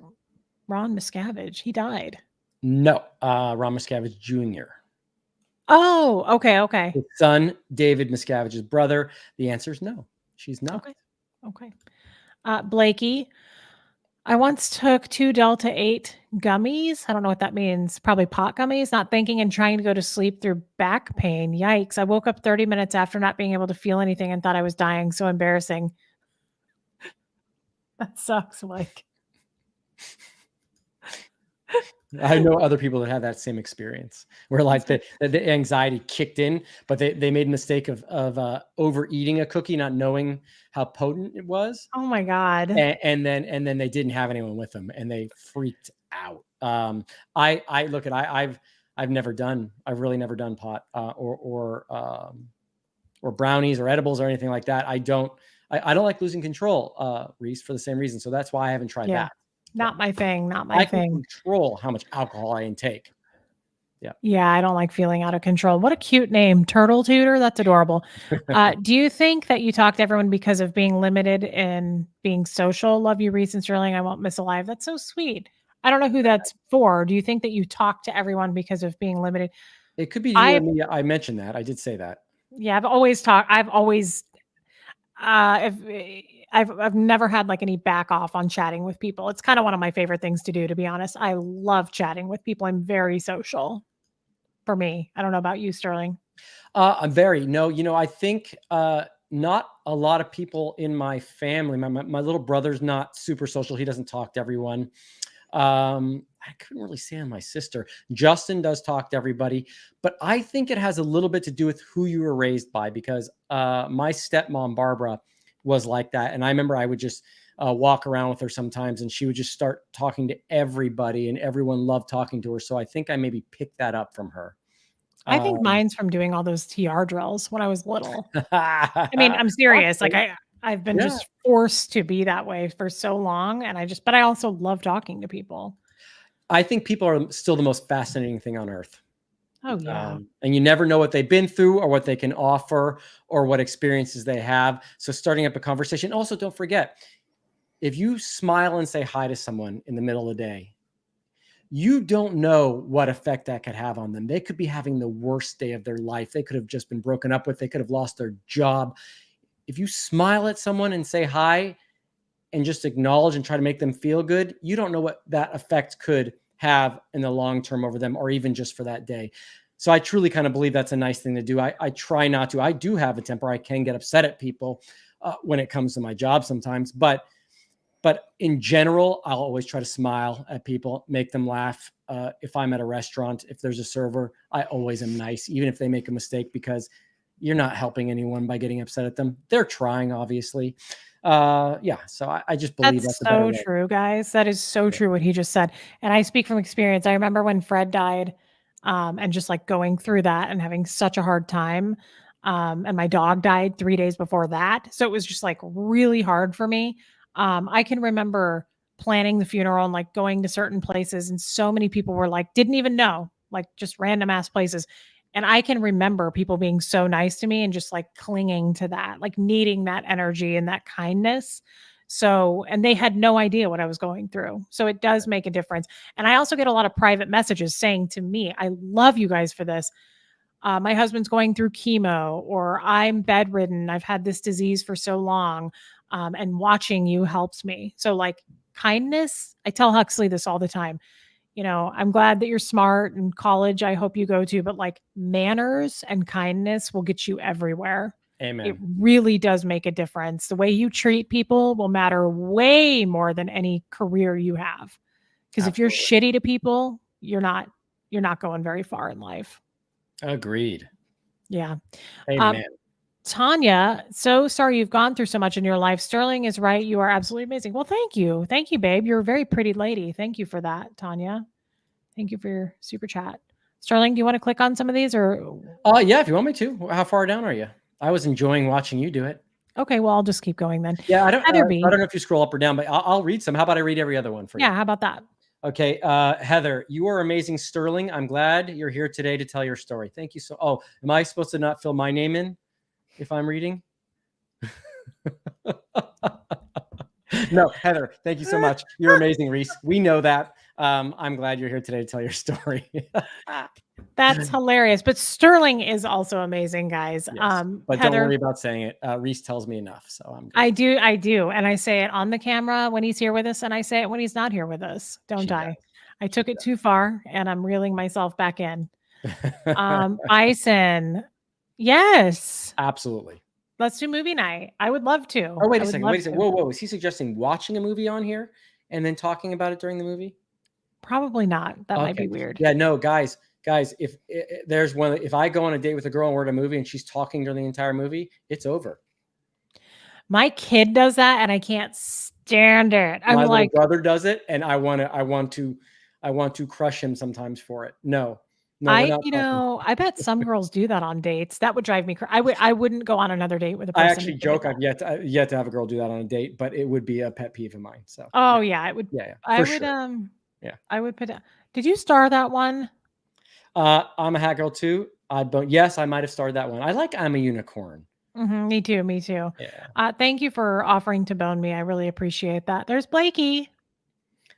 Ron Miscavige? He died. No, Ron Miscavige Jr. Oh, okay. His son, David Miscavige's brother. The answer is no. She's not. Okay. Blakey, I once took 2 Delta 8 gummies. I don't know what that means. Probably pot gummies, not thinking and trying to go to sleep through back pain. Yikes. I woke up 30 minutes after not being able to feel anything and thought I was dying. So embarrassing. That sucks, Mike. I know other people that had that same experience where like the anxiety kicked in, but they made a mistake of overeating a cookie, not knowing how potent it was. Oh my God. And then they didn't have anyone with them and they freaked out. I look at, I've really never done pot, or brownies or edibles or anything like that. I don't like losing control, Reese, for the same reason. So that's why I haven't tried that. Not my thing. Not my I can thing. control how much alcohol I intake. Yeah, I don't like feeling out of control. What a cute name, Turtle Tutor. That's adorable. Do you think that you talk to everyone because of being limited in being social? Love you, Reese and Sterling. I won't miss a live. That's so sweet. I don't know who that's for. Do you think that you talk to everyone because of being limited? It could be you and me. I mentioned that. I did say that. Yeah, I've never had like any back off on chatting with people. It's kind of one of my favorite things to do, to be honest. I love chatting with people. I'm very social. For me, I don't know about you, Sterling. I'm very, no, I think not a lot of people in my family. My little brother's not super social. He doesn't talk to everyone. I couldn't really say on my sister. Justin does talk to everybody, but I think it has a little bit to do with who you were raised by, because my stepmom, Barbara, was like that. And I remember I would just walk around with her sometimes and she would just start talking to everybody and everyone loved talking to her. So I think I maybe picked that up from her. I think mine's from doing all those TR drills when I was little. I mean, I'm serious. Like I've been just forced to be that way for so long. And but I also love talking to people. I think people are still the most fascinating thing on earth. Oh yeah. And you never know what they've been through or what they can offer or what experiences they have. So starting up a conversation. Also, don't forget, if you smile and say hi to someone in the middle of the day, you don't know what effect that could have on them. They could be having the worst day of their life. They could have just been broken up with. They could have lost their job. If you smile at someone and say hi and just acknowledge and try to make them feel good, you don't know what that effect could have in the long term over them, or even just for that day. So I truly kind of believe that's a nice thing to do. I try not to. I do have a temper. I can get upset at people when it comes to my job sometimes, but in general, I'll always try to smile at people, make them laugh. If I'm at a restaurant, if there's a server, I always am nice, even if they make a mistake, because you're not helping anyone by getting upset at them. They're trying, obviously. So I just believe that's so true, guys. That is so true what he just said. And I speak from experience. I remember when Fred died, and just like going through that and having such a hard time. And my dog died 3 days before that. So it was just like really hard for me. I can remember planning the funeral and like going to certain places, and so many people were like, didn't even know, like just random ass places. And I can remember people being so nice to me and just like clinging to that, like needing that energy and that kindness. So, and they had no idea what I was going through. So it does make a difference. And I also get a lot of private messages saying to me, I love you guys for this. My husband's going through chemo, or I'm bedridden. I've had this disease for so long. And watching you helps me. So, like kindness, I tell Huxley this all the time. I'm glad that you're smart and college, I hope you go to, but like manners and kindness will get you everywhere. Amen. It really does make a difference. The way you treat people will matter way more than any career you have. Because if you're shitty to people, you're not going very far in life. Agreed. Yeah. Amen. Tanya, so sorry you've gone through so much in your life. Sterling is right. You are absolutely amazing. Well, thank you. Thank you, babe. You're a very pretty lady. Thank you for that, Tanya. Thank you for your super chat. Sterling, do you want to click on some of these or? Yeah, if you want me to. How far down are you? I was enjoying watching you do it. Okay, well, I'll just keep going then. Yeah, I don't Heather B. know if you scroll up or down, but I'll read some. How about I read every other one for you? Yeah, how about that? Okay, Heather, you are amazing, Sterling. I'm glad you're here today to tell your story. Thank you so. Oh, am I supposed to not fill my name in if I'm reading? No, Heather, thank you so much. You're amazing, Reese. We know that. I'm glad you're here today to tell your story. That's hilarious. But Sterling is also amazing, guys. Yes, but Heather, don't worry about saying it. Reese tells me enough, so I'm good. I do. And I say it on the camera when he's here with us, and I say it when he's not here with us. Don't She I? does. I took it too far and I'm reeling myself back in. Bison. Yes. Absolutely. Let's do movie night. I would love to. Oh, wait I a would second. love Wait a second. to. Whoa. Is he suggesting watching a movie on here and then talking about it during the movie? Probably not. That might be Okay. weird. Yeah, no, guys, if there's one, if I go on a date with a girl and we're at a movie and she's talking during the entire movie, it's over. My kid does that and I can't stand it. I'm My little like, brother does it, and I want to crush him sometimes for it. No, we're not talking. I bet some girls do that on dates. That would drive me crazy. I wouldn't go on another date with a I person actually who did joke that. I've yet to have a girl do that on a date, but it would be a pet peeve of mine. So Oh yeah, it would. yeah, I for would sure. Yeah. I would put. Did you star that one? I'm a hat girl too. Yes, I might have started that one. I like I'm a unicorn. Me too. Me too. Yeah. Thank you for offering to bone me. I really appreciate that. There's Blakey.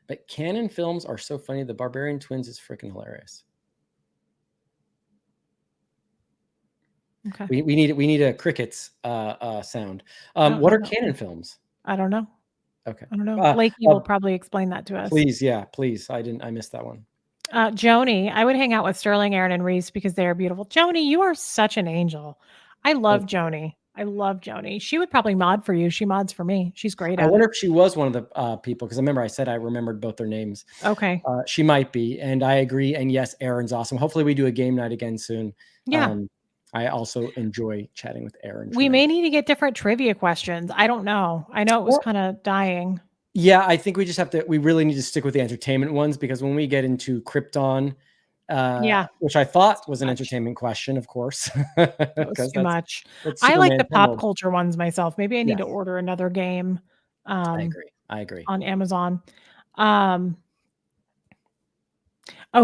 But canon films are so funny. The Barbarian Twins is freaking hilarious. Okay. We need a crickets sound. What are canon films? I don't know. Okay. I don't know. Blakey will probably explain that to us. Please, yeah, please. I missed that one. Joni, I would hang out with Sterling, Aaron, and Reese because they are beautiful. Joni, you are such an angel. I love Joni. I love Joni. She would probably mod for you. She mods for me. She's great at it. I wonder if she was one of the people, because I remember I said I remembered both their names. Okay. She might be, and I agree. And yes, Aaron's awesome. Hopefully we do a game night again soon. Yeah. I also enjoy chatting with Aaron. We may need to get different trivia questions. I don't know. I know it was kind of dying. Yeah, I think we really need to stick with the entertainment ones, because when we get into Krypton, which I thought was an entertainment question, of course. That was too much. I Superman like the pop culture ones myself. Maybe I need to order another game. I agree. On Amazon. Oh,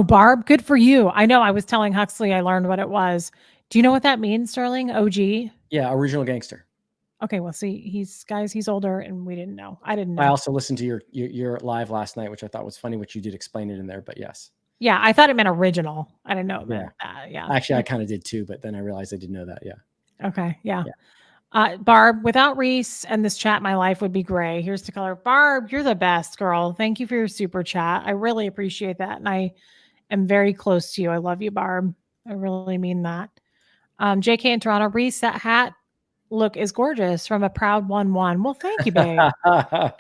Barb, good for you. I know I was telling Huxley I learned what it was. Do you know what that means, Sterling? OG? Yeah, original gangster. Okay, well, see, he's older and we didn't know. I didn't know. I also listened to your live last night, which I thought was funny, which you did explain it in there, but yes. Yeah, I thought it meant original. I didn't know it meant that. Yeah. Actually, I kind of did too, but then I realized I didn't know that. Yeah. Okay. Yeah. Barb, without Reese and this chat, my life would be gray. Here's the color. Barb, you're the best, girl. Thank you for your super chat. I really appreciate that. And I am very close to you. I love you, Barb. I really mean that. JK in Toronto, Reese, that hat look is gorgeous from a proud 1-1. Well, thank you, babe.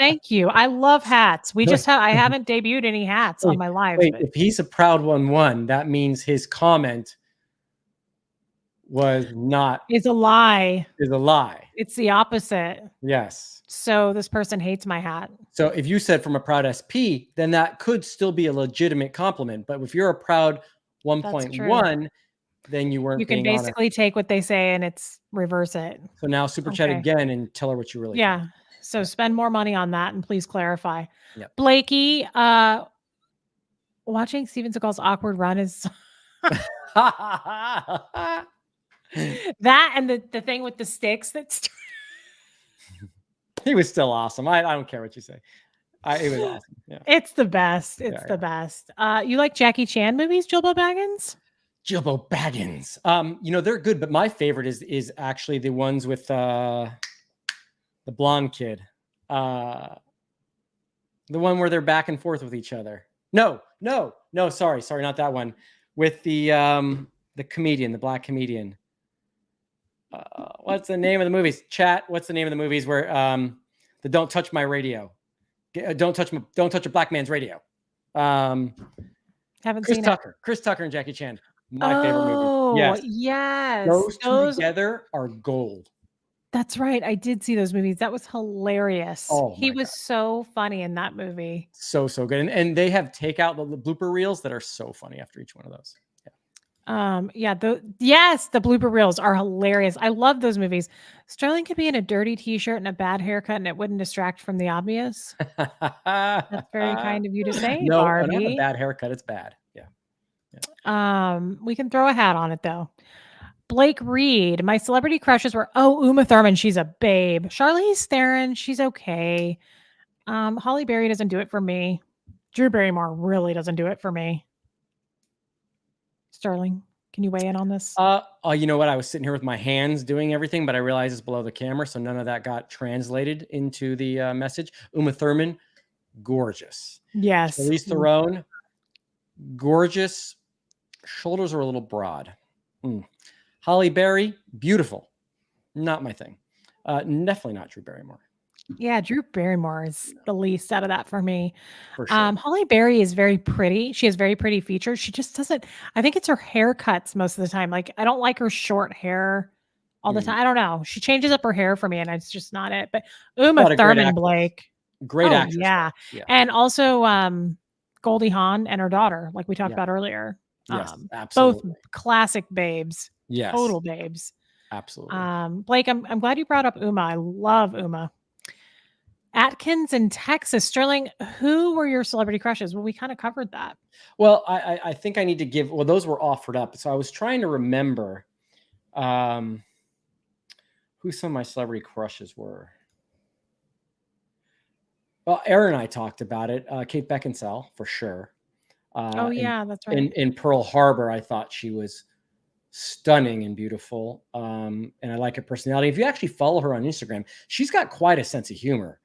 Thank you. I love hats. I haven't debuted any hats on my live. Wait, if he's a proud 1-1, that means his comment is a lie. It's the opposite. Yes. So this person hates my hat. So if you said from a proud SP, then that could still be a legitimate compliment. But if you're a proud 1.1, then you weren't. You can basically take what they say and it's reverse it. So now super chat again and tell her what you really think. So spend more money on that and please clarify. Yep. Blakey, watching Steven Seagal's awkward run is that and the thing with the sticks that's he was still awesome. I don't care what you say. It was awesome. Yeah. It's the best. It's the best. You like Jackie Chan movies, Jilbo Baggins? Jilbo Baggins. They're good, but my favorite is actually the ones with the blonde kid. The one where they're back and forth with each other. No, sorry, not that one. With the comedian, the black comedian. What's the name of the movies? Chat. What's the name of the movies where the Don't Touch My Radio? Don't touch a black man's radio. Haven't Chris seen Tucker. Chris Tucker and Jackie Chan. My favorite movie. Yes. Those two together are gold. That's right. I did see those movies. That was hilarious. Oh, he was so funny in that movie. So good. And they have take out the blooper reels that are so funny after each one of those. Yeah. Yeah, yes, the blooper reels are hilarious. I love those movies. Sterling could be in a dirty t-shirt and a bad haircut and it wouldn't distract from the obvious. That's very kind of you to say, No, when I have a Barbie. bad haircut, it's bad. Yeah. Yeah. We can throw a hat on it though. Blake Reed, my celebrity crushes were Uma Thurman, she's a babe. Charlize Theron, she's okay. Holly Berry doesn't do it for me. Drew Barrymore really doesn't do it for me. Sterling, can you weigh in on this? You know what? I was sitting here with my hands doing everything, but I realized it's below the camera, so none of that got translated into the message. Uma Thurman, gorgeous. Yes. Charlize Theron, gorgeous. Shoulders are a little broad. Holly Berry, beautiful. Not my thing. Definitely not Drew Barrymore. Yeah, Drew Barrymore is the least out of that for me. For sure. Holly Berry is very pretty. She has very pretty features. She just doesn't. I think it's her haircuts most of the time. Like I don't like her short hair all the time. I don't know. She changes up her hair for me, and it's just not it. But Uma Thurman, Blake, great actress. Yeah, and also Goldie Hawn and her daughter, like we talked about earlier. Yes, absolutely. Both classic babes. Yes, total babes. Absolutely. Blake, I'm glad you brought up Uma. I love Uma. Atkins in Texas. Sterling, who were your celebrity crushes? Well, we kind of covered that. Well, I think I need to give, well, those were offered up. So I was trying to remember who some of my celebrity crushes were. Well, Aaron and I talked about it. Kate Beckinsale, for sure. That's right. In Pearl Harbor, I thought she was stunning and beautiful. And I like her personality. If you actually follow her on Instagram, she's got quite a sense of humor.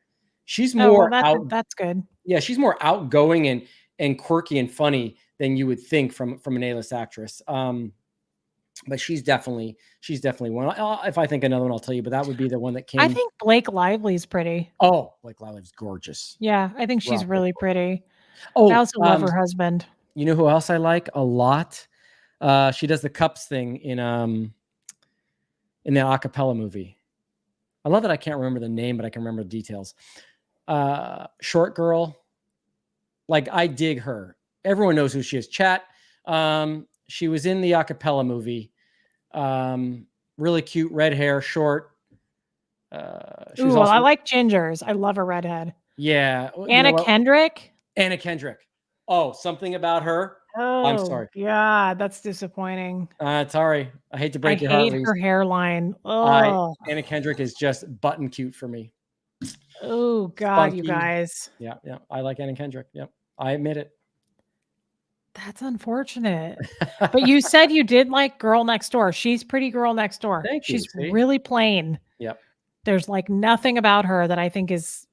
She's more that's good. Yeah, she's more outgoing and quirky and funny than you would think from an A-list actress. But she's definitely one. If I think another one, I'll tell you. But that would be the one that came. I think Blake Lively's pretty. Oh, Blake Lively's gorgeous. Yeah, I think she's really pretty. Oh, I also love her husband. You know who else I like a lot? She does the cups thing in the acapella movie. I love that I can't remember the name, but I can remember the details. Short girl. Like, I dig her. Everyone knows who she is. Chat. She was in the acapella movie. Really cute, red hair, short. I like gingers. I love a redhead. Yeah. Anna Kendrick. Anna Kendrick. Oh, something about her. Oh, I'm sorry. Yeah, that's disappointing. Sorry. I hate to break your heart. I hate her hairline. Oh. Anna Kendrick is just button cute for me. Oh, God, you guys. Yeah. I like Anna Kendrick. Yep. I admit it. That's unfortunate. But you said you did like Girl Next Door. She's pretty Girl Next Door. Thank you. She's really plain. Yep. There's like nothing about her that I think is.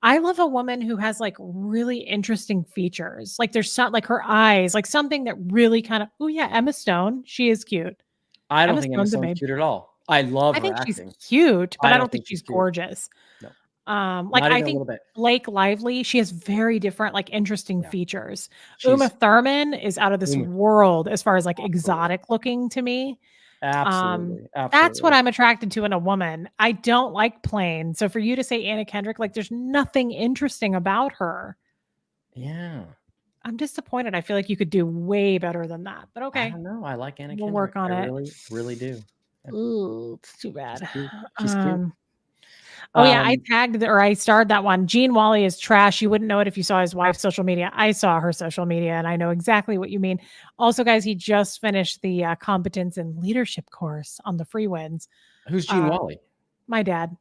I love a woman who has like really interesting features. Like there's some, like her eyes, like something that really kind of. Oh yeah, Emma Stone. She is cute. I don't think Emma Stone's cute at all. I love her acting. I think she's cute, but I don't think she's gorgeous. No. Like I think Blake Lively, she has very different, like interesting features. Uma Thurman is out of this world as far as like exotic looking to me. Absolutely. That's what I'm attracted to in a woman. I don't like plain. So for you to say Anna Kendrick, like there's nothing interesting about her. Yeah. I'm disappointed. I feel like you could do way better than that. But okay. I don't know. I like Anna Kendrick. We'll work on it. Really do. Ooh, it's too bad. She's cute. I tagged or I starred that one. Gene Wally is trash. You wouldn't know it if you saw his wife's social media. I saw her social media and I know exactly what you mean. Also, guys, he just finished the competence and leadership course on the free wins. Who's Gene Wally? My dad.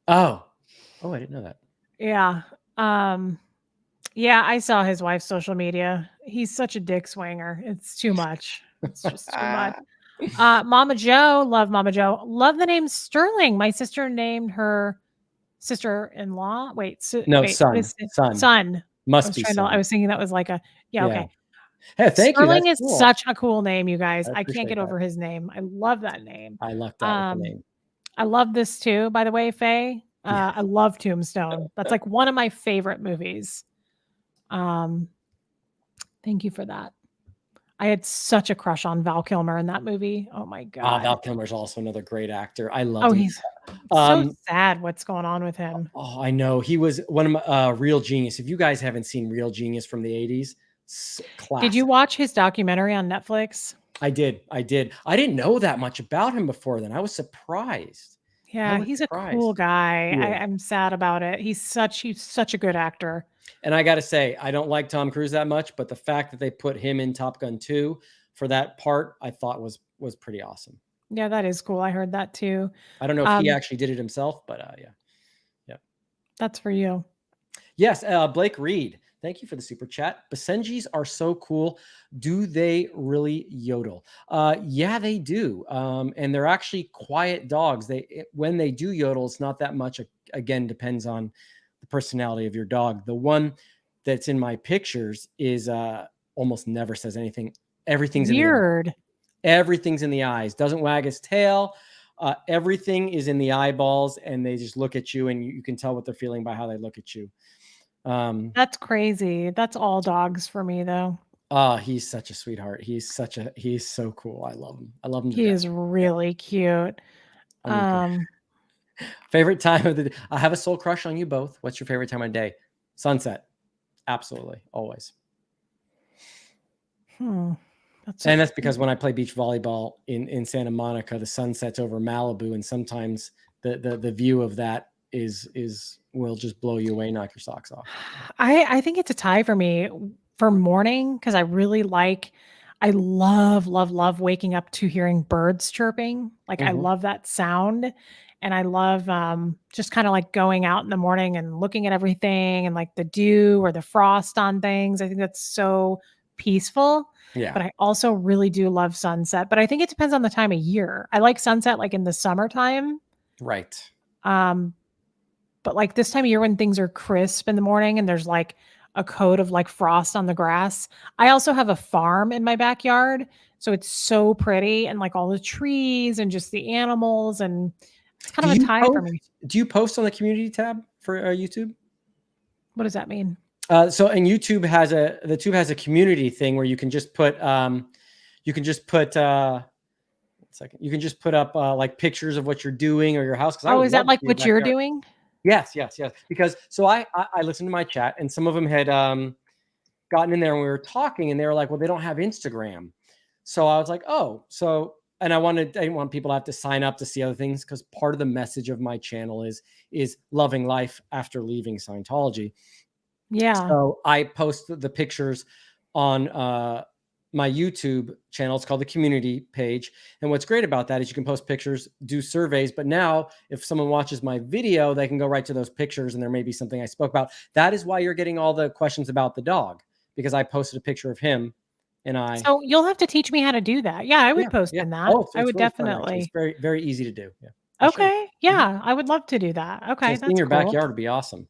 Oh, I didn't know that. Yeah. I saw his wife's social media. He's such a dick swinger. It's too much. It's just too much. Mama Joe, love Mama Joe. Love the name Sterling. My sister named her sister-in-law. Son. Must be son. I was thinking that was like a okay. Hey, thank you. Sterling is such a cool name, you guys. I can't get over his name. I love that name. I lucked out with the name. I love this too, by the way, Faye. I love Tombstone. That's like one of my favorite movies. Thank you for that. I had such a crush on Val Kilmer in that movie. Oh my God. Val Kilmer's also another great actor. I love him. He's so sad what's going on with him. Oh, I know. He was one of my Real Genius. If you guys haven't seen Real Genius from the 80s, classic. Did you watch his documentary on Netflix? I did. I didn't know that much about him before then. I was surprised. I Yeah, was he's a cool surprised. guy. He is. I'm sad about it. He's such a good actor. And I gotta say, I don't like Tom Cruise that much, but the fact that they put him in Top Gun 2 for that part, I thought was pretty awesome. Yeah, that is cool. I heard that too. I don't know if he Um, actually did it himself, but yeah. Yeah. that's for you. Yes, Blake Reed. Thank you for the super chat. Basenjis are so cool. Do they really yodel? Yeah, they do. And they're actually quiet dogs. When they do yodel, it's not that much. Again, depends on the personality of your dog. The one that's in my pictures is almost never says anything. Everything's in the eyes. Weird. Everything's in the eyes. Doesn't wag his tail. Everything is in the eyeballs, and they just look at you, and you can tell what they're feeling by how they look at you. That's crazy. That's all dogs for me though. He's such a sweetheart. He's so cool. I love him. I love him to He death. is really cute. Um, Favorite time of the day. I have a soul crush on you both. What's your favorite time of day? Sunset. Absolutely. Always. That's because when I play beach volleyball in Santa Monica, the sun sets over Malibu, and sometimes the view of that will just blow you away, knock your socks off. I think it's a tie for me for morning because I love waking up to hearing birds chirping. Like I love that sound. And I love just kind of like going out in the morning and looking at everything and like the dew or the frost on things. I think that's so peaceful. Yeah. But I also really do love sunset. But I think it depends on the time of year. I like sunset like in the summertime. Right. But like this time of year when things are crisp in the morning and there's like a coat of like frost on the grass. I also have a farm in my backyard. So it's so pretty and like all the trees and just the animals. And it's kind of a tie for me. Do you post on the community tab for YouTube? What does that mean? So and YouTube has a community thing where you can just put you can just put up like pictures of what you're doing or your house. Oh, is that like what you're doing? Yes. Because so I listened to my chat, and some of them had gotten in there and we were talking, and they were like, well, they don't have Instagram. So I was like, oh, so, and I didn't want people to have to sign up to see other things, because part of the message of my channel is loving life after leaving Scientology. Yeah. So I post the pictures on my YouTube channel. It's called the community page. And what's great about that is you can post pictures, do surveys, but now if someone watches my video, they can go right to those pictures and there may be something I spoke about. That is why you're getting all the questions about the dog, because I posted a picture of him and So you'll have to teach me how to do that. Yeah, I would post in that. Oh, so I would really fun, definitely. it's very, very easy to do. Yeah. Okay. Yeah, I would love to do that. Okay, Seeing your backyard would be awesome.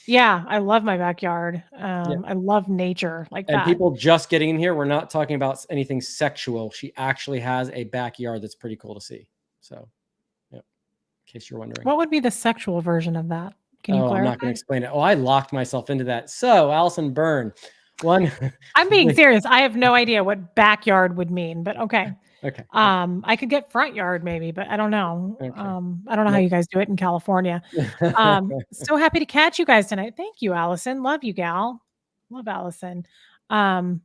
Yeah, I love my backyard. I love nature like that. And people just getting in here, we're not talking about anything sexual. She actually has a backyard that's pretty cool to see. So, yeah, in case you're wondering. What would be the sexual version of that? Can you clarify? I'm not going to explain it. Oh, I locked myself into that. So, Allison Byrne, one. I'm being serious. I have no idea what backyard would mean, but okay. Okay. I could get front yard maybe, but I don't know. Okay. I don't know how you guys do it in California. So happy to catch you guys tonight. Thank you, Allison. Love you, gal. Love Allison. Want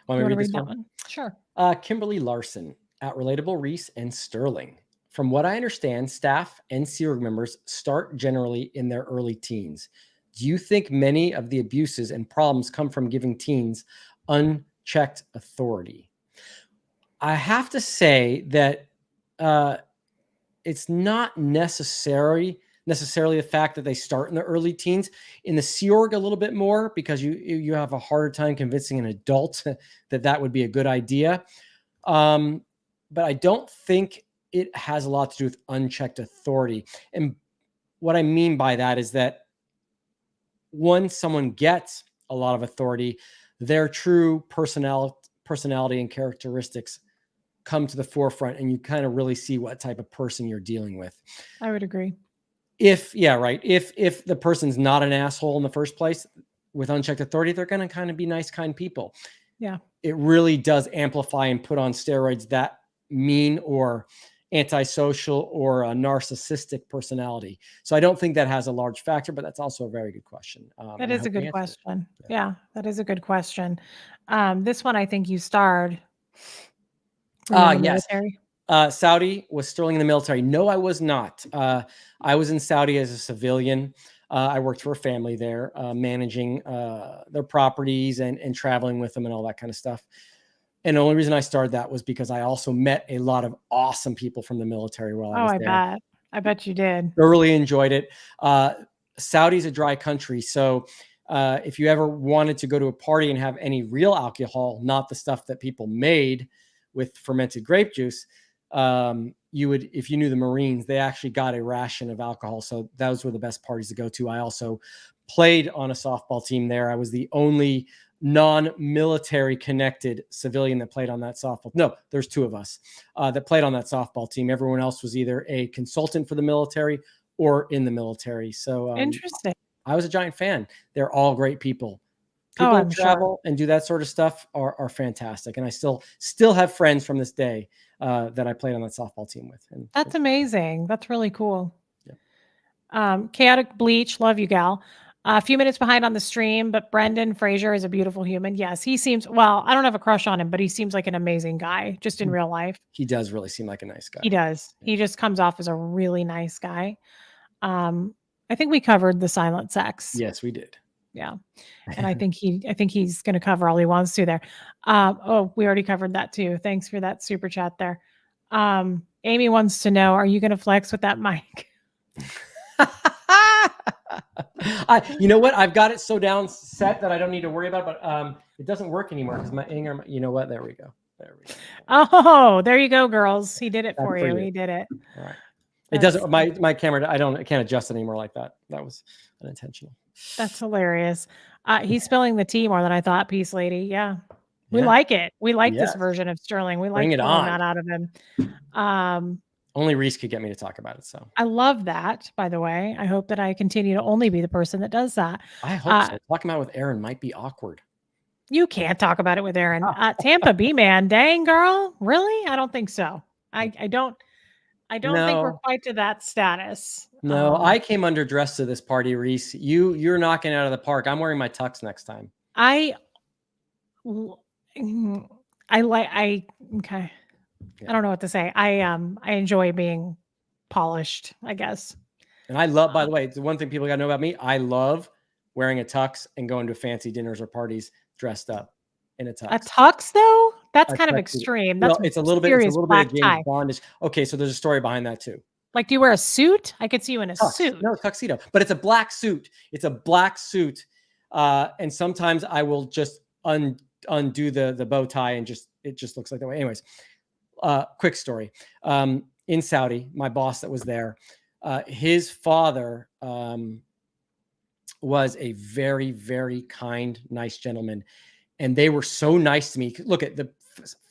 me to read that one? Sure. Kimberly Larson at Relatable Reese and Sterling. From what I understand, staff and Sea Org members start generally in their early teens. Do you think many of the abuses and problems come from giving teens unchecked authority? I have to say that it's not necessarily the fact that they start in the early teens. In the Sea Org a little bit more, because you have a harder time convincing an adult that would be a good idea. But I don't think it has a lot to do with unchecked authority. And what I mean by that is that once someone gets a lot of authority, their true personality and characteristics come to the forefront, and you kind of really see what type of person you're dealing with. I would agree. If the person's not an asshole in the first place, with unchecked authority, they're going to kind of be nice, kind people. Yeah. It really does amplify and put on steroids that mean or antisocial or a narcissistic personality. So I don't think that has a large factor, but that's also a very good question. That is a good question. Yeah, that is a good question. This one, I think you starred. Were you in the Yes. military? Saudi, was Sterling in the military? No, I was not. I was in Saudi as a civilian. I worked for a family there, managing their properties and traveling with them and all that kind of stuff. And the only reason I started that was because I also met a lot of awesome people from the military while I Oh, was I there. bet. I bet you did. Thoroughly enjoyed it. Saudi's a dry country, so if you ever wanted to go to a party and have any real alcohol, not the stuff that people made with fermented grape juice, you would, if you knew the Marines, they actually got a ration of alcohol. So those were the best parties to go to. I also played on a softball team there. I was the only non-military connected civilian that played on that softball. No, there's two of us that played on that softball team. Everyone else was either a consultant for the military or in the military. So Interesting. I was a giant fan. They're all great people. Oh, People I'm that sure. travel and do that sort of stuff are fantastic. And I still have friends from this day that I played on that softball team with. And That's amazing. That's really cool. Yeah. Chaotic Bleach, love you, gal. A few minutes behind on the stream, but Brendan Fraser is a beautiful human. Yes, he seems, well, I don't have a crush on him, but he seems like an amazing guy just in real life. He does really seem like a nice guy. He does. He just comes off as a really nice guy. I think we covered the silent sex. Yes, we did. Yeah. And I think he's going to cover all he wants to there. Oh, we already covered that too. Thanks for that super chat there. Amy wants to know, are you going to flex with that mic? You know what? I've got it so down set that I don't need to worry about it, but it doesn't work anymore because my anger, you know what? There we go. Oh, there you go, girls. He did it for you. He did it. All right. It doesn't, my camera, I can't adjust it anymore like that. That was unintentional. That's hilarious. He's spilling the tea more than I thought, Peace Lady. Yeah. We like it. We like this version of Sterling. We like pulling that out of him. Only Reese could get me to talk about it. So I love that, by the way. I hope that I continue to only be the person that does that. I hope so. Talking about it with Aaron might be awkward. You can't talk about it with Aaron. Tampa B man, dang girl. Really? I don't think so. I don't think we're quite to that status. No, I came underdressed to this party, Reese. You're knocking it out of the park. I'm wearing my tux next time. Okay. I don't know what to say. I enjoy being polished, I guess. And I love, by the way, the one thing people got to know about me, I love wearing a tux and going to fancy dinners or parties dressed up in a tux. A tux, though? That's kind of extreme. That's it's a little bit of James Bondish. Okay, so there's a story behind that too. Like, do you wear a suit? I could see you in a suit. No, tuxedo, but it's a black suit. It's a black suit. And sometimes I will just undo the bow tie and it just looks like that way. Anyways, quick story. In Saudi, my boss that was there, his father was a very, very kind, nice gentleman. And they were so nice to me. Look, at the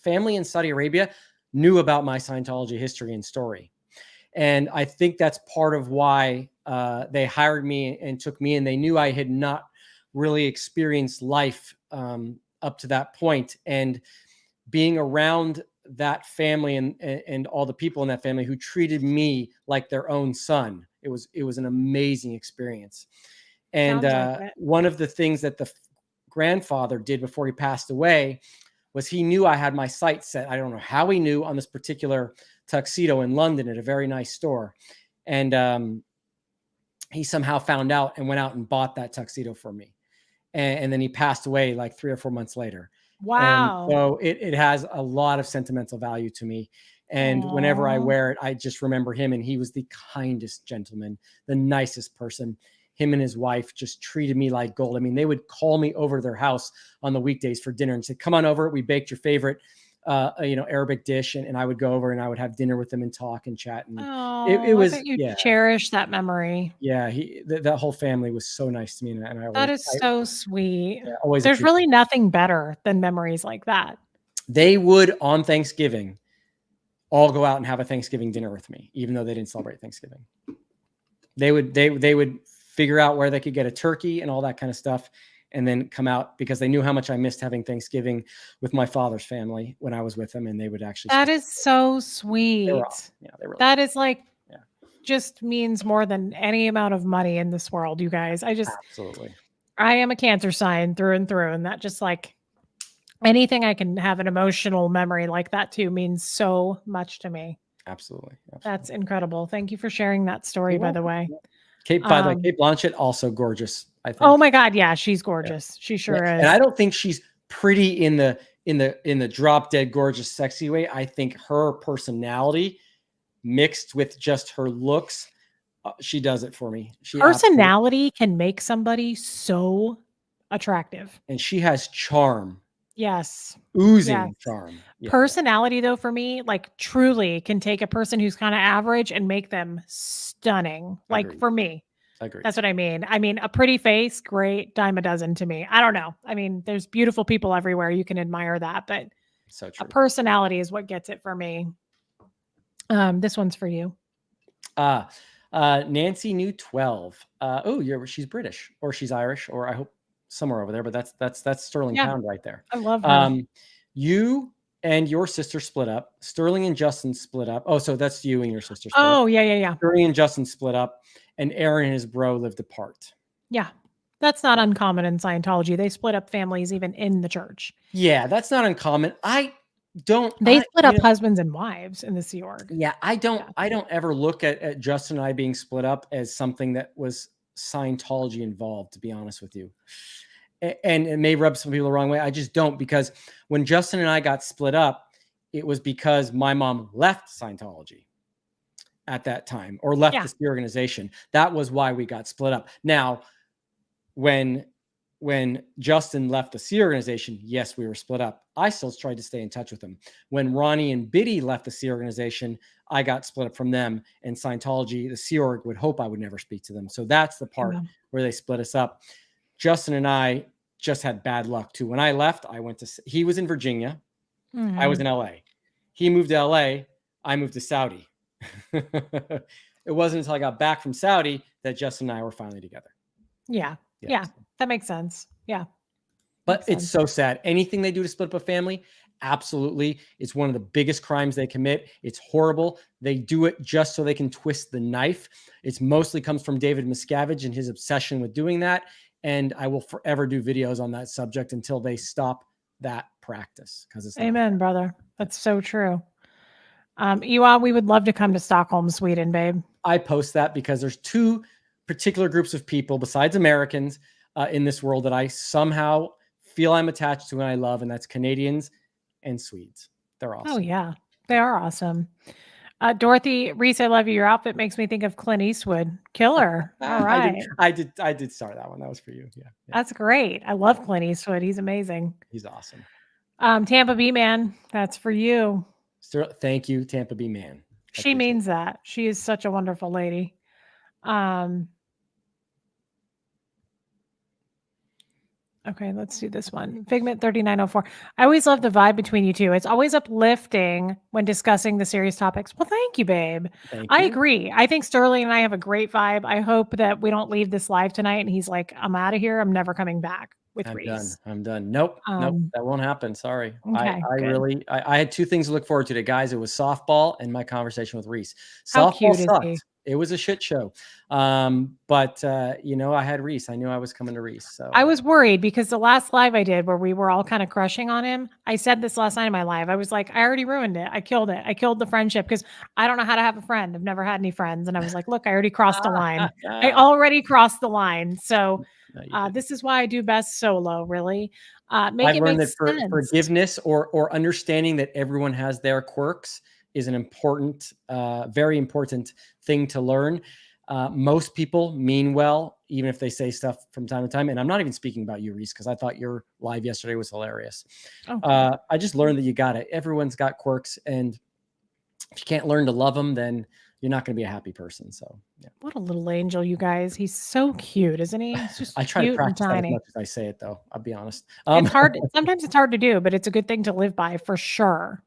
family in Saudi Arabia knew about my Scientology history and story. And I think that's part of why they hired me and took me in. They knew I had not really experienced life up to that point. And being around that family and all the people in that family who treated me like their own son, it was an amazing experience. And one of the things that the grandfather did before he passed away was he knew I had my sights set. I don't know how he knew on this particular tuxedo in London at a very nice store. And he somehow found out and went out and bought that tuxedo for me. And then he passed away like 3 or 4 months later. Wow. And so it has a lot of sentimental value to me. And whenever I wear it, I just remember him. And he was the kindest gentleman, the nicest person. Him and his wife just treated me like gold. I mean, they would call me over to their house on the weekdays for dinner and say, come on over. We baked your favorite, Arabic dish. And I would go over and I would have dinner with them and talk and chat. And it was, cherish that memory. Yeah. That whole family was so nice to me. And that is so sweet. Yeah, always There's really nothing better than memories like that. They would on Thanksgiving all go out and have a Thanksgiving dinner with me, even though they didn't celebrate Thanksgiving. They would figure out where they could get a turkey and all that kind of stuff, and then come out because they knew how much I missed having Thanksgiving with my father's family when I was with them, and they would actually. That is so sweet. That is like, just means more than any amount of money in this world, you guys. Absolutely. I am a Cancer sign through and through, and that just like, Anything I can have an emotional memory like that too means so much to me. Absolutely, That's absolutely. incredible. Thank you for sharing that story, You're by the welcome. way. Yeah. Kate, by the way, Um, Kate Blanchett, also gorgeous, I oh think. my God, yeah, she's Yeah. gorgeous. She Yeah, sure and I is. don't think she's pretty in the drop dead gorgeous sexy way. I think her personality mixed with just her looks, she does it for me. She absolutely, Personality can make somebody so attractive. and she has charm, Yes. Yes. oozing charm. Yeah, yeah, Personality, though, for me, like, truly can take a person who's kinda average and make them stunning, like, agreed, for me. agreed. That's what I mean. I mean, a pretty face, great, dime a dozen to me. I don't know. I mean, there's beautiful people everywhere, you can admire that, but So a true. personality is what gets it for me. This one's for you. Uh, Nancy New 12. She's British or she's Irish or I hope somewhere over there, but that's Sterling Yeah, Pound right there. I love her. Um, you and your sister split up. Sterling and Justin split up. Oh, so that's you and your sister split up. Oh, yeah, yeah, yeah. Sterling and Justin split up, and Aaron and his bro lived apart. Yeah. That's not uncommon in Scientology. They split up families even in the church. Yeah, that's not uncommon. I don't. They split up husbands and wives in the Sea Org. Yeah, I don't. Yeah. I don't ever look at Justin and I being split up as something that was Scientology involved. To be honest with you, and it may rub some people the wrong way. I just don't, because when Justin and I got split up, it was because my mom left Scientology at that time, or left Yeah. the organization. That was why we got split up. Now, when Justin left the Sea organization, yes, we were split up. I still tried to stay in touch with them. When Ronnie and Biddy left the Sea organization, I got split up from them, and Scientology, the Sea Org, would hope I would never speak to them. So that's the part Yeah. where they split us up. Justin and I just had bad luck too. When I left, he was in Virginia. I was Mhm. in LA. He moved to LA. I moved to Saudi. It wasn't until I got back from Saudi that Justin and I were finally together. Yeah. Yeah. Yeah. That makes sense. Yeah. But Makes it's sense. so sad. Anything they do to split up a family, absolutely. It's one of the biggest crimes they commit. It's horrible. They do it just so they can twist the knife. It's mostly comes from David Miscavige and his obsession with doing that. And I will forever do videos on that subject until they stop that practice, because it's not Amen, fair. brother. That's so true. Ewa, we would love to come to Stockholm, Sweden, babe. I post that because there's two particular groups of people besides Americans in this world that I somehow feel I'm attached to and I love, and that's Canadians and Swedes. They're awesome. Oh, yeah. They are awesome. Dorothy, Reese, I love you. Your outfit makes me think of Clint Eastwood. Killer. All right. I did start that one. That was for you. Yeah. That's great. I love Clint Eastwood. He's amazing. He's awesome. Tampa B man, that's for you. Thank you, Tampa Bay man. She means that. She is such a wonderful lady. Okay, let's do this one. Figment 3904. I always love the vibe between you two. It's always uplifting when discussing the serious topics. Well, thank you, babe. Thank I you. agree. I think Sterling and I have a great vibe. I hope that we don't leave this live tonight and he's like, I'm out of here. I'm never coming back with Reese. I'm done. Nope. That won't happen. Sorry. Okay, good. I had two things to look forward to, guys. It was softball and my conversation with Reese. How Softball cute is he? sucked. It was a shit show. But I had Reese. I knew I was coming to Reese. So I was worried because the last live I did where we were all kind of crushing on him, I said this last night in my live. I was like, I already ruined it. I killed it. I killed the friendship because I don't know how to have a friend. I've never had any friends. And I was like, look, I already crossed the line. I already crossed the line. So this is why I do best solo, really. Make I've it learned make that for sense. forgiveness or understanding that everyone has their quirks is an important, very important thing to learn. Most people mean well, even if they say stuff from time to time. And I'm not even speaking about you, Reese, because I thought your live yesterday was hilarious. Okay. I just learned that you got it. Everyone's got quirks. And if you can't learn to love them, then you're not going to be a happy person. So yeah. What a little angel, you guys. He's so cute, isn't he? He's just I try cute to practice and that as tiny. much as I say it, though. I'll be honest. It's hard. Sometimes it's hard to do, but it's a good thing to live by for sure.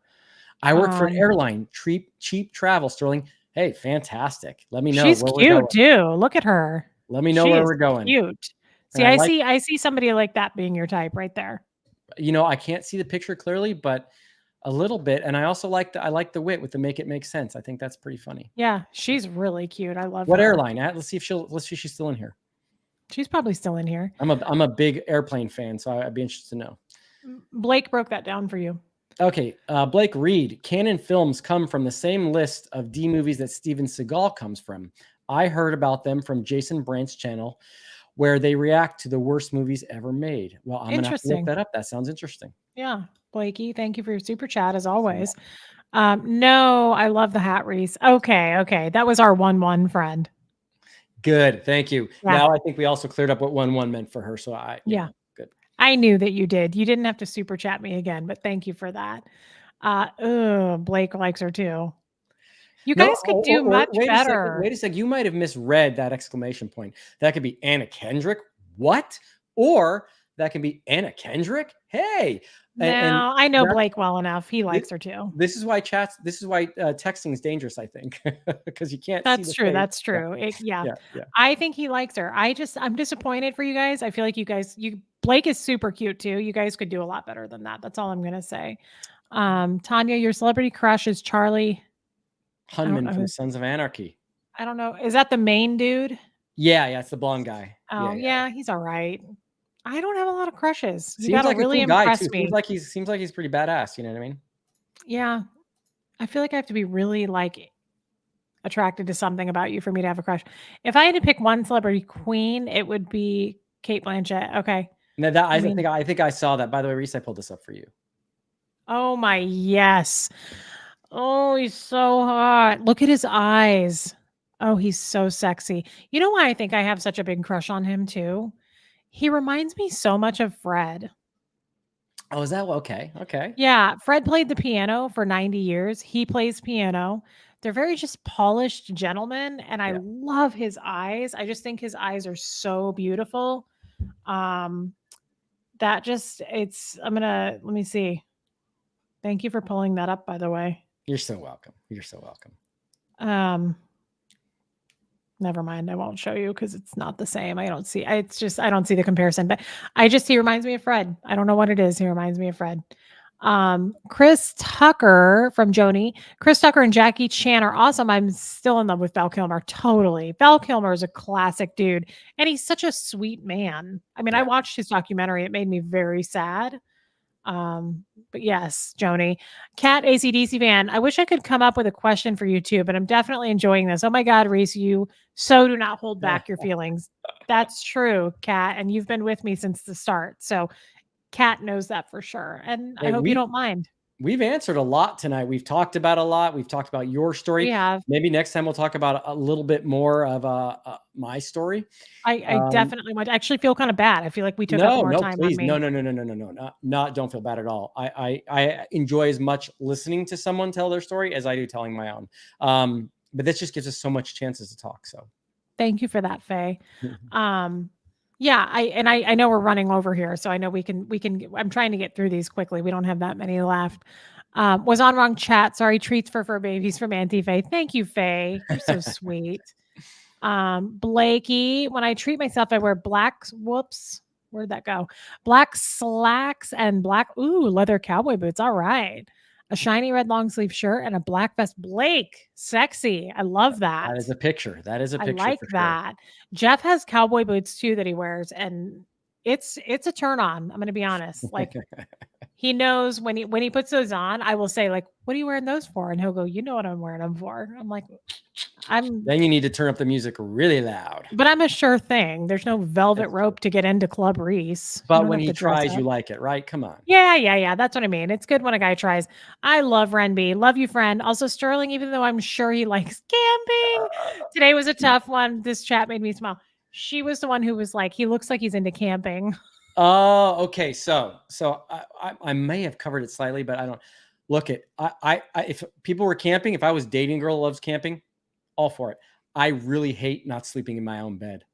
I work for an airline, cheap travel, Sterling. Hey, fantastic. Let me know. She's where cute we're going. too. Look at her. Let me know where we're going. Cute. See, I see somebody like that being your type right there. I can't see the picture clearly, but a little bit. And I also like the wit with the make it make sense. I think that's pretty funny. Yeah, she's really cute. I love what her. airline at? Let's see if she's still in here. She's probably still in here. I'm a big airplane fan, so I'd be interested to know. Blake broke that down for you. Okay, Blake Reed. Canon Films come from the same list of D movies that Steven Seagal comes from. I heard about them from Jason Brandt's channel, where they react to the worst movies ever made. Well, I'm gonna have to look Interesting. that up. That sounds interesting. Yeah. Blakey, thank you for your super chat as always. So, No, I love the hat, Reese. Okay, okay. That was our 1-1 friend. good, thank you. Yeah. Now I think we also cleared up what 1-1 meant for her. So Yeah. good. I knew that you did. You didn't have to super chat me again, but thank you for that. Blake likes her too. You No, guys could do or much wait a second. better. Wait a second. You might have misread that exclamation point. That could be Anna Kendrick. What? Or that can be Anna Kendrick. Hey, and No, I know that's Blake well enough. He thi- likes her too. this is why chats. This is why texting is dangerous. I think because you can't see That's the true. face. That's true. Yeah. Yeah. I think he likes her. I'm disappointed for you guys. I feel like Blake is super cute too. You guys could do a lot better than that. That's all I'm gonna say. Tanya, your celebrity crush is Charlie. I don't Hunman know. from Sons of Anarchy. I don't know. Is that the main dude? Yeah, it's the blonde guy. Oh yeah, he's all right. I don't have a lot of crushes. You Seems gotta like a really cool guy too. impress me. Seems like he's pretty badass. You know what I mean? Yeah. I feel like I have to be really like attracted to something about you for me to have a crush. If I had to pick one celebrity queen, it would be Kate Blanchett. Okay. No, that I mean, I think I saw that. By the way, Reese, I pulled this up for you. oh my yes. Oh, he's so hot. Look at his eyes. Oh, he's so sexy. You know why I think I have such a big crush on him too? He reminds me so much of Fred. Oh, is that okay? Okay. Yeah, Fred played the piano for 90 years. He plays piano. They're very just polished gentlemen, and I Yeah. love his eyes. I just think his eyes are so beautiful. Um, that just it's I'm gonna let me see. Thank you for pulling that up, by the way. You're so welcome. You're so welcome. Um, never mind. I won't show you because it's not the same. It's just I don't see the comparison, but he reminds me of Fred. I don't know what it is. He reminds me of Fred. Chris Tucker from Joni. Chris Tucker and Jackie Chan are awesome. I'm still in love with Val Kilmer. Totally. Val Kilmer is a classic dude, and he's such a sweet man. I mean, I Yeah. watched his documentary. It made me very sad. But yes, Joni. Cat ACDC fan. I wish I could come up with a question for you too, but I'm definitely enjoying this. Oh my God, Reese, you so do not hold back your feelings. That's true, Cat, and you've been with me since the start. So Cat knows that for sure. And I Hey, hope you don't mind. we've answered a lot tonight. We've talked about a lot. We've talked about your story. We have. Maybe next time we'll talk about a little bit more of my story. I Um, definitely want. I actually feel kind of bad. I feel like we took up no, more no, time on please, no, me. no, no, no, no, no, no, not. Don't feel bad at all. I enjoy as much listening to someone tell their story as I do telling my own. But this just gives us so much chances to talk. So Thank you for that, Faye. Yeah, I know we're running over here, so I know we can I'm trying to get through these quickly. We don't have that many left. Was on wrong chat. Sorry, treats for fur babies from Auntie Faye. Thank you, Faye. You're so sweet. Blakey, when I treat myself, I wear whoops. Where'd that go? Black slacks and leather cowboy boots. All right. A shiny red long sleeve shirt and a black vest. Blake, sexy. I love that. that is a picture. That is a I picture like for sure. that. Jeff has cowboy boots too that he wears, and it's a turn on. I'm gonna be honest. Like he knows when he puts those on, I will say, like, what are you wearing those for? And he'll go, you know what I'm wearing them for. I'm like, I'm Then you need to turn up the music really loud. but I'm a sure thing. There's no velvet That's true. rope to get into Club Reese. You But don't when have he to dress tries, up. you like it, right? Come on. Yeah. That's what I mean. It's good when a guy tries. I love Renby. Love you, friend. Also, Sterling, even though I'm sure he likes camping. Today was a tough one. This chat made me smile. She was the one who was like, he looks like he's into camping. Oh, okay. So I may have covered it slightly, but I don't look at I if people were camping, if I was dating a girl who loves camping, all for it. I really hate not sleeping in my own bed.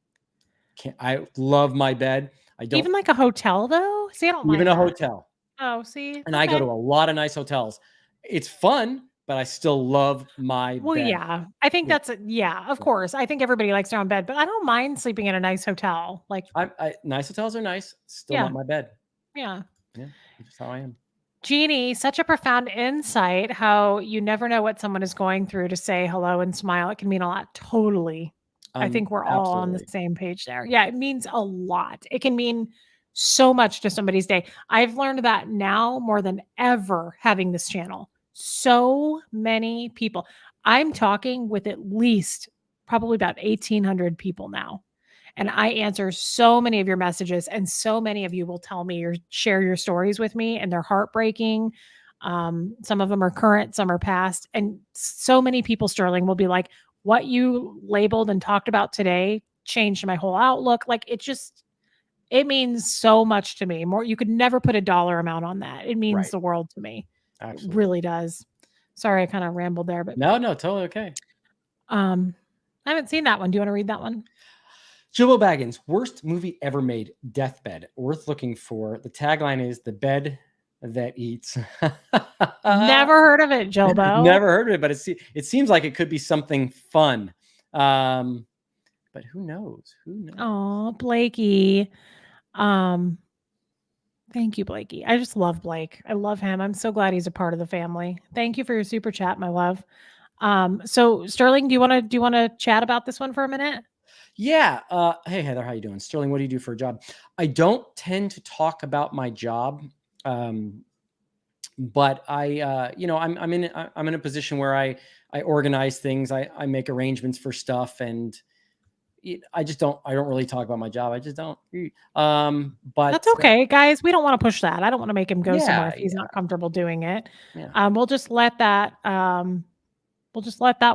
I love my bed. I don't Even like a hotel, though? See, I don't even mind a that. hotel. Oh, see? And I go Okay. to a lot of nice hotels. It's fun, but I still love my Well, bed. yeah. I think Yeah. of course. I think everybody likes their own bed, but I don't mind sleeping in a nice hotel. Like, Nice hotels are nice, still yeah, not my bed. yeah. Yeah, that's just how I am. Jeannie, such a profound insight how you never know what someone is going through to say hello and smile. It can mean a lot. Totally. I think we're all on the Absolutely. same page there. Yeah, it means a lot. It can mean so much to somebody's day. I've learned that now more than ever having this channel. So many people. I'm talking with at least probably about 1,800 people now. And I answer so many of your messages, and so many of you will tell me or share your stories with me, and they're heartbreaking. Some of them are current, some are past. And so many people, Sterling, will be like, what you labeled and talked about today changed my whole outlook. Like it means so much to me. More, you could never put a dollar amount on that. It means Right. the world to me. It Absolutely. really does. Sorry, I kind of rambled there, but No, totally okay. um, I haven't seen that one. Do you want to read that one? Jimbo Baggins, worst movie ever made, Deathbed. Worth looking for. The tagline is the bed that eats. Never heard of it, Jobo. Never heard of it, but it seems like it could be something fun. But who knows? Who knows? Oh, Blakey. Um, Thank you, Blakey. I just love Blake. I love him. I'm so glad he's a part of the family. Thank you for your super chat, my love. So Sterling, do you want to chat about this one for a minute? Yeah. Hey Heather, how you doing? Sterling, what do you do for a job? I don't tend to talk about my job. But I, I'm in a position where I organize things. I make arrangements for stuff, and I don't really talk about my job. I just don't. But That's okay, guys. We don't want to push that. I don't want to make him go somewhere yeah, if he's not comfortable doing it. yeah. We'll just let that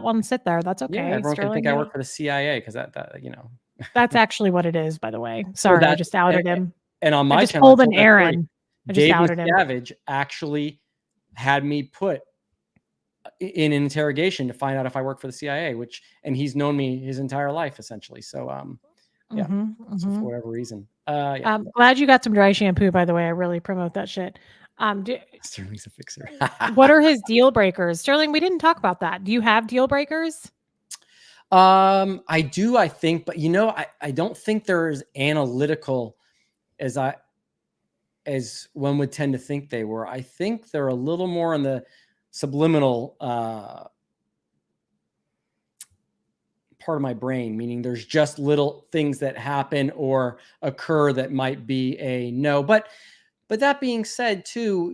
one sit there. That's Yeah, okay, everyone can Sterling. think I work for the CIA because that. That's actually what it is, by the way. Well, Sorry, I just outed him. and on I my just channel, I pulled an told that story. Aaron. I just Dave outed him. Miscavige actually had me put in an interrogation to find out if I work for the CIA, and he's known me his entire life essentially. So, yeah. So for whatever reason, yeah. Glad you got some dry shampoo, by the way. I really promote that shit. Sterling's a fixer. What are his deal breakers? Sterling, we didn't talk about that. Do you have deal breakers? I do, I think, but I don't think they're as analytical as one would tend to think they were. I think they're a little more on the subliminal part of my brain, meaning there's just little things that happen or occur that might be a no. But that being said, too,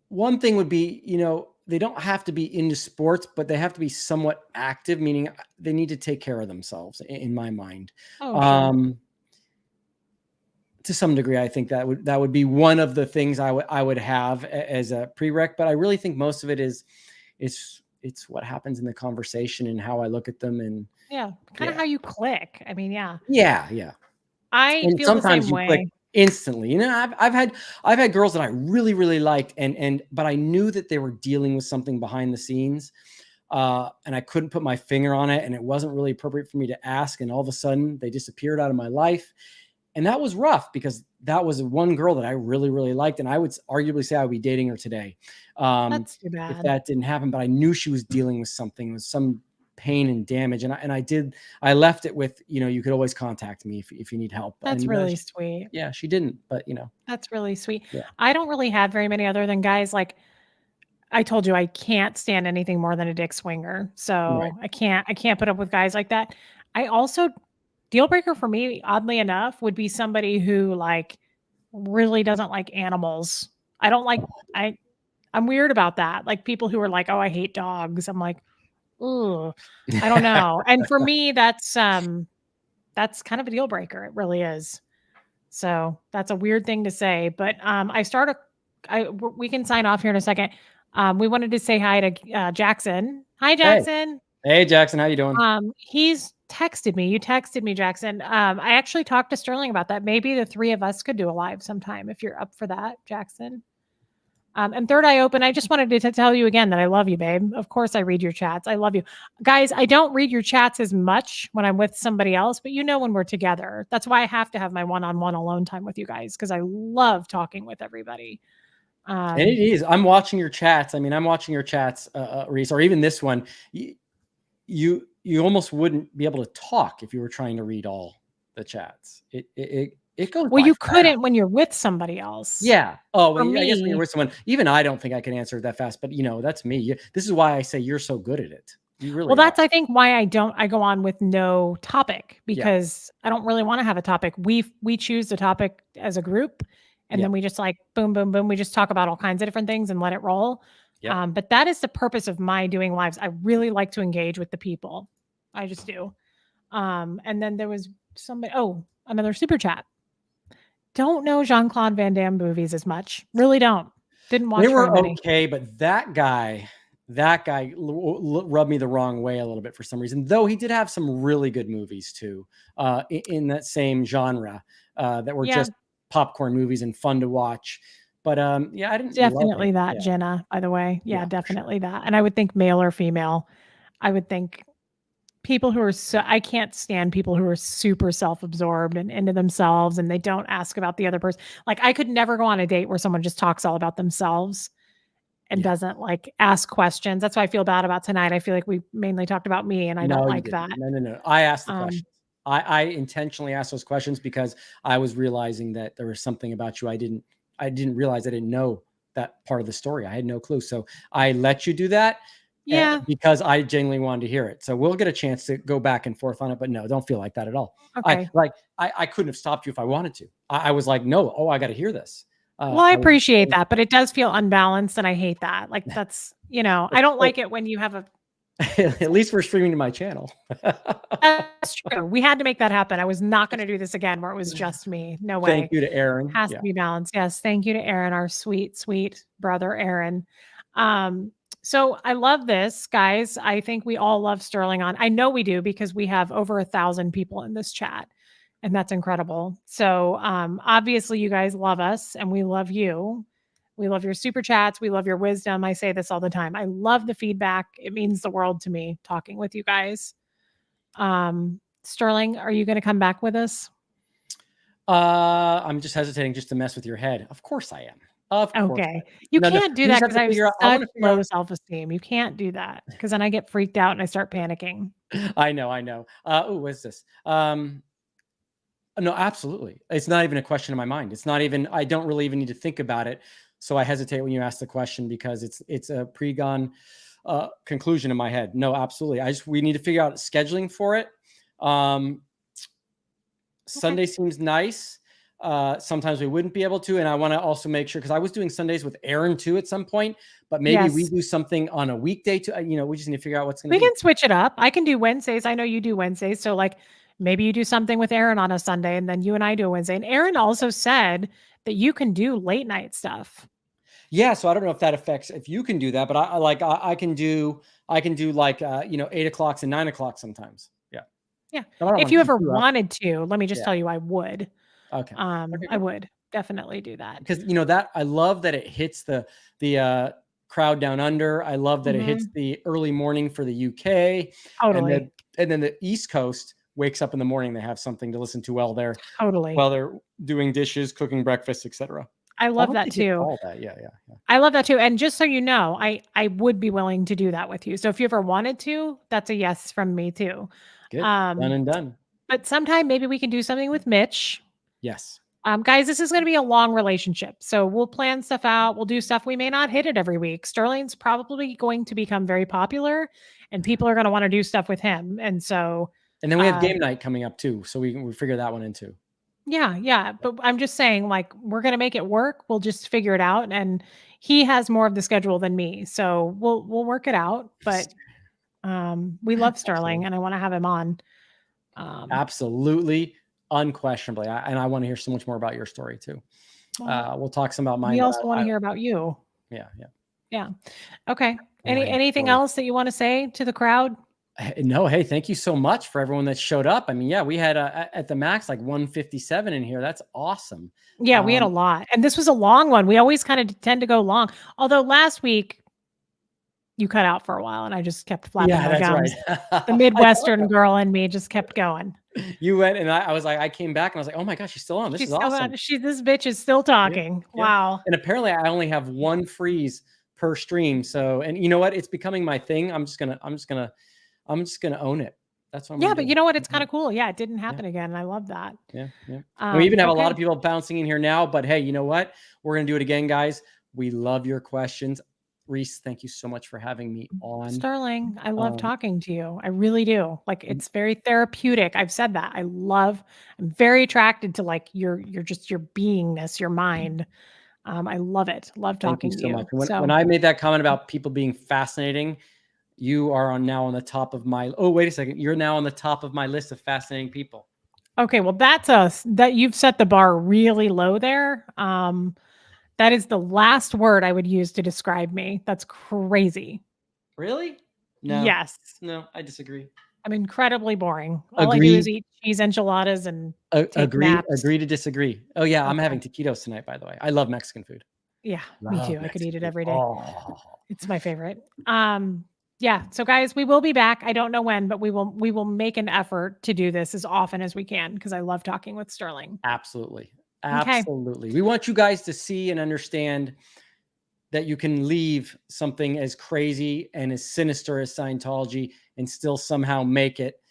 one thing would be, they don't have to be into sports, but they have to be somewhat active, meaning they need to take care of themselves in my mind. Oh, sure. To some degree, I think that would be one of the things I would have as a prereq, but I really think most of it is it's what happens in the conversation and how I look at them, and yeah, kind of how you click. I mean, yeah. I And feel the sometimes same you click way. instantly. I've had girls that I really, really liked, but I knew that they were dealing with something behind the scenes, and I couldn't put my finger on it, and it wasn't really appropriate for me to ask. And all of a sudden, they disappeared out of my life, and that was rough because that was one girl that I really, really liked, and I would arguably say I would be dating her today, That's too if bad. that didn't happen. But I knew she was dealing with something, with some pain and damage, and I left it with, you could always contact me if you need help. That's really sweet. Yeah, she didn't, but That's really sweet. yeah. I don't really have very many other than guys. Like I told you, I can't stand anything more than a dick swinger. So Right. I can't put up with guys like that. I also, deal breaker for me, oddly enough, would be somebody who like really doesn't like animals. I don't like, I'm weird about that. Like people who are like, oh, I hate dogs. I'm like, ooh, I don't know. And for me, that's kind of a deal breaker. It really is. So that's a weird thing to say, but we can sign off here in a second. We wanted to say hi to Jackson. Hi, Jackson. Hey, Jackson, how you doing? He's texted me. You texted me, Jackson. I actually talked to Sterling about that. Maybe the three of us could do a live sometime if you're up for that, Jackson. And Third Eye Open, I just wanted to tell you again that I love you, babe. Of course, I read your chats. I love you. Guys, I don't read your chats as much when I'm with somebody else, but when we're together. That's why I have to have my one-on-one alone time with you guys, because I love talking with everybody. And it is. I'm watching your chats. I mean, I'm watching your chats, Reese, or even this one. You almost wouldn't be able to talk if you were trying to read all the chats. It goes. Well, you couldn't when you're with somebody else. Yeah. Oh, For I guess when me, you're with someone, even I don't think I can answer it that fast. But that's me. This is why I say you're so good at it. You really Well, are. that's, I think, why I go on with no topic, Yeah. because I don't really wanna have a topic. We choose the topic as a group, and Yeah. then we just, like, boom, boom, boom, we just talk about all kinds of different things and let it roll. Yep. But that is the purpose of my doing lives. I really like to engage with the people. I just do. And then there was somebody, another super chat. Don't know Jean-Claude Van Damme movies as much. Really don't. Didn't They watch very were many. okay, but that guy rubbed me the wrong way a little bit for some reason, though he did have some really good movies too, in that same genre, that were Yeah, just popcorn movies and fun to watch. But, yeah, I didn't love definitely it. that, Yeah. Jenna, by the way. Yeah, Yeah, for sure. definitely that. And I would think male or female. I would think people who are I can't stand people who are super self-absorbed and into themselves and they don't ask about the other person. Like, I could never go on a date where someone just talks all about themselves and Yeah. doesn't, like, ask questions. That's why I feel bad about tonight. I feel like we mainly talked about me, and I don't No, you like didn't. that. No, no, no. I asked the Um, questions. I intentionally asked those questions because I was realizing that there was something about you I didn't realize. I didn't know that part of the story. I had no clue. So I let you do that, yeah, because I genuinely wanted to hear it. So we'll get a chance to go back and forth on it, but no, don't feel like that at all. okay. I couldn't have stopped you if I wanted to. I was like, no, I got to hear this. Well, I I was, appreciate that, but it does feel unbalanced, and I hate that. Like, that's, I don't hey, like it when you have a at least we're streaming to my channel. That's true. We had to make that happen. I was not gonna do this again where it was just me. No Thank way. you to Aaron. Has to Yeah. be balanced. Yes, thank you to Aaron, our sweet, sweet brother Aaron. Um, so I love this, guys. I think we all love Sterling on. I know we do because we have over 1,000 people in this chat, and that's incredible. So obviously you guys love us and we love you. We love your super chats. We love your wisdom. I say this all the time. I love the feedback. It means the world to me talking with you guys. Sterling, are you going to come back with us? I'm just hesitating just to mess with your head. Of course I am. Of course I Okay. am. You No, no. can't do You just that have because to I have figure out. I such want to figure low out. self-esteem. You can't do that because then I get freaked out and I start panicking. I know. I know. Oh, what's this? No, absolutely. It's not even a question in my mind. It's not even. I don't really even need to think about it. So I hesitate when you ask the question because it's a pre-gone conclusion in my head. No, absolutely. We need to figure out scheduling for it. Um, Okay. Sunday seems nice. Sometimes we wouldn't be able to, and I want to also make sure because I was doing Sundays with Aaron too at some point, but maybe we Yes. do something on a weekday too. We just need to figure out what's going to We be. can switch it up. I can do Wednesdays. I know you do Wednesdays. So, like, maybe you do something with Aaron on a Sunday and then you and I do a Wednesday. And Aaron also said that you can do late night stuff. Yeah, so I don't know if that affects if you can do that, but I can do like 8 o'clock and 9 o'clock sometimes. Yeah, Yeah. I don't If want to you keep ever you up. wanted to, let me just Yeah. tell you, I would. Okay. Okay. I Good. would definitely do that. Because that I love that it hits the crowd down under. I love that it hits Hmm. the early morning for the UK, and Totally. then the East Coast wakes up in the morning. They have something to listen to Totally. while they're doing dishes, cooking breakfast, etc. I I love hope that they get too. all that. Yeah, yeah, yeah. I love that too. And just so you know, I would be willing to do that with you. So if you ever wanted to, that's a yes from me too. Good. Done Um, and done. but sometime maybe we can do something with Mitch. Yes. Guys, this is going to be a long relationship. So we'll plan stuff out. We'll do stuff. We may not hit it every week. Sterling's probably going to become very popular and people are going to want to do stuff with him. And so, And then we have uh, game night coming up too, so we figure that one in too. yeah, yeah. But I'm just saying, like, we're going to make it work. We'll just figure it out. And he has more of the schedule than me. So we'll work it out. But we love Sterling Absolutely. and I want to have him on. Um, Absolutely, unquestionably. And I want to hear so much more about your story too. well, We'll talk some about mine, we but also want to hear about you. yeah, yeah. Yeah. Okay. Oh, I Anything enjoyed. else that you want to say to the crowd? No, hey, thank you so much for everyone that showed up. I mean, yeah, we had at the max like 157 in here. That's awesome. Yeah, we had a lot. And this was a long one. We always kind of tend to go long. Although last week you cut out for a while and I just kept flapping Yeah, my that's right. gums. The I thought Midwestern girl in me just kept going. you went and I was like, I came back and I was like, oh my gosh, she's still on. This She's is still awesome. on. This bitch is still Yeah, talking. yeah. Wow. And apparently I only have one freeze per stream. So, and you know what? It's becoming my thing. I'm just gonna own it. That's what I'm Yeah, gonna but do. you know what? It's kind Yeah, of cool. Yeah, it didn't yeah, happen again. And I love that. yeah, yeah. And we even have a lot Okay. of people bouncing in here now. But hey, you know what? We're gonna do it again, guys. We love your questions. Reese, thank you so much for having me on. Sterling, I love Um, talking to you. I really do. Like it's very therapeutic. I've said that. I'm very attracted to like your just your beingness, your mind. I love it. Love Thank you talking to so much. you. When So, I made that comment about people being fascinating, you are now on the top of my. Oh, wait a second. You're now on the top of my list of fascinating people. okay, well that's us. That you've set the bar really low there. That is the last word I would use to describe me. That's crazy. Really? No, Yes. no, I disagree. I'm incredibly boring. All I do is Agree. eat cheese enchiladas and take Agree. naps. Agree to disagree. Oh yeah, I'm Okay. having taquitos tonight. By the way, I love Mexican food. Yeah, me Love too. I could Mexican eat it food. every day. Oh, It's my favorite. Yeah, so guys, we will be back. I don't know when, but we will make an effort to do this as often as we can because I love talking with Sterling. absolutely, Okay. absolutely. We want you guys to see and understand that you can leave something as crazy and as sinister as Scientology and still somehow make it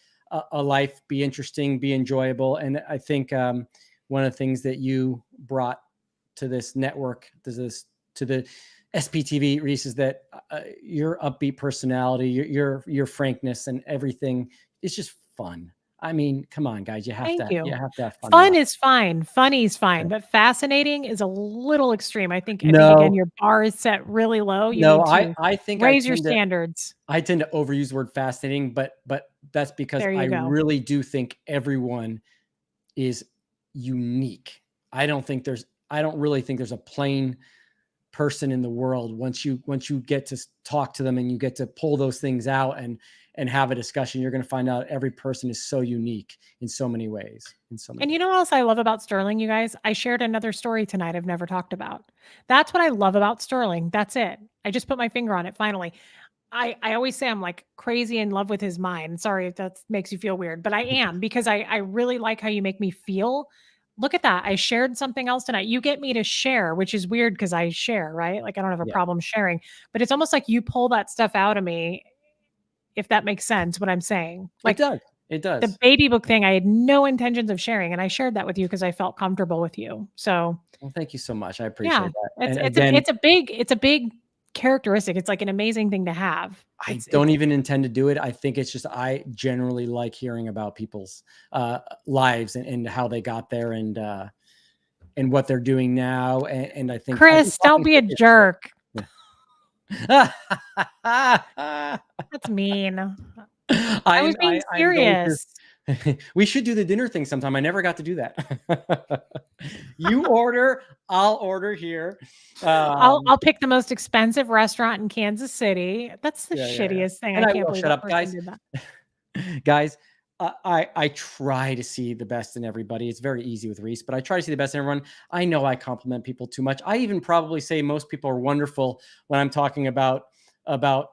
a life, be interesting, be enjoyable. And I think one of the things that you brought to this network, to the SPTV, Reese, is that your upbeat personality, your frankness, and everything is just fun. I mean, come on, guys, Thank you you. have to have fun in Fun life. is fine. Funny is fine, Yeah. but fascinating is a little extreme. I think again No, your bar is set really low. You no, need to I think raise your standards. I tend to overuse the word fascinating, but that's because There I you go. really do think everyone is unique. I don't really think there's a plain person in the world once you get to talk to them and you get to pull those things out and have a discussion. You're going to find out every person is so unique in so many ways. In so many And you ways. know what else I love about Sterling, you guys? I shared another story tonight I've never talked about. That's what I love about Sterling. That's it. I just put my finger on it finally. I always say I'm like crazy in love with his mind. Sorry if that makes you feel weird, but I am because I really like how you make me feel. Look at that. I shared something else tonight. You get me to share, which is weird because I share, right? Like I don't have a Yeah, problem sharing, but it's almost like you pull that stuff out of me, if that makes sense, what I'm saying. it Like does. It the does. baby book thing, I had no intentions of sharing, and I shared that with you because I felt comfortable with you. So, Well, thank you so much. I yeah, appreciate that. it's And it's a again, it's a big characteristic. It's like an amazing thing to have. I It's don't even intend to do it. I think it's just I generally like hearing about people's lives and how they got there and what they're doing now. And I think Chris, don't talking be to a is good. jerk. Yeah. That's mean. I was being I'm going to. serious. We should do the dinner thing sometime. I never got to do that. You order, I'll order here. I'll pick the most expensive restaurant in Kansas City. That's the Yeah. shittiest thing. And I I can't will believe shut that up, person guys. did that. Guys, I try to see the best in everybody. It's very easy with Reese, but I try to see the best in everyone. I know I compliment people too much. I even probably say most people are wonderful when I'm talking about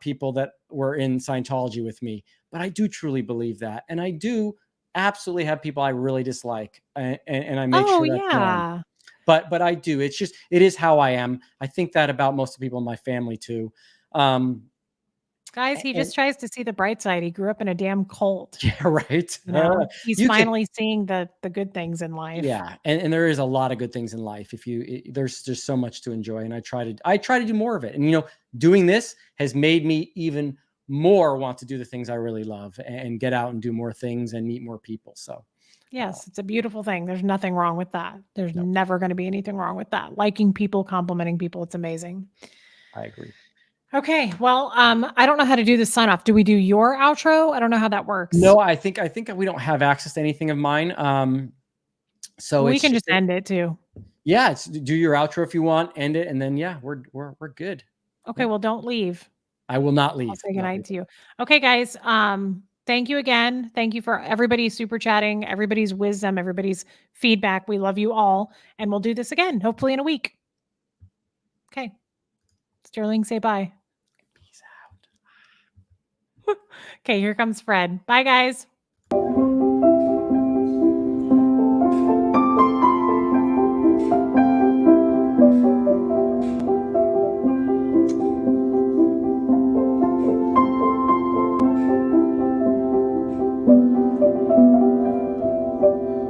people that were in Scientology with me. But I do truly believe that, and I do absolutely have people I really dislike, and I make Oh, sure that's known. yeah. But I do. It's just it is how I am. I think that about most of the people in my family too. Um, Guys, he and just tries to see the bright side. He grew up in a damn cult, yeah, right. you know? He's You can finally seeing the good things in life. Yeah, and there is a lot of good things in life. If you there's just so much to enjoy, and I try to do more of it. And doing this has made me even more want to do the things I really love and get out and do more things and meet more people. So, uh, Yes, it's a beautiful thing. There's nothing wrong with that. There's no, never gonna be anything wrong with that. Liking people, complimenting people, it's amazing. I agree. Okay, well, I don't know how to do the sign off. Do we do your outro? I don't know how that works. No, I think we don't have access to anything of mine. So We it's can just just end it too. yeah, it's do your outro if you want, end it, and then yeah, we're good. Okay, Yeah, well, don't leave. I will not I'll leave. say Not goodnight leave. to you. Okay, guys. Thank you again. Thank you for everybody super chatting, everybody's wisdom, everybody's feedback. We love you all. And we'll do this again, hopefully in a week. Okay. Sterling, say bye. Peace out. Okay, here comes Fred. Bye, guys.